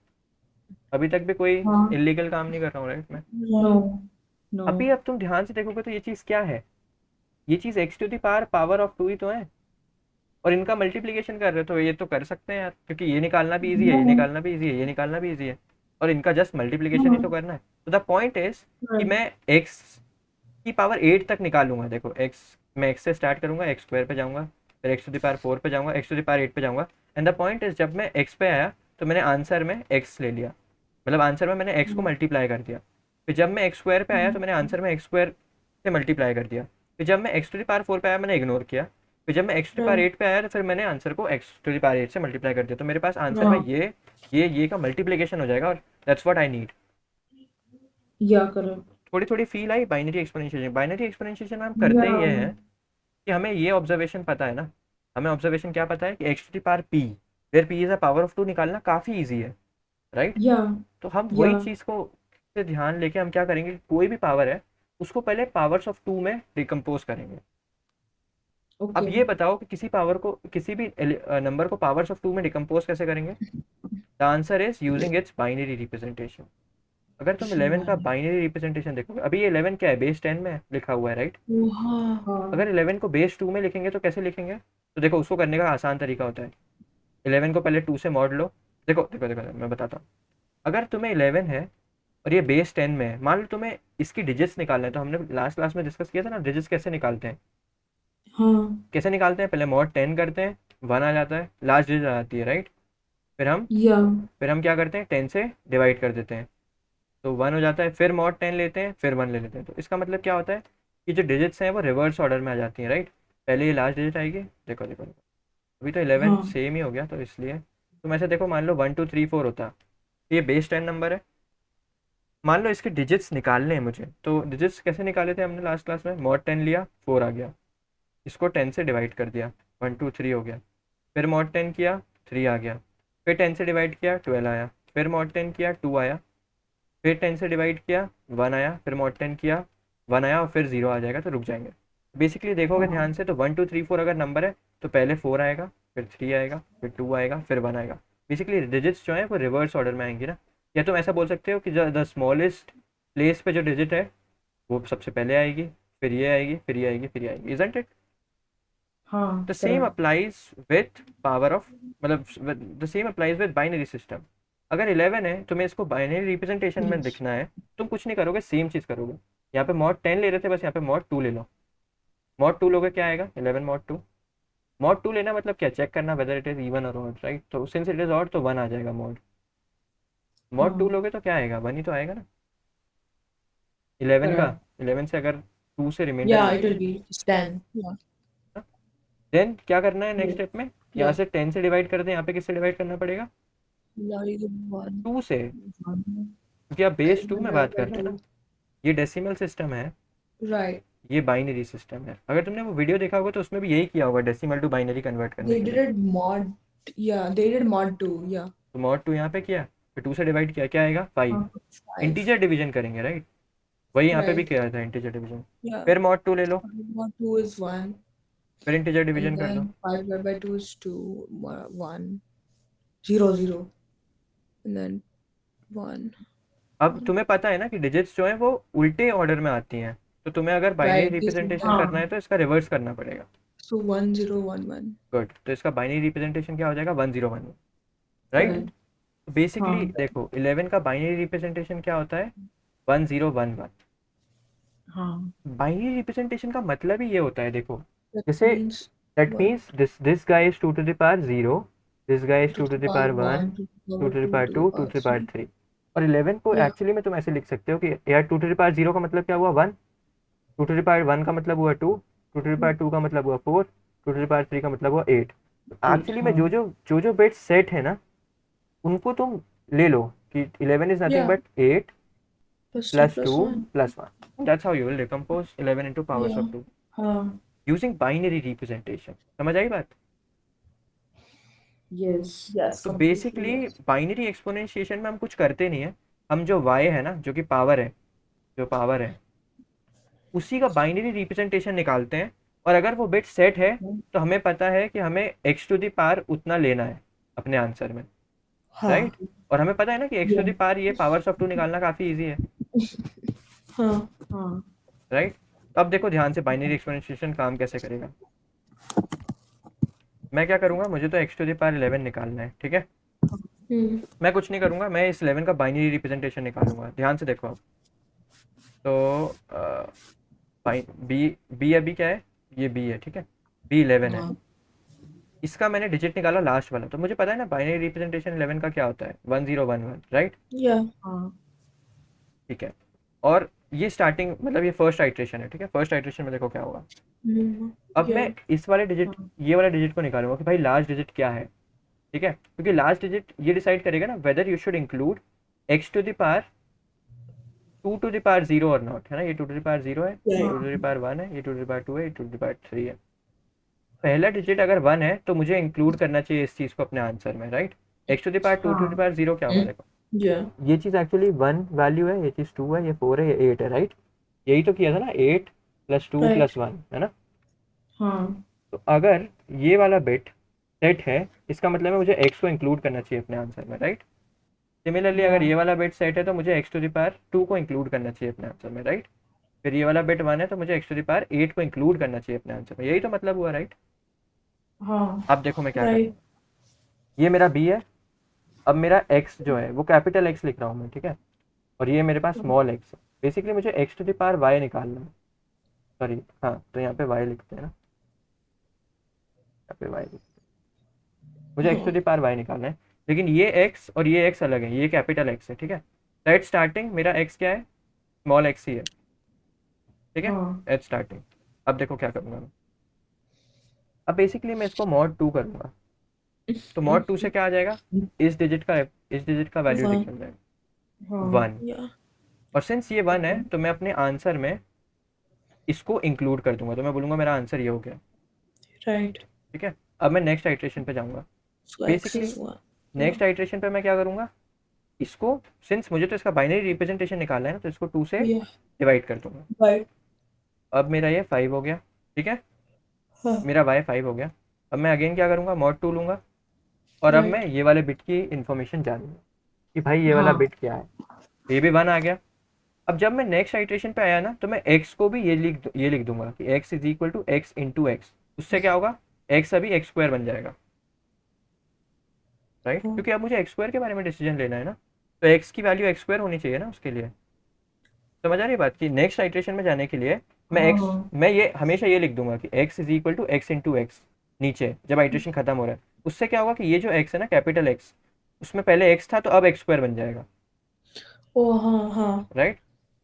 अभी तक भी कोई हाँ। इलीगल काम नहीं कर रहा हूँ, राइट मैं। नो। नो। अभी अब तुम ध्यान से देखोगे तो ये चीज़ क्या है, ये चीज़ X to the power power of 2 ही तो है, और इनका मल्टीप्लिकेशन कर रहे हो तो ये तो कर सकते हैं यार, क्योंकि ये निकालना भी ईजी है, नो। ये निकालना भी ईजी है, ये निकालना भी ईजी है, और इनका जस्ट मल्टीप्लिकेशन ही तो करना है। तो द पॉइंट इज कि राइट। मैं एक्स की पावर 8 तक निकालूंगा। देखो एक्स, मैं एक्स से स्टार्ट करूंगा, एक्स स्क्वायर पे जाऊंगा, फिर एक्स टू द पावर 4 पे जाऊंगा, एक्स टू द पावर 8 पे जाऊंगा। एंड द पॉइंट इज जब मैं एक्स पे आया तो मैंने आंसर में एक्स ले लिया, मतलब आंसर में मैंने एक्स को मल्टीप्लाई कर दिया। फिर जब मैं एक्स स्क्वायर पे आया तो मैंने आंसर में एक्स स्क्वायर से मल्टीप्लाई कर दिया। फिर जब मैं एक्स टू द पावर 4 पे आया मैंने इग्नोर किया। फिर जब मैं x to the power right. 8 पे आया तो फिर मैंने आंसर को एक्स टू द पावर 8 से मल्टीप्लाई कर दिया, तो मेरे पास आंसर में हाँ। ये का मल्टीप्लिकेशन हो जाएगा, और दैट्स व्हाट आई नीड। या करेक्ट। थोड़ी थोड़ी feel I binary exponentiation. Binary exponentiation में हम करते या। ही ये हैं कि हमें ये ऑब्जर्वेशन पता है ना, हमें ऑब्जर्वेशन क्या पता है कि x to the power p where p is a power of 2 निकालना काफ़ी ईजी है, राइट। या। तो हम या। वही चीज़ को से ध्यान लेके हम क्या करेंगे, कोई भी पावर है उसको पहले पावर्स ऑफ 2 में डिकम्पोज करेंगे। अब ओके। ये बताओ कि किसी पावर को, किसी भी नंबर को पावर्स ऑफ 2 में डिकम्पोज कैसे करेंगे। The answer is using its binary representation. अगर तुम 11 का बाइनरी रिप्रेजेंटेशन देखोगे, अभी ये 11 क्या है, बेस 10 में लिखा हुआ है, राइट। हाँ। अगर 11 को बेस 2 में लिखेंगे तो कैसे लिखेंगे, तो देखो उसको करने का आसान तरीका होता है, 11 को पहले 2 से मॉड लो। देखो देखो देखो मैं बताता हूँ। अगर तुम्हें 11 है और ये बेस 10 में है, मान लो तुम्हें इसकी डिजिट्स निकालना है, तो हमने लास्ट क्लास में डिस्कस किया था ना डिजिट्स कैसे निकालते हैं। हाँ। कैसे निकालते हैं, पहले मॉड 10 करते हैं, 1 आ जाता है, लास्ट डिजिट आ जाती है, राइट। फिर हम या। फिर हम क्या करते हैं, 10 से डिवाइड कर देते हैं, तो 1 हो जाता है, फिर मॉड 10 लेते हैं, फिर 1 ले लेते हैं। तो इसका मतलब क्या होता है कि जो डिजिट्स हैं वो रिवर्स ऑर्डर में आ जाती हैं, राइट। पहले ये लास्ट डिजिट आएगी, देखो देखो देखो, अभी तो 11 हाँ। सेम ही हो गया, तो इसलिए तुम ऐसे देखो, मान लो 1 2 3 4 होता, तो ये बेस 10 नंबर है। मान लो इसके डिजिट्स निकालने हैं मुझे, तो डिजिट्स कैसे निकाले थे हमने लास्ट क्लास में, मॉड 10 लिया, 4 आ गया, इसको 10 से डिवाइड कर दिया, 1 2 3 हो गया। फिर मॉड 10 किया, 3 आ गया। फिर 10 से डिवाइड किया, 12 आया। फिर मॉड 10 किया, 2 आया। फिर 10 से डिवाइड किया, 1 आया। फिर मॉड 10 किया, 1 आया, और फिर 0 आ जाएगा, तो रुक जाएंगे। बेसिकली देखोगे हाँ। ध्यान से तो 1 2 3 4 अगर नंबर है तो पहले 4 आएगा, फिर 3 आएगा, फिर 2 आएगा, फिर 1 आएगा। बेसिकली डिजिट्स जो है वो रिवर्स ऑर्डर में आएंगी ना। या तुम ऐसा बोल सकते हो कि द स्मॉलेस्ट प्लेस पे जो डिजिट है वो सबसे पहले आएगी, फिर ये आएगी, फिर ये आएगी, फिर ये आएगी, इजंट इट। हाँ। The same applies with power of, मतलब the same applies with binary system. अगर 11 है, तुम्हें इसको बाइनरी रिप्रेजेंटेशन में दिखना है, तुम कुछ नहीं करोगे, सेम चीज़ करोगे। यहाँ पे मॉड 10 ले रहे थे, बस यहाँ पे मॉड 2 ले लो। मॉड 2 लोगे क्या आएगा 11 मॉड 2। मॉड 2 लेना मतलब क्या, चेक करना वेदर इट इज इवन और ऑड, राइट। तो सिंस इट इज ऑड तो 1 आ जाएगा मॉड। मॉड 2 हाँ लोगे तो क्या आएगा, 1 ही तो आएगा ना 11 का। correct 11 से अगर 2 से रिमाइंडर yeah it घटाएंगे will be just 10 yeah then क्या करना है नेक्स्ट yeah स्टेप में, यहाँ yeah से 10 से डिवाइड कर दें, यहाँ पे किससे डिवाइड करना पड़ेगा like 1 2 से, 1 क्योंकि आप बेस 2 में divided बात by कर रहे हैं ना। 2 ये डेसिमल सिस्टम है, right ये बाइनरी सिस्टम है। अगर तुमने वो वीडियो देखा होगा तो उसमें भी यही किया होगा डेसिमल टू बाइनरी कन्वर्ट करने they के did लिए। it mod yeah they did mod 2 yeah तो मॉड 2 यहाँ पे किया, फिर 2 से डिवाइड किया, क्या आएगा 5। 5 इंटीजर डिवीजन करेंगे राइट, वही यहाँ पे भी right किया था इंटीजर डिवीजन। yeah फिर मॉड 2 ले लो, mod 2 is 1 फिर इंटीजर and डिवीजन कर दो। then 5 divided by 2 is 2 1 0 0 and then 1 अब तुम्हें पता है ना कि डिजिट्स जो है वो उल्टे ऑर्डर में आती हैं, तो तुम्हें अगर बाइनरी right this रिप्रेजेंटेशन हाँ करना है तो इसका रिवर्स करना पड़ेगा। so 1 0 1 1 गुड, तो इसका बाइनरी रिप्रेजेंटेशन क्या हो जाएगा 1011, राइट। correct बेसिकली हाँ देखो 11 का बाइनरी रिप्रेजेंटेशन क्या होता है 1011। हाँ बाइनरी रिप्रेजेंटेशन का मतलब ही ये होता है, देखो that जैसे means that 1 means this guy is 2 to the power 0, this guy is 2 2 to to the the power power 1, 1 2 to the 2 power to the 2 power 2 to 2, the 2 power to the power 3 3। और 11 को yeah एक्चुअली में तुम ऐसे लिख सकते हो कि यार 2 टू द पावर 0 का मतलब क्या हुआ 1, 2 टू द पावर 1 का मतलब हुआ 2, 2 टू द पावर 2 का मतलब हुआ 4, 2 टू द पावर 3 का मतलब हुआ 8। eight एक्चुअली में हाँ जो बिट्स सेट है ना उनको तुम ले लो कि 11 is nothing yeah but 8 plus 2 plus plus 2 1 plus 1। That's how you will decompose 11 into powers yeah of 2 हाँ using binary representation। समझ आई बात। yes yes तो completely basically yes binary exponentiation में हम कुछ करते नहीं है, हम जो y है ना जो कि पावर है, जो पावर है उसी का बाइनरी रिप्रेजेंटेशन निकालते हैं। और अगर वो बिट सेट है तो हमें पता है कि हमें x टू द पावर उतना लेना है अपने आंसर में, राइट। हाँ और हमें पता है ना कि x to yeah the power ये पावर्स ऑफ 2 निकालना काफ़ी इजी है, हाँ हाँ राइट। तो अब देखो ध्यान से बाइनरी एक्सपोनेंशिएशन काम कैसे करेगा। मैं क्या करूँगा, मुझे तो x टू द पावर 11 निकालना है, ठीक है। मैं कुछ नहीं करूँगा, मैं इस 11 का बाइनरी रिप्रेजेंटेशन निकालूंगा। ध्यान से देखो आप, तो बी बी अभी क्या है, ये बी है, ठीक है, बी 11 है। हाँ इसका मैंने डिजिट निकाला लास्ट वाला, तो मुझे पता है ना बाइनरी रिप्रेजेंटेशन 11 का क्या होता है 1011, राइट। yeah हाँ ठीक है, और ये स्टार्टिंग मतलब ये फर्स्ट आइट्रेशन है, ठीक है। फर्स्ट आइट्रेशन में देखो क्या होगा। अब मैं yeah इस वाले डिजिट, ये वाले डिजिट को निकालूंगा कि भाई लास्ट डिजिट क्या है, ठीक है, क्योंकि लास्ट डिजिट ये डिसाइड करेगा ना whether you should include x to the power 2 to the power 0 और नॉट, है ना। ये 2 टू द पावर 0 है, ये 2 टू द पावर 1 है, ये 2 टू द पावर 2 है, ये 2 टू द पावर 3 है। पहला डिजिट अगर 1 है तो मुझे इंक्लूड करना चाहिए इस चीज़ को अपने आंसर में, right. x to the power 2 to the power 0 क्या होगा देखो, yeah ये चीज़ एक्चुअली 1 वैल्यू है, ये चीज़ 2 है, ये 4 है, ये 8 है, राइट। यही तो किया था ना 8 + 2 right + 1, है ना। हाँ तो अगर ये वाला बिट सेट है इसका मतलब है मुझे x को इंक्लूड करना चाहिए अपने आंसर में, राइट। सिमिलरली अगर yeah ये वाला बिट सेट है तो मुझे x टू द पावर 2 को इंक्लूड करना चाहिए अपने आंसर में, राइट। फिर ये वाला बिट 1 है तो मुझे x टू द पावर 8 को इंक्लूड करना चाहिए अपने आंसर में, यही तो मतलब हुआ, राइट। हाँ अब देखो मैं क्या right करूँ, ये मेरा b है, अब मेरा x जो है वो कैपिटल X लिख रहा हूँ मैं, ठीक है, और ये मेरे पास स्मॉल x है। बेसिकली मुझे x to the power y निकालना है, सॉरी हाँ, तो यहाँ पे y लिखते हैं ना, यहाँ पे y लिखते हैं, मुझे x to the power y निकालना है। लेकिन ये x और ये x अलग है, ये कैपिटल X है, ठीक है। एट स्टार्टिंग मेरा x क्या है, स्मॉल x ही है, ठीक है, हाँ एट स्टार्टिंग। अब देखो क्या करूँगा मैं, अब बेसिकली मैं इसको mod 2 करूँगा, तो mod 2 से क्या आ जाएगा, इस डिजिट का वैल्यू One. निकल जाएगा हाँ 1। Yeah. और सिंस ये 1 है तो मैं अपने आंसर में इसको इंक्लूड कर दूंगा, तो मैं बोलूँगा मेरा आंसर ये हो गया, Right. ठीक है। अब मैं नेक्स्ट आइट्रेशन पे जाऊँगा। So X basically is 1. Next iteration पे मैं क्या करूँगा, इसको सिंस मुझे तो इसका बाइनरी रिप्रेजेंटेशन निकालना है ना, तो इसको 2 से Yeah. डिवाइड कर दूंगा। Right. अब मेरा ये 5 हो गया, ठीक है, Huh. मेरा y 5 हो गया। अब मैं अगेन क्या करूँगा, mod 2 लूँगा, और अब Right. मैं ये वाले बिट की इन्फॉर्मेशन जानूंगा कि भाई ये वाला हाँ बिट क्या है, ये भी 1 आ गया। अब जब मैं नेक्स्ट आइट्रेशन पे आया ना तो मैं x को भी ये लिख दूंगा कि x is equal to x into x. उससे क्या होगा, x अभी x स्क्वायर बन जाएगा, राइट, हाँ. क्योंकि अब मुझे x स्क्वायर के बारे में डिसीजन लेना है ना, तो x की वैल्यू x स्क्वायर होनी चाहिए ना उसके लिए। समझ आ रही बात कि नेक्स्ट आइट्रेशन में जाने के लिए मैं ये हमेशा ये लिख दूंगा कि x is equal to x into x नीचे जब आइट्रेशन खत्म हो रहा है। उससे क्या होगा कि ये जो x है ना कैपिटल x, उसमें पहले x था तो अब x स्क्वायर बन जाएगा, ओ हाँ राइट।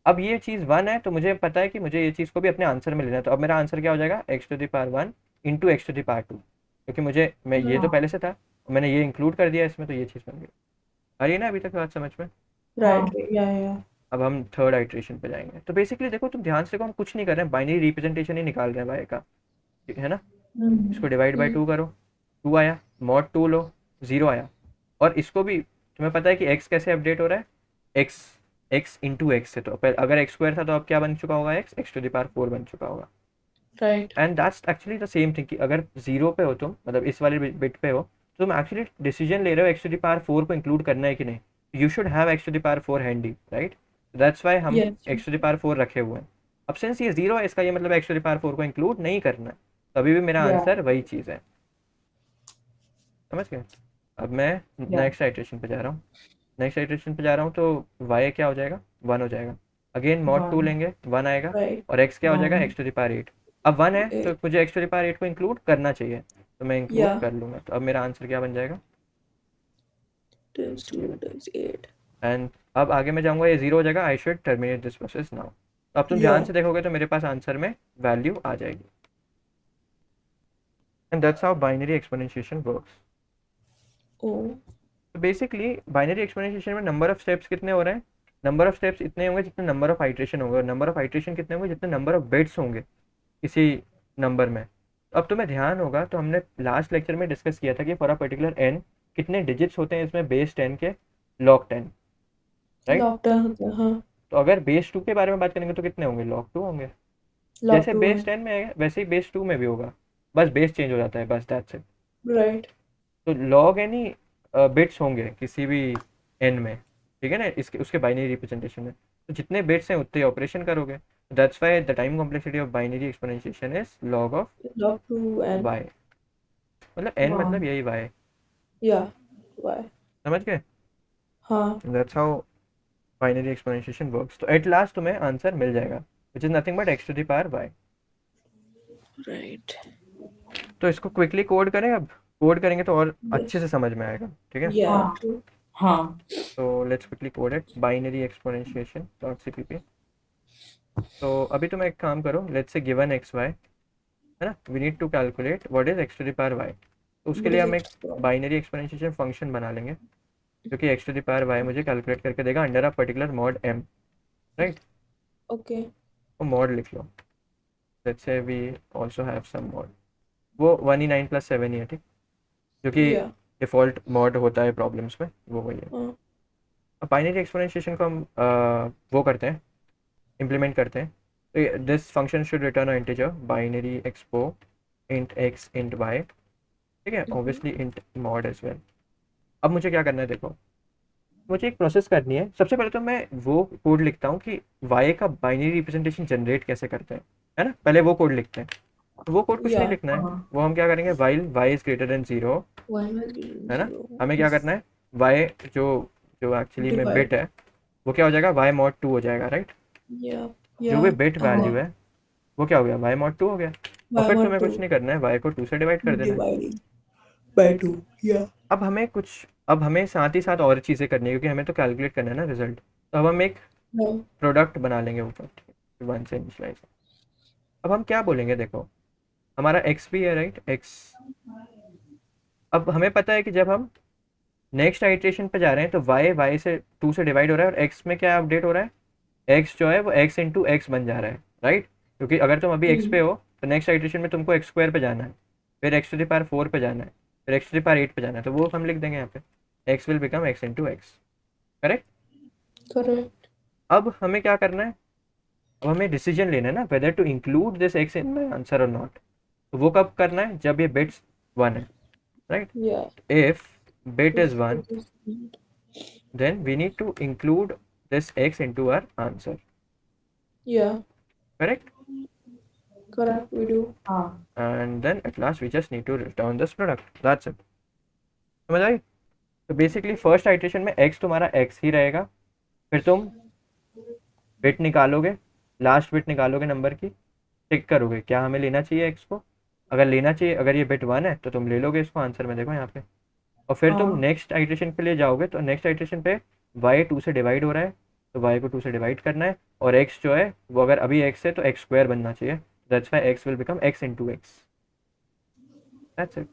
अब ये चीज़ 1 है तो मुझे पता है कि मुझे ये चीज़ को भी अपने आंसर में लेना है, तो अब मेरा आंसर क्या हो जाएगा x to the power 1 into x to the power 2, क्योंकि मुझे मैं ये तो पहले से था, मैंने ये इंक्लूड कर दिया इसमें, तो ये चीज़ बन गई। आ रही है ना अभी तक बात समझ में? राइट या अब हम थर्ड आइट्रेशन पे जाएंगे। तो बेसिकली देखो, तुम ध्यान से देखो, हम कुछ नहीं कर रहे हैं, बाइनरी रिप्रेजेंटेशन ही निकाल रहे हैं y का, है ना। इसको डिवाइड बाय 2 करो, 2 आया, मॉड 2 लो, 0 आया। और इसको भी तुम्हें पता है कि x कैसे अपडेट हो रहा है, x इंटू एक्स से, तो पहले अगर x स्क्वायर था तो अब क्या बन चुका होगा, x टू द पावर 4 बन चुका होगा। Right and that's actually the same thing कि अगर 0 पे हो तुम, मतलब इस वाले बिट पे हो, तो तुम एक्चुअली डिसीजन ले रहे हो x टू द पावर 4 को इंक्लूड करना है कि नहीं। You should have x to the power 4 handy, right. That's why हम yes x to the power 4 रखे हुए हैं। अब सिंस ये 0 है, इसका ये मतलब x टू द पावर 4 को इंक्लूड नहीं करना है, तो अभी भी मेरा आंसर वही चीज़ है, समझ गए। अब मैं नेक्स्ट आइट्रेशन पे जा रहा हूँ, तो y क्या हो जाएगा, 1 हो जाएगा। अगेन मॉड 2 लेंगे, 1 आएगा, राइट और x क्या हो जाएगा, x टू द पावर 8। अब 1 है तो मुझे x टू द पावर 8 को इंक्लूड करना चाहिए, तो मैं इंक्लूड कर लूँगा। तो अब मेरा आंसर क्या बन जाएगा, times 2 times 8 एंड अब आगे मैं जाऊँगा, ये 0 हो जाएगा। I should terminate this process now. तो अब तुम ध्यान से देखोगे तो मेरे पास आंसर में वैल्यू आ जाएगी, and that's how binary exponentiation works. Oh तो बेसिकली बाइनरी एक्सपोनेंशिएशन में नंबर ऑफ स्टेप्स कितने हो रहे हैं, नंबर ऑफ स्टेप्स इतने होंगे जितने नंबर ऑफ आइट्रेशन होंगे, और नंबर ऑफ आइट्रेशन कितने होंगे जितने नंबर ऑफ बिट्स होंगे किसी नंबर में। अब तुम्हें ध्यान होगा तो हमने लास्ट लेक्चर में डिस्कस किया था कि फॉर अ पर्टिकुलर n कितने डिजिट्स होते हैं इसमें, बेस 10 के log 10, राइट। लॉकडाउन होता है हाँ तो अगर बेस 2 के बारे में बात करेंगे तो कितने होंगे, log 2 होंगे। लॉक जैसे 2 बेस 10 में है वैसे ही बेस 2 में भी होगा, बस बेस चेंज हो जाता है, बस दैट्स इट। राइट तो log n ही बिट्स होंगे किसी भी n में, ठीक है ना, इसके उसके बाइनरी रिप्रेजेंटेशन में। तो जितने बिट्स हैं उतने ऑपरेशन करोगे, that's why the time complexity of binary exponentiation is log of lock 2 and y, मतलब n मतलब यही y, या y समझ गए। हाँ that's how binary exponentiation works. तो एट लास्ट तुम्हें आंसर मिल जाएगा, which is nothing but x to the power y। Right तो इसको क्विकली कोड करें, अब कोड करेंगे तो और अच्छे से समझ में आएगा, ठीक है। या तो let's quickly code it, binary exponentiation dot cpp। तो अभी तुम एक काम करो, let's say given x y है ना, we need to calculate what is x to the power y। तो उसके लिए हम एक बाइनरी एक्सपोनेंशिएशन फंक्शन बना लेंगे जो कि x to the power y मुझे कैलकुलेट करके देगा under a particular mod m, right. Okay वो मॉड लिख लो, let's say we also have some mod, वो 1 ही 9 + 7 ही है, ठीक, जो कि या डिफ़ॉल्ट मॉड होता है प्रॉब्लम्स में, वो वही है। हाँ अब बाइनरी एक्सपोनेंशिएशन को हम वो करते हैं, इम्प्लीमेंट करते हैं। तो this function should return a integer binary expo int x int y, ठीक है, obviously int mod as well. अब मुझे क्या करना है, देखो मुझे एक प्रोसेस करनी है। सबसे पहले तो मैं वो कोड लिखता हूँ कि y का बाइनरी रिप्रेजेंटेशन जनरेट कैसे करते हैं, है ना, पहले वो कोड लिखते हैं। तो वो कोड कुछ नहीं या लिखना है, वो हम क्या करेंगे, while y is greater than 0, है ना, हमें क्या करना है, y जो जो एक्चुअली में Divide. बिट है वो क्या हो जाएगा, y mod 2 हो जाएगा, राइट। या जो भी बिट वैल्यू है वो क्या हो गया, y mod 2 हो गया। और फिर तुम्हें कुछ नहीं करना है, y को 2 से डिवाइड कर देना है। dividing by 2 या अब हमें साथ ही साथ और चीज़ें करनी है, क्योंकि हमें तो कैलकुलेट करना है ना रिजल्ट। तो अब हम एक no प्रोडक्ट बना लेंगे ऊपर, 1 से इनिशियलाइज। अब हम क्या बोलेंगे, देखो हमारा x भी है, राइट, x। अब हमें पता है कि जब हम नेक्स्ट आइट्रेशन पे जा रहे हैं तो y से 2 से डिवाइड हो रहा है, और x में क्या अपडेट हो रहा है, x जो है वो x इंटू एक्स बन जा रहा है, राइट। क्योंकि अगर तुम अभी x पे हो तो नेक्स्ट आइट्रेशन में तुमको x स्क्वायर पे जाना है, फिर x टू द पावर 4 पे जाना है, फिर x टू द पावर 8 पे जाना है। तो वो हम लिख देंगे यहाँ पे, x will become x into x, correct. correct अब हमें क्या करना है, अब हमें डिसीजन लेना है ना whether to include this x in my answer और नॉट। तो वो कब करना है, जब ये बिट्स 1 है, right. yeah if bit is 1, then we need to include this x into our answer, yeah correct. correct we do And then at last we just need to return this product, that's it। समझ आई। तो बेसिकली फर्स्ट आइट्रेशन में x तुम्हारा x ही रहेगा, फिर तुम बिट निकालोगे, लास्ट बिट निकालोगे नंबर की, टिक करोगे क्या हमें लेना चाहिए x को, अगर लेना चाहिए, अगर ये बिट 1 है तो तुम ले लोगे इसको आंसर में, देखो यहाँ पे। और फिर तुम हाँ नेक्स्ट आइट्रेशन पे ले जाओगे, तो नेक्स्ट आइट्रेशन पे y 2 से डिवाइड हो रहा है, तो y को 2 से डिवाइड करना है, और x जो है वो अगर अभी x है तो x स्क्वायर बनना चाहिए, that's why x will become x into X, that's it.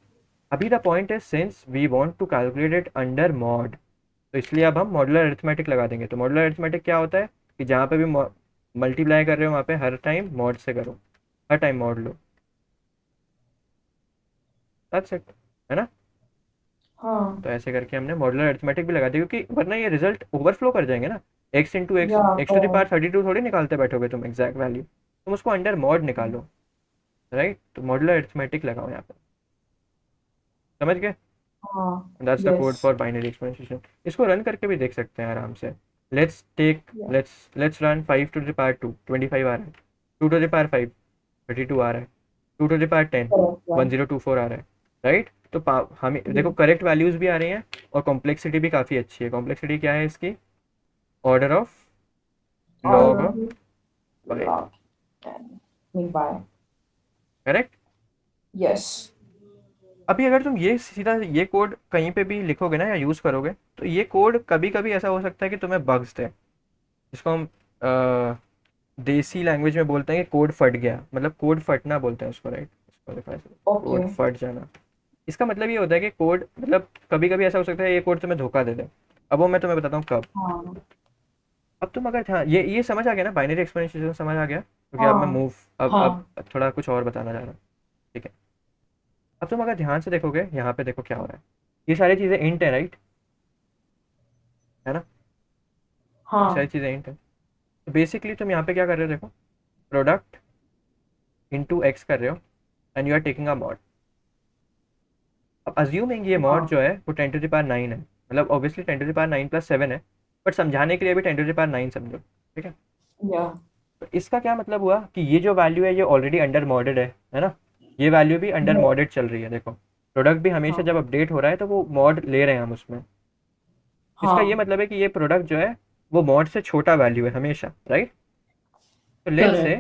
अभी the point is since we want to calculate it under mod, तो इसलिए अब हम मॉडुलर अरिथमेटिक लगा देंगे। तो मॉडुलर अरिथमेटिक क्या होता है कि जहाँ पे भी मल्टीप्लाई कर रहे हो वहाँ पे हर टाइम मॉड से करो, हर टाइम मॉड लो, दैट्स इट, है ना। हाँ तो ऐसे करके हमने मॉडुलर अरिथमेटिक भी लगा दिया, क्योंकि वरना ये रिजल्ट ओवरफ्लो कर जाएंगे ना। एक्स इंटू एक्स, या एक्स टू द पावर 32 थोड़ी निकालते बैठोगे तुम एग्जैक्ट वैल्यू, तुम उसको अंडर मॉड निकालो, राइट। तो मॉडुलर अरिथमेटिक लगाओ यहाँ पे, समझ गए। हाँ that's the code yes for binary exponential. इसको रन करके भी देख सकते हैं आराम से। लेट्स टेक या let's run 5 to the power 2 25 आ रहा है, 2 टू द पावर 5 32 आ रहा है, 2 टू द पावर 10 करेक्ट 1024 आ रहा है, राइट। तो हमें देखो या करेक्ट वैल्यूज भी आ रही हैं, और कॉम्प्लेक्सिटी भी काफ़ी अच्छी है। कॉम्प्लेक्सिटी क्या है इसकी, ऑर्डर ऑफ लॉग और ऑफ बाय, log नहीं बाय करेक्ट। यस अभी अगर तुम ये सीधा ये कोड कहीं पे भी लिखोगे ना या यूज़ करोगे, तो ये कोड कभी कभी ऐसा हो सकता है कि तुम्हें बग्स दे, जिसको हम देसी लैंग्वेज में बोलते हैं कि कोड फट गया, मतलब कोड फटना बोलते हैं उसको, राइट। इसको लिखा है ओके कोड फट जाना। इसका मतलब ये होता है कि कोड, मतलब कभी कभी ऐसा हो सकता है ये कोड तुम्हें धोखा दे दे। अब वो मैं तुम्हें बताता हूँ कब। हाँ अब तुम अगर, हाँ ये समझ आ गया ना, बाइनरी एक्सपोनेंशियल समझ आ गया, क्योंकि अब मैं हाँ मूव, अब हाँ थोड़ा कुछ और बताना चाह रहा हूँ, ठीक है। अब तुम अगर ध्यान से देखोगे यहाँ पे, देखो क्या हो रहा है, ये सारी चीज़ें इंट है, राइट, है ना। ये सारी हाँ चीज़ें इंट है, तो बेसिकली तुम यहाँ पे क्या कर रहे हो, देखो प्रोडक्ट इंटू एक्स कर रहे हो, and you are taking a mod. अब अज्यूमिंग ये मॉड हाँ जो है वो 10 टू द पावर 9 है, मतलब obviously 10 to the power 9 plus 7 है, बट समझाने के लिए भी 10 टू द पावर 9 समझो, ठीक है। या तो इसका क्या मतलब हुआ कि ये जो वैल्यू है ये ऑलरेडी अंडर मॉडेड है ना। ये वैल्यू भी अंडर मॉडेड चल रही है, देखो प्रोडक्ट भी हमेशा हाँ जब अपडेट हो रहा है तो वो मॉड ले रहे हैं हम उसमें। इसका ये हाँ मतलब है कि ये प्रोडक्ट जो है वो मॉड से छोटा वैल्यू है हमेशा, राइट। तो लेट्स से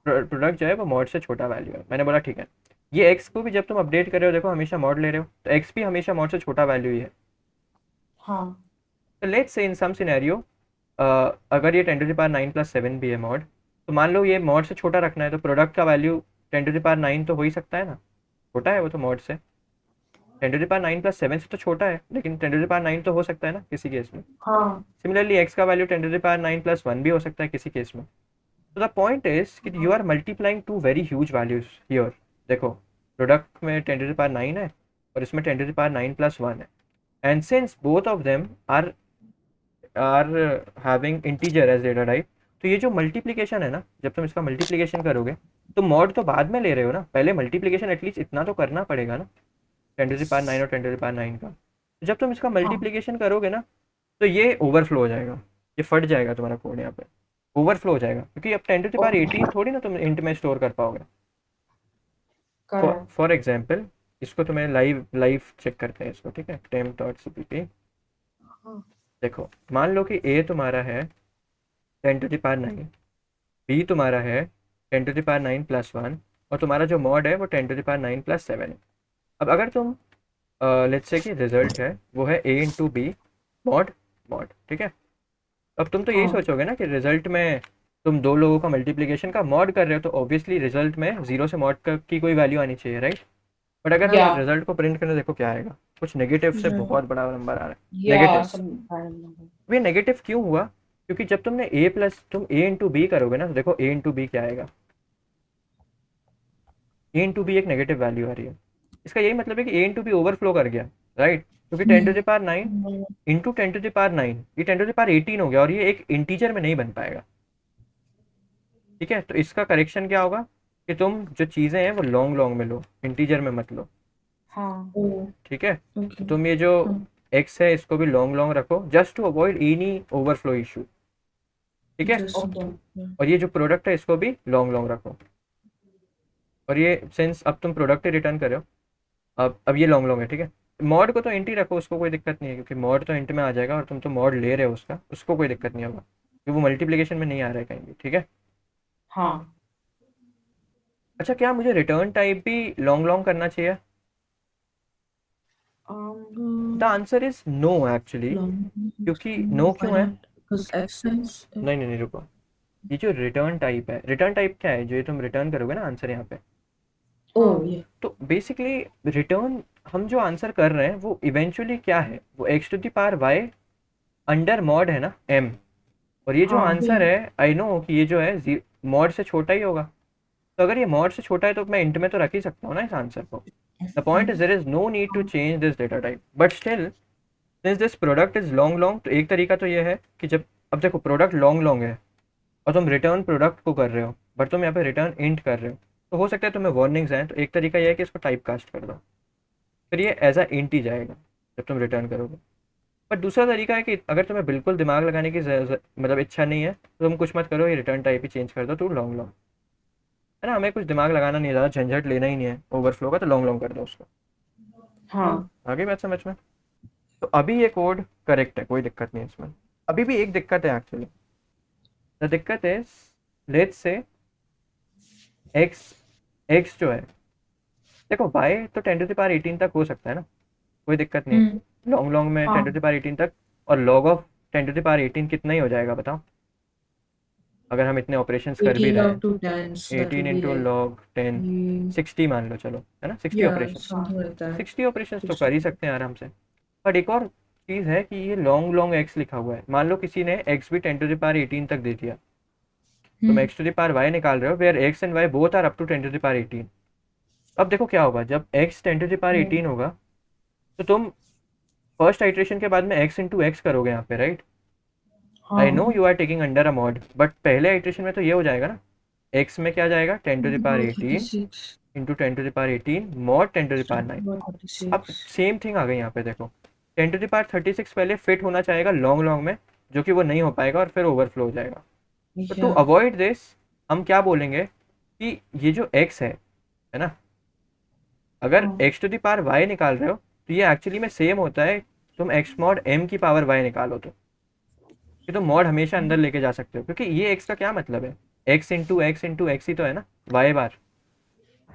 करेक्ट प्रोडक्ट जो है वो मॉड से छोटा वैल्यू है, मैंने बोला ठीक है। ये एक्स को भी जब तुम अपडेट कर रहे हो, देखो हमेशा मॉड ले रहे हो, तो एक्स भी हमेशा मॉड से छोटा वैल्यू ही है। हाँ तो let's say in some scenario, अगर ये 10 टू द पावर 9 प्लस 7 भी है मॉड, तो मान लो ये मॉड से छोटा रखना है, तो प्रोडक्ट का वैल्यू 10 टू द पावर 9 तो हो ही सकता है ना, छोटा है वो तो मॉड से। 10 टू द पावर 9 प्लस 7 से तो छोटा है, लेकिन 10 टू द पावर 9 तो हो सकता है ना किसी केस में। हाँ सिमिलरली एक्स का value 10 to the power 9 plus 1 भी हो सकता है किसी केस में। तो द पॉइंट इज कि you are multiplying two very huge values here. देखो प्रोडक्ट में 10 टू द पावर 9 है, और इसमें 10 टू द पावर 9 प्लस 1 है, and since both of them are having integer as data type, तो ये जो मल्टीप्लिकेशन है ना, जब तुम इसका मल्टीप्लिकेशन करोगे, तो मॉड तो बाद में ले रहे हो ना, पहले मल्टीप्लिकेशन एटलीस्ट इतना तो करना पड़ेगा ना, 10 टू द पावर 9 और 10 टू द पावर 9 का। तो जब तुम इसका हाँ मल्टीप्लिकेशन करोगे ना, तो ये ओवरफ्लो हो जाएगा, ये फट जाएगा तुम्हारा कोड यहाँ पे, ओवरफ्लो हो जाएगा, क्योंकि अब 10 टू द पावर ओके 18 थोड़ी ना तुम इंट में स्टोर कर पाओगे। करेक्ट फॉर एग्जाम्पल, इसको तुम्हें लाइव लाइव चेक करते हैं इसको, ठीक है, temp.cpp। हाँ देखो मान लो कि ए तुम्हारा है 10 टू द पावर 9, बी तुम्हारा है 10 टू द पावर 9 प्लस 1, और तुम्हारा जो मॉड है वो 10 टू द पावर 9 प्लस 7 है। अब अगर तुम लेट्स से कि रिजल्ट है वो है A into B mod mod, ठीक है। अब तुम तो यही हाँ सोचोगे ना कि रिजल्ट में तुम दो लोगों का मल्टीप्लिकेशन का मॉड कर रहे हो, तो ऑब्वियसली रिजल्ट में जीरो से मॉड की कोई वैल्यू आनी चाहिए, राइट। बट अगर या हमें रिजल्ट को प्रिंट करने, देखो क्या आएगा, कुछ नेगेटिव से बहुत बड़ा नंबर आ रहा है, या नेगेटिव। some random number. ये नेगेटिव क्यों हुआ, क्योंकि जब तुमने ए प्लस तुम ए इंटू बी करोगे ना, तो देखो ए इंटू बी क्या आएगा, ए इंटू बी एक नेगेटिव वैल्यू आ रही है। इसका यही मतलब है कि ए इंटू बी ओवरफ्लो कर गया, राइट, क्योंकि 10 to the power 9 into 10 to the power 9, ये 10 टू द पावर 18 हो गया, और ये एक इंटीजर में नहीं बन पाएगा, ठीक है। तो इसका करेक्शन क्या होगा कि तुम जो चीज़ें हैं वो लॉन्ग लॉन्ग में लो, इंटीजर में मत लो, हाँ ठीक है। तो ओके तुम ये जो एक्स है इसको भी लॉन्ग लॉन्ग रखो, just to avoid any overflow issue, ठीक है। ओके और ये जो प्रोडक्ट है इसको भी लॉन्ग लॉन्ग रखो, और ये सिंस अब तुम प्रोडक्ट ही रिटर्न कर रहे हो, अब ये लॉन्ग लॉन्ग है, ठीक है। मॉड को तो इंट ही रखो, उसको कोई दिक्कत नहीं है, क्योंकि मॉड तो इंट में आ जाएगा, और तुम तो मॉड ले रहे हो उसका, उसको कोई दिक्कत नहीं होगा, क्योंकि वो मल्टीप्लिकेशन में नहीं आ रहा है कहीं भी, ठीक है। हाँ अच्छा, क्या मुझे रिटर्न टाइप भी लॉन्ग लॉन्ग करना चाहिए? The answer is no actually. long. क्योंकि नो Why क्यों है? not? Because accents. नहीं नहीं नहीं, रुको। ये जो रिटर्न टाइप है, रिटर्न टाइप क्या है? जो ये तुम रिटर्न करोगे ना आंसर यहाँ पे, Oh yeah. तो बेसिकली रिटर्न, हम जो आंसर कर रहे हैं वो इवेंचुअली क्या है? वो x to the power Y under mod है ना एम। और ये जो आंसर है, आई नो कि ये जो है मॉड से छोटा ही होगा। तो अगर ये मॉड से छोटा है तो मैं इंट में तो रख ही सकता हूँ ना इस आंसर को। The point is there is no need to change this data type, but still since this product is long long, तो एक तरीका तो ये है कि जब, अब देखो प्रोडक्ट लॉन्ग लॉन्ग है और तुम रिटर्न प्रोडक्ट को कर रहे हो, बट तुम यहाँ पे रिटर्न इंट कर रहे हो, तो हो सकता है तुम्हें वार्निंग्स आए। तो एक तरीका यह है कि इसको टाइप कास्ट कर दो, फिर ये एज अ इंट ही जाएगा जब तुम रिटर्न करोगे। बट दूसरा तरीका है कि अगर तुम्हें बिल्कुल दिमाग लगाने की मतलब इच्छा नहीं है, तो तुम कुछ मत करो, ये रिटर्न टाइप ही चेंज कर दो टू लॉन्ग लॉन्ग। है ना, हमें कुछ दिमाग लगाना नहीं है, ज़्यादा झंझट लेना ही नहीं है ओवरफ्लो का, तो लॉन्ग लॉन्ग कर दो उसको। हाँ. आगे बात समझ में? तो अभी ये कोड करेक्ट है, कोई दिक्कत नहीं है इसमें। अभी भी एक दिक्कत है एक्चुअली। द दिक्कत है, लेट्स से एक्स, एक्स जो है, देखो बाय तो 10⁻18 तक हो सकता है ना, कोई दिक्कत नहीं है। लॉन्ग लॉन्ग में 10⁻18 तक, और लॉग ऑफ 10⁻18 कितना ही हो जाएगा बताओ, अगर हम इतने ऑपरेशंस कर भी 18 रहे log हैं। 2 tens. That 18 will be into like log 10, 60 मान लो, चलो है ना, 60 yeah, operation, something like that. 60 operation तो कर ही सकते हैं आराम से। बट एक और चीज़ है कि ये लॉन्ग लॉन्ग एक्स लिखा हुआ है। मान लो किसी ने एक्स भी 10⁻18 तक दे दिया, तुम x to the power Y निकाल रहे हो, where x and y both are up to 10⁻18। अब देखो क्या होगा, जब एक्स 10⁻18 होगा, तो तुम फर्स्ट आइट्रेशन के बाद में एक्स इंटू एक्स करोगे यहाँ पे, right? I know you are taking under a mod, but पहले आइट्रेशन में तो ये हो जाएगा ना, एक्स में क्या जाएगा 10⁻18 36. Into 10⁻18 mod 10�9। अब 36. सेम थिंग आ गई यहाँ पे, देखो 10⁻36 पहले फिट होना चाहेगा लॉन्ग लॉन्ग में, जो कि वो नहीं हो पाएगा और फिर ओवरफ्लो हो जाएगा। तो टू Yeah. अवॉइड दिस हम क्या बोलेंगे कि ये जो x है ना, अगर x to the power y निकाल रहे हो, तो ये एक्चुअली में सेम होता है, तुम x मॉड m की पावर y निकालो तो, कि तुम मॉड हमेशा अंदर लेके जा सकते हो, क्योंकि ये x का क्या मतलब है, x इंटू एक्स ही तो है ना, y बार।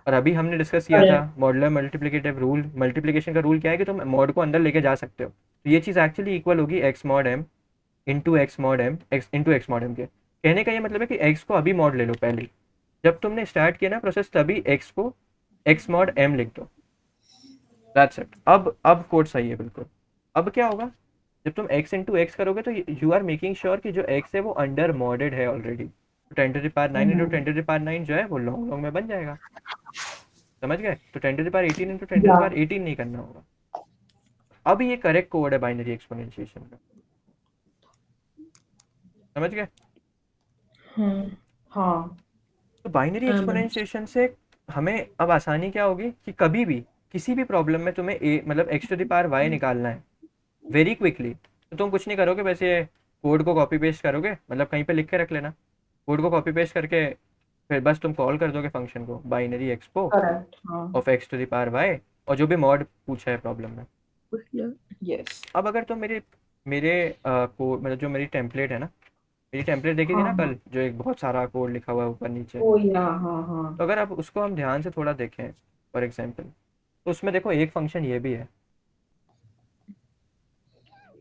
और अभी हमने डिस्कस किया था मॉडुलर मल्टीप्लिकेटिव रूल, मल्टीप्लिकेशन का रूल क्या है कि तुम मॉड को अंदर लेके जा सकते हो। तो ये चीज़ एक्चुअली इक्वल होगी x mod m into x mod m, x into x mod m के। कहने का ये मतलब है कि x को अभी मॉड ले लो पहले, जब तुमने स्टार्ट किया ना प्रोसेस, तभी x को x मॉड m लिख दो, दैट्स इट। अब कोड सही है बिल्कुल। अब क्या होगा, जब तुम x इंटू एक्स करोगे, तो यू आर मेकिंग श्योर कि जो x है वो अंडर मॉडेड है ऑलरेडी। तो 10⁻9 इंटू 10�9 जो है वो लॉन्ग लॉन्ग में बन जाएगा, समझ गए? तो 10⁻18 इंटू 10⁻18 नहीं करना होगा। अब ये करेक्ट कोड है बाइनरी एक्सपोनेंशिएशन का, समझ गए? हाँ. तो बाइनरी एक्सपोनेंशिएशन से हमें अब आसानी क्या होगी कि कभी भी किसी भी प्रॉब्लम में तुम्हें मतलब x to the power Y निकालना है वेरी क्विकली, तो तुम कुछ नहीं करोगे, वैसे कोड को कॉपी पेस्ट करोगे, मतलब कहीं पे लिख के रख लेना, कोड को कॉपी पेस्ट करके फिर बस तुम कॉल कर दोगे फंक्शन को, बाइनरी एक्सपो Correct. हाँ. Of x to the power y, और जो भी मॉड पूछा है प्रॉब्लम में। Yes. अब अगर तुम मेरे मेरे कोड, मतलब जो मेरी टेम्पलेट है ना, मेरी टेम्पलेट देखी थी ना कल, जो एक बहुत सारा कोड लिखा हुआ है ऊपर नीचे, Oh yeah. हाँ. तो अगर आप उसको हम ध्यान से थोड़ा देखें फॉर एग्जांपल, तो उसमें देखो एक फंक्शन ये भी है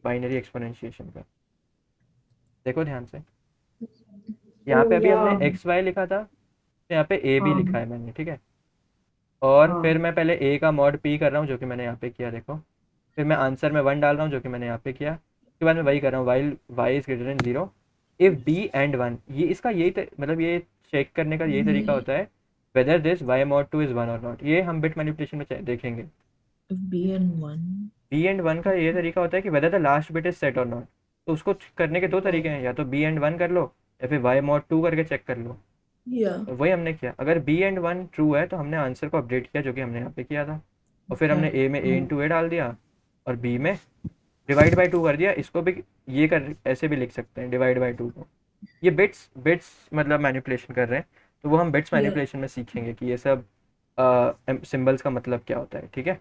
बाइनरी एक्सपोनेंशिएशन का, देखो ध्यान से। यहाँ पे अभी हमने एक्स वाई लिखा था, तो यहाँ पे ए भी लिखा है मैंने, ठीक है? और फिर मैं पहले ए का मॉड पी कर रहा हूँ, जो कि मैंने यहाँ पे किया, देखो। फिर मैं आंसर में 1 डाल रहा हूँ, जो कि मैंने यहाँ पे किया। उसके बाद मैं वही कर रहा हूँ, while y is greater than 0 if b and 1। ये इसका यही मतलब ये चेक करने का यही तरीका होता है, whether this y mod 2 is 1 और नॉट। ये हम बिट मैनिपुलेशन में देखेंगे। B and 1. बी एंड 1 का ये तरीका होता है कि whether the last bit is set और नॉट। तो उसको करने के दो तरीके हैं, या तो बी एंड 1 कर लो, या फिर वाई मॉड 2 करके चेक कर लो। Yeah. तो वही हमने किया। अगर बी एंड 1 ट्रू है तो हमने आंसर को अपडेट किया, जो कि हमने यहाँ पे किया था, और फिर हमने ए में ए इंटू ए डाल दिया, और बी में डिवाइड बाई 2 कर दिया। इसको भी ये कर ऐसे भी लिख सकते हैं, डिवाइड बाई 2 को। ये बिट्स बिट्स मतलब मैनिपुलेशन कर रहे हैं, तो वो हम बिट्स मैनिपुलेशन में सीखेंगे कि ये सब सिंबल्स का मतलब क्या होता है, ठीक है?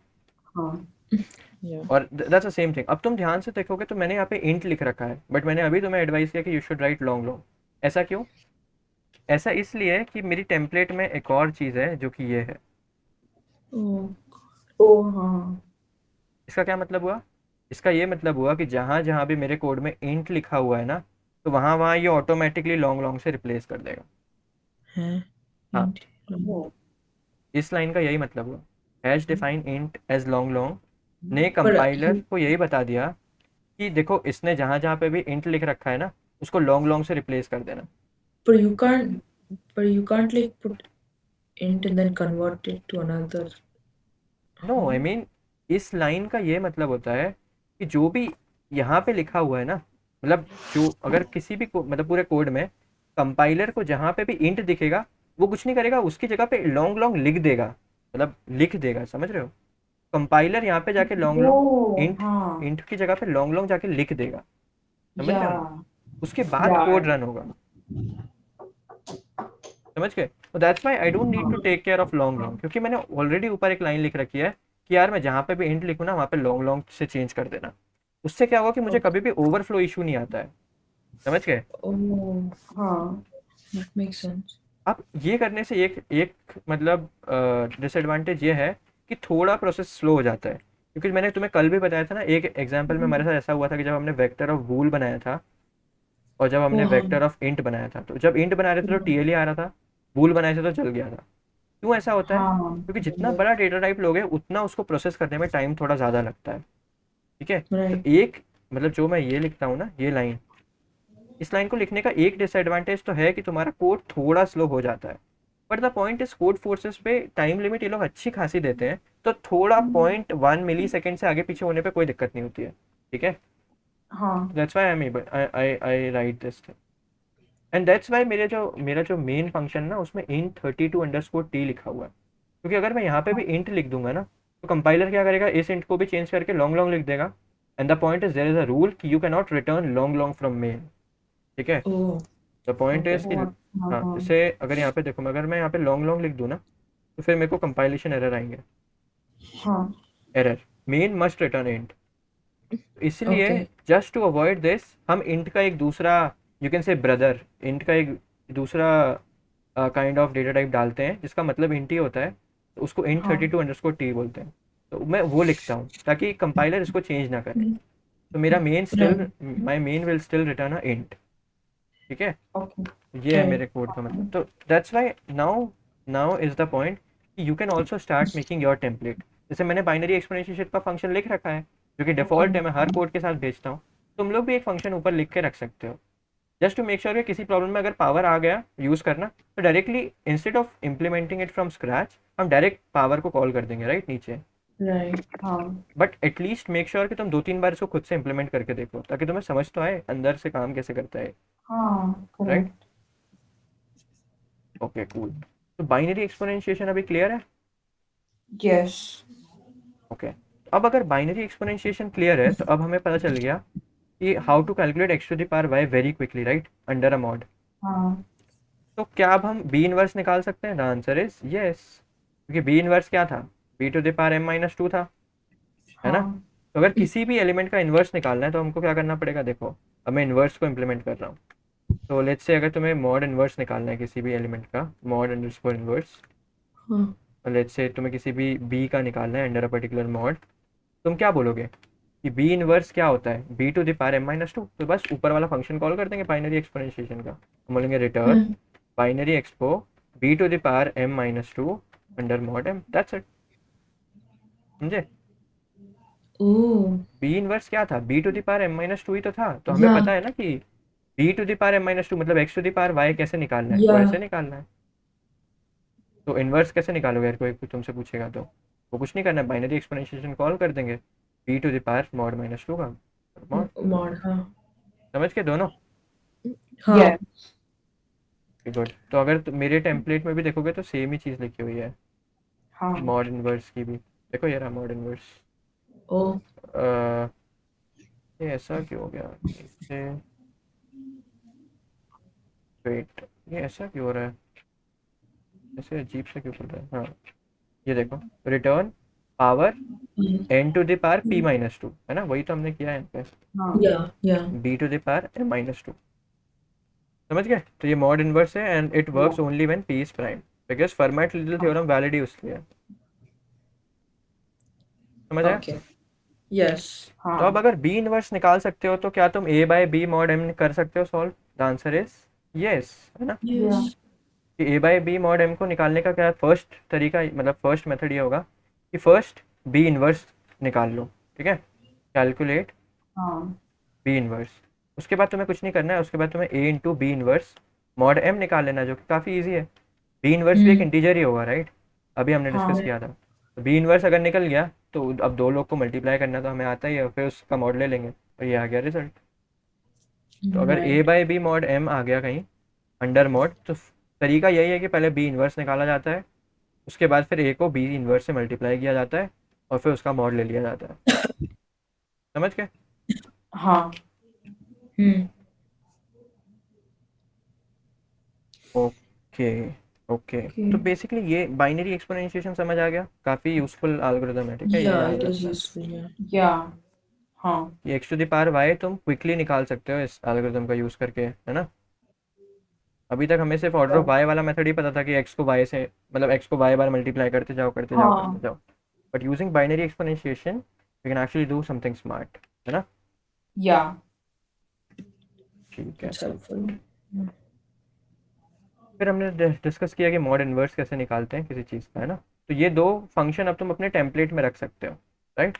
Yeah. और दैट्स द सेम थिंग। अब तुम ध्यान से देखोगे तो मैंने यहाँ पे इंट लिख रखा है, बट मैंने अभी तुम्हें एडवाइस किया कि you should write long long. ऐसा क्यों? ऐसा इसलिए कि मेरी टेम्पलेट में एक और चीज़ है जो कि ये है। Oh, oh, हाँ. इसका क्या मतलब हुआ? इसका ये मतलब हुआ कि जहाँ जहाँ भी मेरे कोड में इंट लिखा हुआ है ना, तो वहाँ वहाँ ये ऑटोमेटिकली लॉन्ग लॉन्ग से रिप्लेस कर देगा। Huh? हाँ, Oh. इस लाइन का यही मतलब हुआ। Hash define int as long long ने But कंपाइलर को यही बता दिया कि देखो इसने जहाँ जहाँ पे भी इंट लिख रखा है ना, उसको लॉन्ग लॉन्ग से रिप्लेस कर देना। but you can't like put int and then convert it to another. No I mean इस लाइन का ये मतलब होता है कि जो भी यहाँ पे लिखा हुआ है ना, मतलब जो अगर किसी भी मतलब पूरे कोड में कंपाइलर को जहाँ पे भी इंट दिखेगा वो कुछ नहीं करेगा, उसकी जगह पे लॉन्ग लॉन्ग लिख देगा, मतलब लिख देगा, समझ रहे हो? कंपाइलर यहाँ पे जाके लॉन्ग लॉन्ग Oh, इंट हाँ. इंट की जगह पे लॉन्ग लॉन्ग जाके लिख देगा, समझ रहे हो ना? Yeah. उसके बाद Yeah. कोड रन होगा, समझ गए? तो that's why I don't need to take care of long long, क्योंकि मैंने ऑलरेडी ऊपर एक लाइन लिख रखी है कि यार मैं जहाँ पे भी इंट लिखूँ ना वहाँ पे लॉन्ग लॉन्ग से चेंज कर देना। उससे क्या होगा कि मुझे कभी भी ओवरफ्लो इशू नहीं आता है, समझ गए? Oh, हाँ. that makes sense. अब ये करने से एक एक मतलब डिसएडवांटेज ये है कि थोड़ा प्रोसेस स्लो हो जाता है, क्योंकि मैंने तुम्हें कल भी बताया था ना, एक एग्जांपल में हमारे साथ ऐसा हुआ था कि जब हमने वेक्टर ऑफ वूल बनाया था और जब हमने Oh, हाँ. वेक्टर ऑफ इंट बनाया था, तो जब इंट बना रहे थे तो टीएलई आ रहा था, वूल बनाए थे तो चल गया था। क्यों ऐसा होता है? हाँ. क्योंकि जितना बड़ा डेटा टाइप लोगे उतना उसको प्रोसेस करने में टाइम थोड़ा ज़्यादा लगता है, ठीक है? तो Right. एक मतलब जो मैं ये लिखता हूँ ना, ये लाइन, इस लाइन को लिखने का एक डिसएडवांटेज तो है कि तुम्हारा कोड थोड़ा स्लो हो जाता है, but the point is code forces पे टाइम लिमिट ये लोग अच्छी खासी देते हैं, तो थोड़ा 0.1 मिली सेकेंड से आगे पीछे होने पे कोई दिक्कत नहीं होती है, ठीक है? हाँ. That's why I right this thing, and that's why मेरा जो मेन फंक्शन ना उसमें int 32_t लिखा हुआ है, क्योंकि अगर मैं यहाँ पे भी इंट लिख दूंगा ना, तो कंपाइलर क्या करेगा, इस इंट को भी चेंज करके लॉन्ग लॉन्ग लिख देगा। And the point is there is a rule कि you can not return long long from main, ठीक है? Oh, the point okay. Is कि हाँ. हाँ, हाँ. जैसे अगर यहाँ पे देखो, अगर मैं यहाँ पे लॉन्ग लॉन्ग लिख दूँ ना, तो फिर मेरे को कंपाइलेशन एरर आएंगे, हाँ. Error main must return int. इसलिए Okay. Just to avoid this हम इंट का एक दूसरा, you can say brother, int का एक दूसरा काइंड ऑफ डेटा टाइप डालते हैं जिसका मतलब इंट ही होता है, तो उसको int हाँ. 32_t बोलते हैं। तो मैं वो लिखता हूँ ताकि कंपाइलर इसको चेंज ना करे, तो मेरा main Right. Still my men will still return a int, ठीक है? Okay. ये है Right. मेरे कोड का मतलब। तो that's why now now is the point कि you can also start making your template. जैसे मैंने बाइनरी एक्सपोनेंशियल का फंक्शन लिख रखा है जो कि डिफॉल्ट है, मैं हर कोड के साथ भेजता हूँ, तुम लोग भी एक फंक्शन ऊपर लिख के रख सकते हो, जस्ट टू मेक श्योर कि किसी प्रॉब्लम में अगर पावर आ गया यूज़ करना, तो directly instead of implementing it from scratch हम डायरेक्ट पावर को कॉल कर देंगे, राइट, नीचे। Right. हाँ. बट एटलीस्ट मेक श्योर कि तुम 2-3 बार इसको खुद से इम्प्लीमेंट करके देखो, ताकि तुम्हें समझ तो आए अंदर से काम कैसे करता है, हाँ. राइट? Correct. Okay cool. तो बाइनरी एक्सपोनेंशिएशन अभी क्लियर है? Yes. ओके, अब अगर बाइनरी एक्सपोनेंशिएशन क्लियर है तो अब हमें पता चल गया कि how to calculate x to the power y very quickly, right, under a mod. हाँ. तो क्या अब हम b इनवर्स निकाल सकते हैं? द आंसर इज यस, क्योंकि b इनवर्स क्या था, b to the power m-2 था, है ना? हाँ. तो अगर किसी भी एलिमेंट का इन्वर्स निकालना है तो हमको क्या करना पड़ेगा? देखो, अब मैं इन्वर्स को इम्प्लीमेंट कर रहा हूँ, तो लेट्स से अगर तुम्हें मॉड इन्वर्स निकालना है किसी भी एलिमेंट का, मॉड अंडरस्कोर इन्वर्स, Huh. और लेट्स से तुम्हें किसी भी b का निकालना है अंडर अ पर्टिकुलर मॉड, तुम क्या बोलोगे कि b इनवर्स क्या होता है? b to the power m-2, तो बस ऊपर वाला फंक्शन कॉल कर देंगे बाइनरी एक्सपोनेंशिएशन का, हम बोलेंगे return binary expo b to the power m-2 under mod m, that's it, समझे? Oh, b इनवर्स क्या था? b to the power m-2 ही तो था, तो हमें yeah. पता है ना कि b to the power m-2 मतलब x to the power y कैसे निकालना है, वो Yeah. ऐसे निकालना है। तो इनवर्स कैसे निकालोगे? यार कोई तुमसे पूछेगा तो वो कुछ नहीं करना है, बाइनरी एक्सपोनेंशिएशन कॉल कर देंगे, b to the power mod -2 का मॉड, Mod, हाँ. समझ के दोनों? हाँ. Yeah. गुड। तो अगर मेरे टेम्पलेट में भी देखोगे तो सेम ही चीज़ लिखी हुई है, हाँ. मॉड इनवर्स की भी। देखो ये रहा मॉड इनवर्स। Oh, ये ऐसा क्यों हो गया? वेट, ये ऐसा क्यों हो रहा है? ऐसे अजीब सा क्यों चल रहा है? हाँ, ये देखो, return power n to the power p-2, है ना? वही तो हमने किया है यहाँ पे, हाँ. yeah, yeah. b to the power m-2। समझ गए? तो ये मॉड इनवर्स है and it works only when P is prime, because Fermat little theorem valid ही उसके लिए है। समझ आया? Okay. Yes. तो अब अगर बी इनवर्स निकाल सकते हो तो क्या तुम ए बाय बी मॉड एम कर सकते हो solve? The answer is yes, है ना? Yes. कि ए बाय बी मॉड एम को निकालने का क्या फर्स्ट तरीका, मतलब फर्स्ट मेथड ये होगा कि फर्स्ट बी इनवर्स निकाल लो, ठीक है? Calculate B inverse. उसके बाद तुम्हें कुछ नहीं करना है, उसके बाद तुम्हें A into B inverse mod M निकाल लेना, जो कि काफ़ी ईजी है। बी इनवर्स भी एक इंटीजर ही होगा, राइट? अभी हमने डिस्कस किया था। तो बी इनवर्स अगर निकल गया तो अब दो लोग को मल्टीप्लाई करना तो हमें आता ही है, फिर उसका मॉड ले लेंगे और ये आ गया रिजल्ट। तो अगर A Right. By B mod M आ गया कहीं अंडर मॉड, तो तरीका यही है कि पहले बी इनवर्स निकाला जाता है, उसके बाद फिर ए को बी इनवर्स से मल्टीप्लाई किया जाता है और फिर उसका मॉड ले लिया जाता है। समझ गए? Hmm. Okay okay. तो बेसिकली ये बाइनरी एक्सपोनेंशिएशन समझ आ गया, काफ़ी यूजफुल एल्गोरिदम है, ठीक है? ये Yeah, याद it is रखना। useful. Yeah. ये x to the power y तुम क्विकली निकाल सकते हो इस एल्गोरिदम का यूज़ करके, है ना? अभी तक हमें सिर्फ ऑर्डर ऑफ वाई वाला मेथड ही पता था कि एक्स को वाई से, मतलब एक्स को वाई बार मल्टीप्लाई करते जाओ करते जाओ करते जाओ, but using binary exponentiation we can actually do something smart, है ना? ठीक है। It's helpful. फिर हमने डिस्कस किया कि मॉड इनवर्स कैसे निकालते हैं किसी चीज़ का, है ना? तो ये दो फंक्शन अब तुम अपने टेम्पलेट में रख सकते हो, राइट?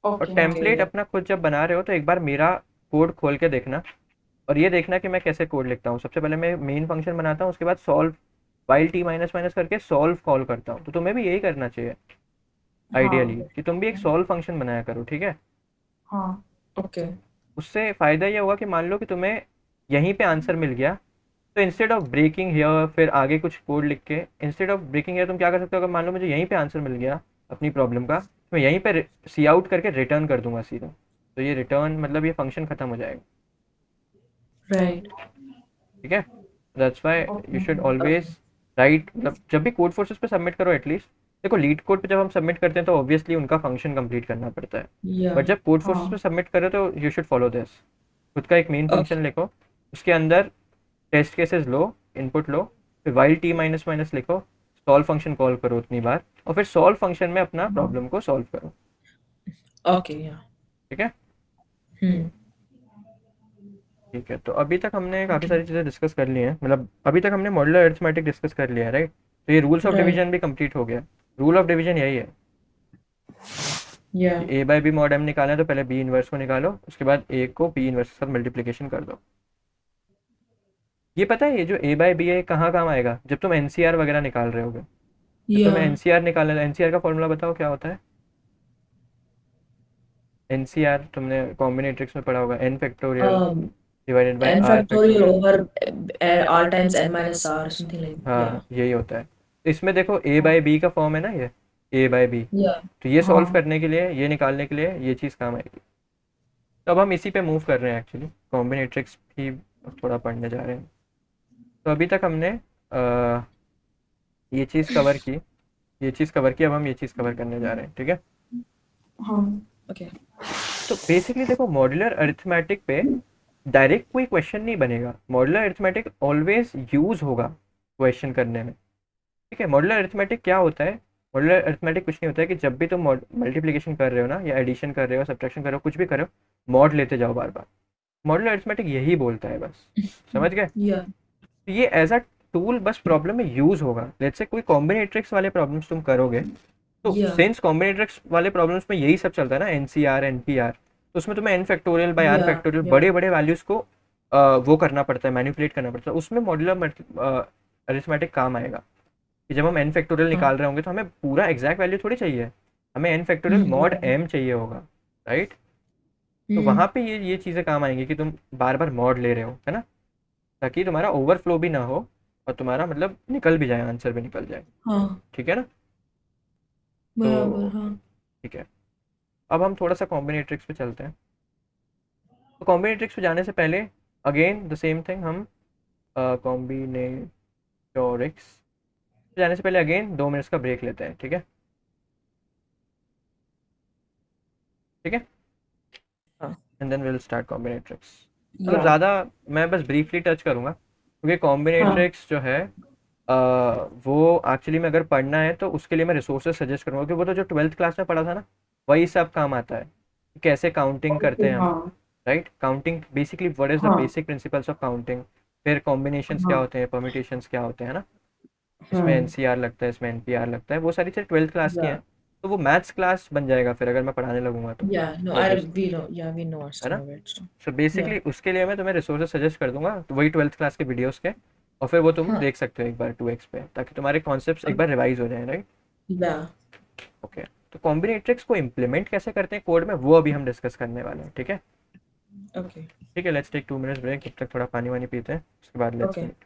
और टेम्पलेट अपना खुद जब बना रहे हो तो एक बार मेरा कोड खोल के देखना और ये देखना कि मैं कैसे कोड लिखता हूँ। सबसे पहले मैं मेन फंक्शन बनाता हूँ, उसके बाद solve while T minus minus करके सॉल्व कॉल करता हूँ। तो तुम्हें भी यही करना चाहिए आइडियली, कि तुम भी एक सॉल्व फंक्शन बनाया करो, ठीक है? Okay. उससे फ़ायदा ये होगा कि मान लो कि तुम्हें यहीं पे आंसर मिल गया, तो इंस्टेड ऑफ ब्रेकिंग हियर फिर आगे कुछ कोड लिख के, इंस्टेड ऑफ ब्रेकिंग हियर तुम क्या कर सकते हो, अगर मान लो मुझे यहीं पे आंसर मिल गया अपनी प्रॉब्लम का, तो मैं यहीं पे सी आउट करके रिटर्न कर दूंगा सीधा। तो ये रिटर्न मतलब ये फंक्शन ख़त्म हो जाएगा, Right. ठीक है? That's why you should always right, मतलब जब भी कोड फोर्सेस पे सबमिट करो एटलीस्ट, देखो लीड कोड पे जब हम सबमिट करते हैं तो ऑब्वियसली उनका फंक्शन कंप्लीट करना पड़ता है, Yeah. बट जब कोड फोर्सेस पे सबमिट करो तो यू शुड फॉलो दिस। खुद का एक मेन Okay. फंक्शन लिखो, उसके अंदर टेस्ट केसेस लो, इनपुट लो, फिर वाइल टी माइनस माइनस लिखो, सॉल्व फंक्शन कॉल करो उतनी बार और फिर सॉल्व फंक्शन में अपना प्रॉब्लम को सॉल्व करो, Okay. Yeah. ठीक है? Hmm. ठीक है। तो अभी तक हमने काफ़ी सारी चीज़ें डिस्कस कर ली हैं, मतलब अभी तक हमने मॉड्यूलर अरिथमेटिक डिस्कस कर लिया है, राइट? तो ये रूल्स ऑफ Right. डिवीजन भी कंप्लीट हो गया। रूल ऑफ डिवीजन यही है Yeah. कि ए बाय बी मॉड एम निकालना है तो पहले बी इनवर्स को निकालो, उसके बाद ए को बी इनवर्स के साथ मल्टीप्लिकेशन कर दो। ये पता है ये जो ए बाय बी है कहाँ काम आएगा? जब तुम एनसीआर वगैरह निकाल रहे होगे, जब तुम्हें Yeah. एनसीआर निकालना है, एनसीआर का फॉर्मूला बताओ क्या होता है? एनसीआर तुमने कॉम्बिनेट्रिक्स में पढ़ा होगा, n factorial divided by N r factorial factorial. over r times n minus r, something like. Yeah. हाँ यही होता है। तो इसमें देखो ए बाय बी का फॉर्म है ना, ये ए बाय बी, Yeah. तो ये सॉल्व करने के लिए, ये निकालने के लिए ये चीज़ काम आएगी। तो अब हम इसी पे मूव कर रहे हैं, एक्चुअली कॉम्बिनेट्रिक्स भी थोड़ा पढ़ने जा रहे हैं। तो अभी तक हमने ये चीज़ कवर की, ये चीज़ कवर की, अब हम ये चीज़ कवर करने जा रहे हैं, ठीक है? Okay. तो बेसिकली देखो मॉड्यूलर अरिथमेटिक पे डायरेक्ट कोई क्वेश्चन नहीं बनेगा, मॉड्यूलर अरिथमेटिक ऑलवेज यूज होगा क्वेश्चन करने में, ठीक है? मॉड्यूलर अरिथमेटिक क्या होता है? मॉड्यूलर अरिथमेटिक कुछ नहीं होता है कि जब भी तुम मल्टीप्लिकेशन कर रहे हो ना, या एडिशन कर रहे हो, सब्ट्रैक्शन कर रहे हो, कुछ भी कर रहे हो, मॉड लेते जाओ बार बार। मॉड्यूलर अरिथमेटिक यही बोलता है बस, समझ गए? Yeah. तो ये एज अ टूल बस प्रॉब्लम में यूज होगा। लेट्स से कोई कॉम्बिनेट्रिक्स वाले प्रॉब्लम्स तुम करोगे, तो Yeah. सिंस कॉम्बिनेट्रिक्स वाले प्रॉब्लम्स में यही सब चलता है ना, एनसीआर एनपीआर, तो उसमें तुम्हें n factorial by r Yeah. Factorial Yeah. बड़े बड़े वैल्यूज को वो करना पड़ता है, मैनिपुलेट करना पड़ता है, उसमें मॉड्यूलर अरिथमेटिक काम आएगा। कि जब हम एन फैक्टोरियल निकाल रहे होंगे तो हमें पूरा एग्जैक्ट वैल्यू थोड़ी चाहिए, हमें एन फैक्टोरियल मॉड एम चाहिए होगा, राइट? तो वहाँ पे ये चीज़ें काम आएंगी कि तुम बार बार मॉड ले रहे हो, है ना, ताकि तुम्हारा ओवरफ्लो भी ना हो और तुम्हारा मतलब निकल भी जाए, आंसर भी निकल जाए, हाँ, ठीक है ना? बराबर। हाँ. ठीक है। अब हम थोड़ा सा कॉम्बिनेट्रिक्स पे चलते हैं। तो कॉम्बिनेट्रिक्स पे जाने से पहले अगेन द सेम थिंग, हम कॉम्बिनेटोरिक्स पे जाने से पहले अगेन 2 मिनट्स का ब्रेक लेते हैं, ठीक है? ठीक है, हाँ. And then will start combinatorics. मतलब Yeah. ज़्यादा मैं बस ब्रीफली टच करूँगा, क्योंकि कॉम्बिनेट्रिक्स जो है वो एक्चुअली में अगर पढ़ना है तो उसके लिए मैं रिसोर्सेज सजेस्ट करूँगा, क्योंकि वो तो जो 12th क्लास में पढ़ा था ना वही सब काम आता है, कैसे काउंटिंग करते Okay. हैं हम, हाँ right? Counting basically what is the हाँ बेसिक प्रिंसिपल्स ऑफ काउंटिंग, फिर कॉम्बिनेशंस क्या हाँ होते हैं, परम्यूटेशंस क्या होते हैं, है ना? इसमें हाँ एनसीआर लगता है, इसमें एनपीआर लगता है, वो सारी चीज़ें 12th क्लास की हैं। Yeah. तो वो मैथ्स क्लास बन जाएगा फिर अगर मैं पढ़ाने लगूंगा तो Yeah, no, obviously, we know. Yeah, we know है some ना? of it. So so yeah. Basically उसके लिए मैं तुम्हें रिसोर्सेज सजेस्ट कर दूंगा, तो वही 12th क्लास के वीडियोस के, और फिर वो तुम Huh. देख सकते हो एक बार 2x पे, ताकि तुम्हारे कॉन्सेप्ट्स एक बार रिवाइज हो जाए, राइट? Yeah. ओके, तो कॉम्बिनेट्रिक्स को इम्प्लीमेंट कैसे करते हैं कोड में वो अभी हम डिस्कस करने वाले हैं, ठीक है? Okay. ठीक है, लेट्स टेक 2 मिनट्स ब्रेक, तब तक थोड़ा पानी वानी पीते हैं, उसके बाद लेट्स Okay. मीट।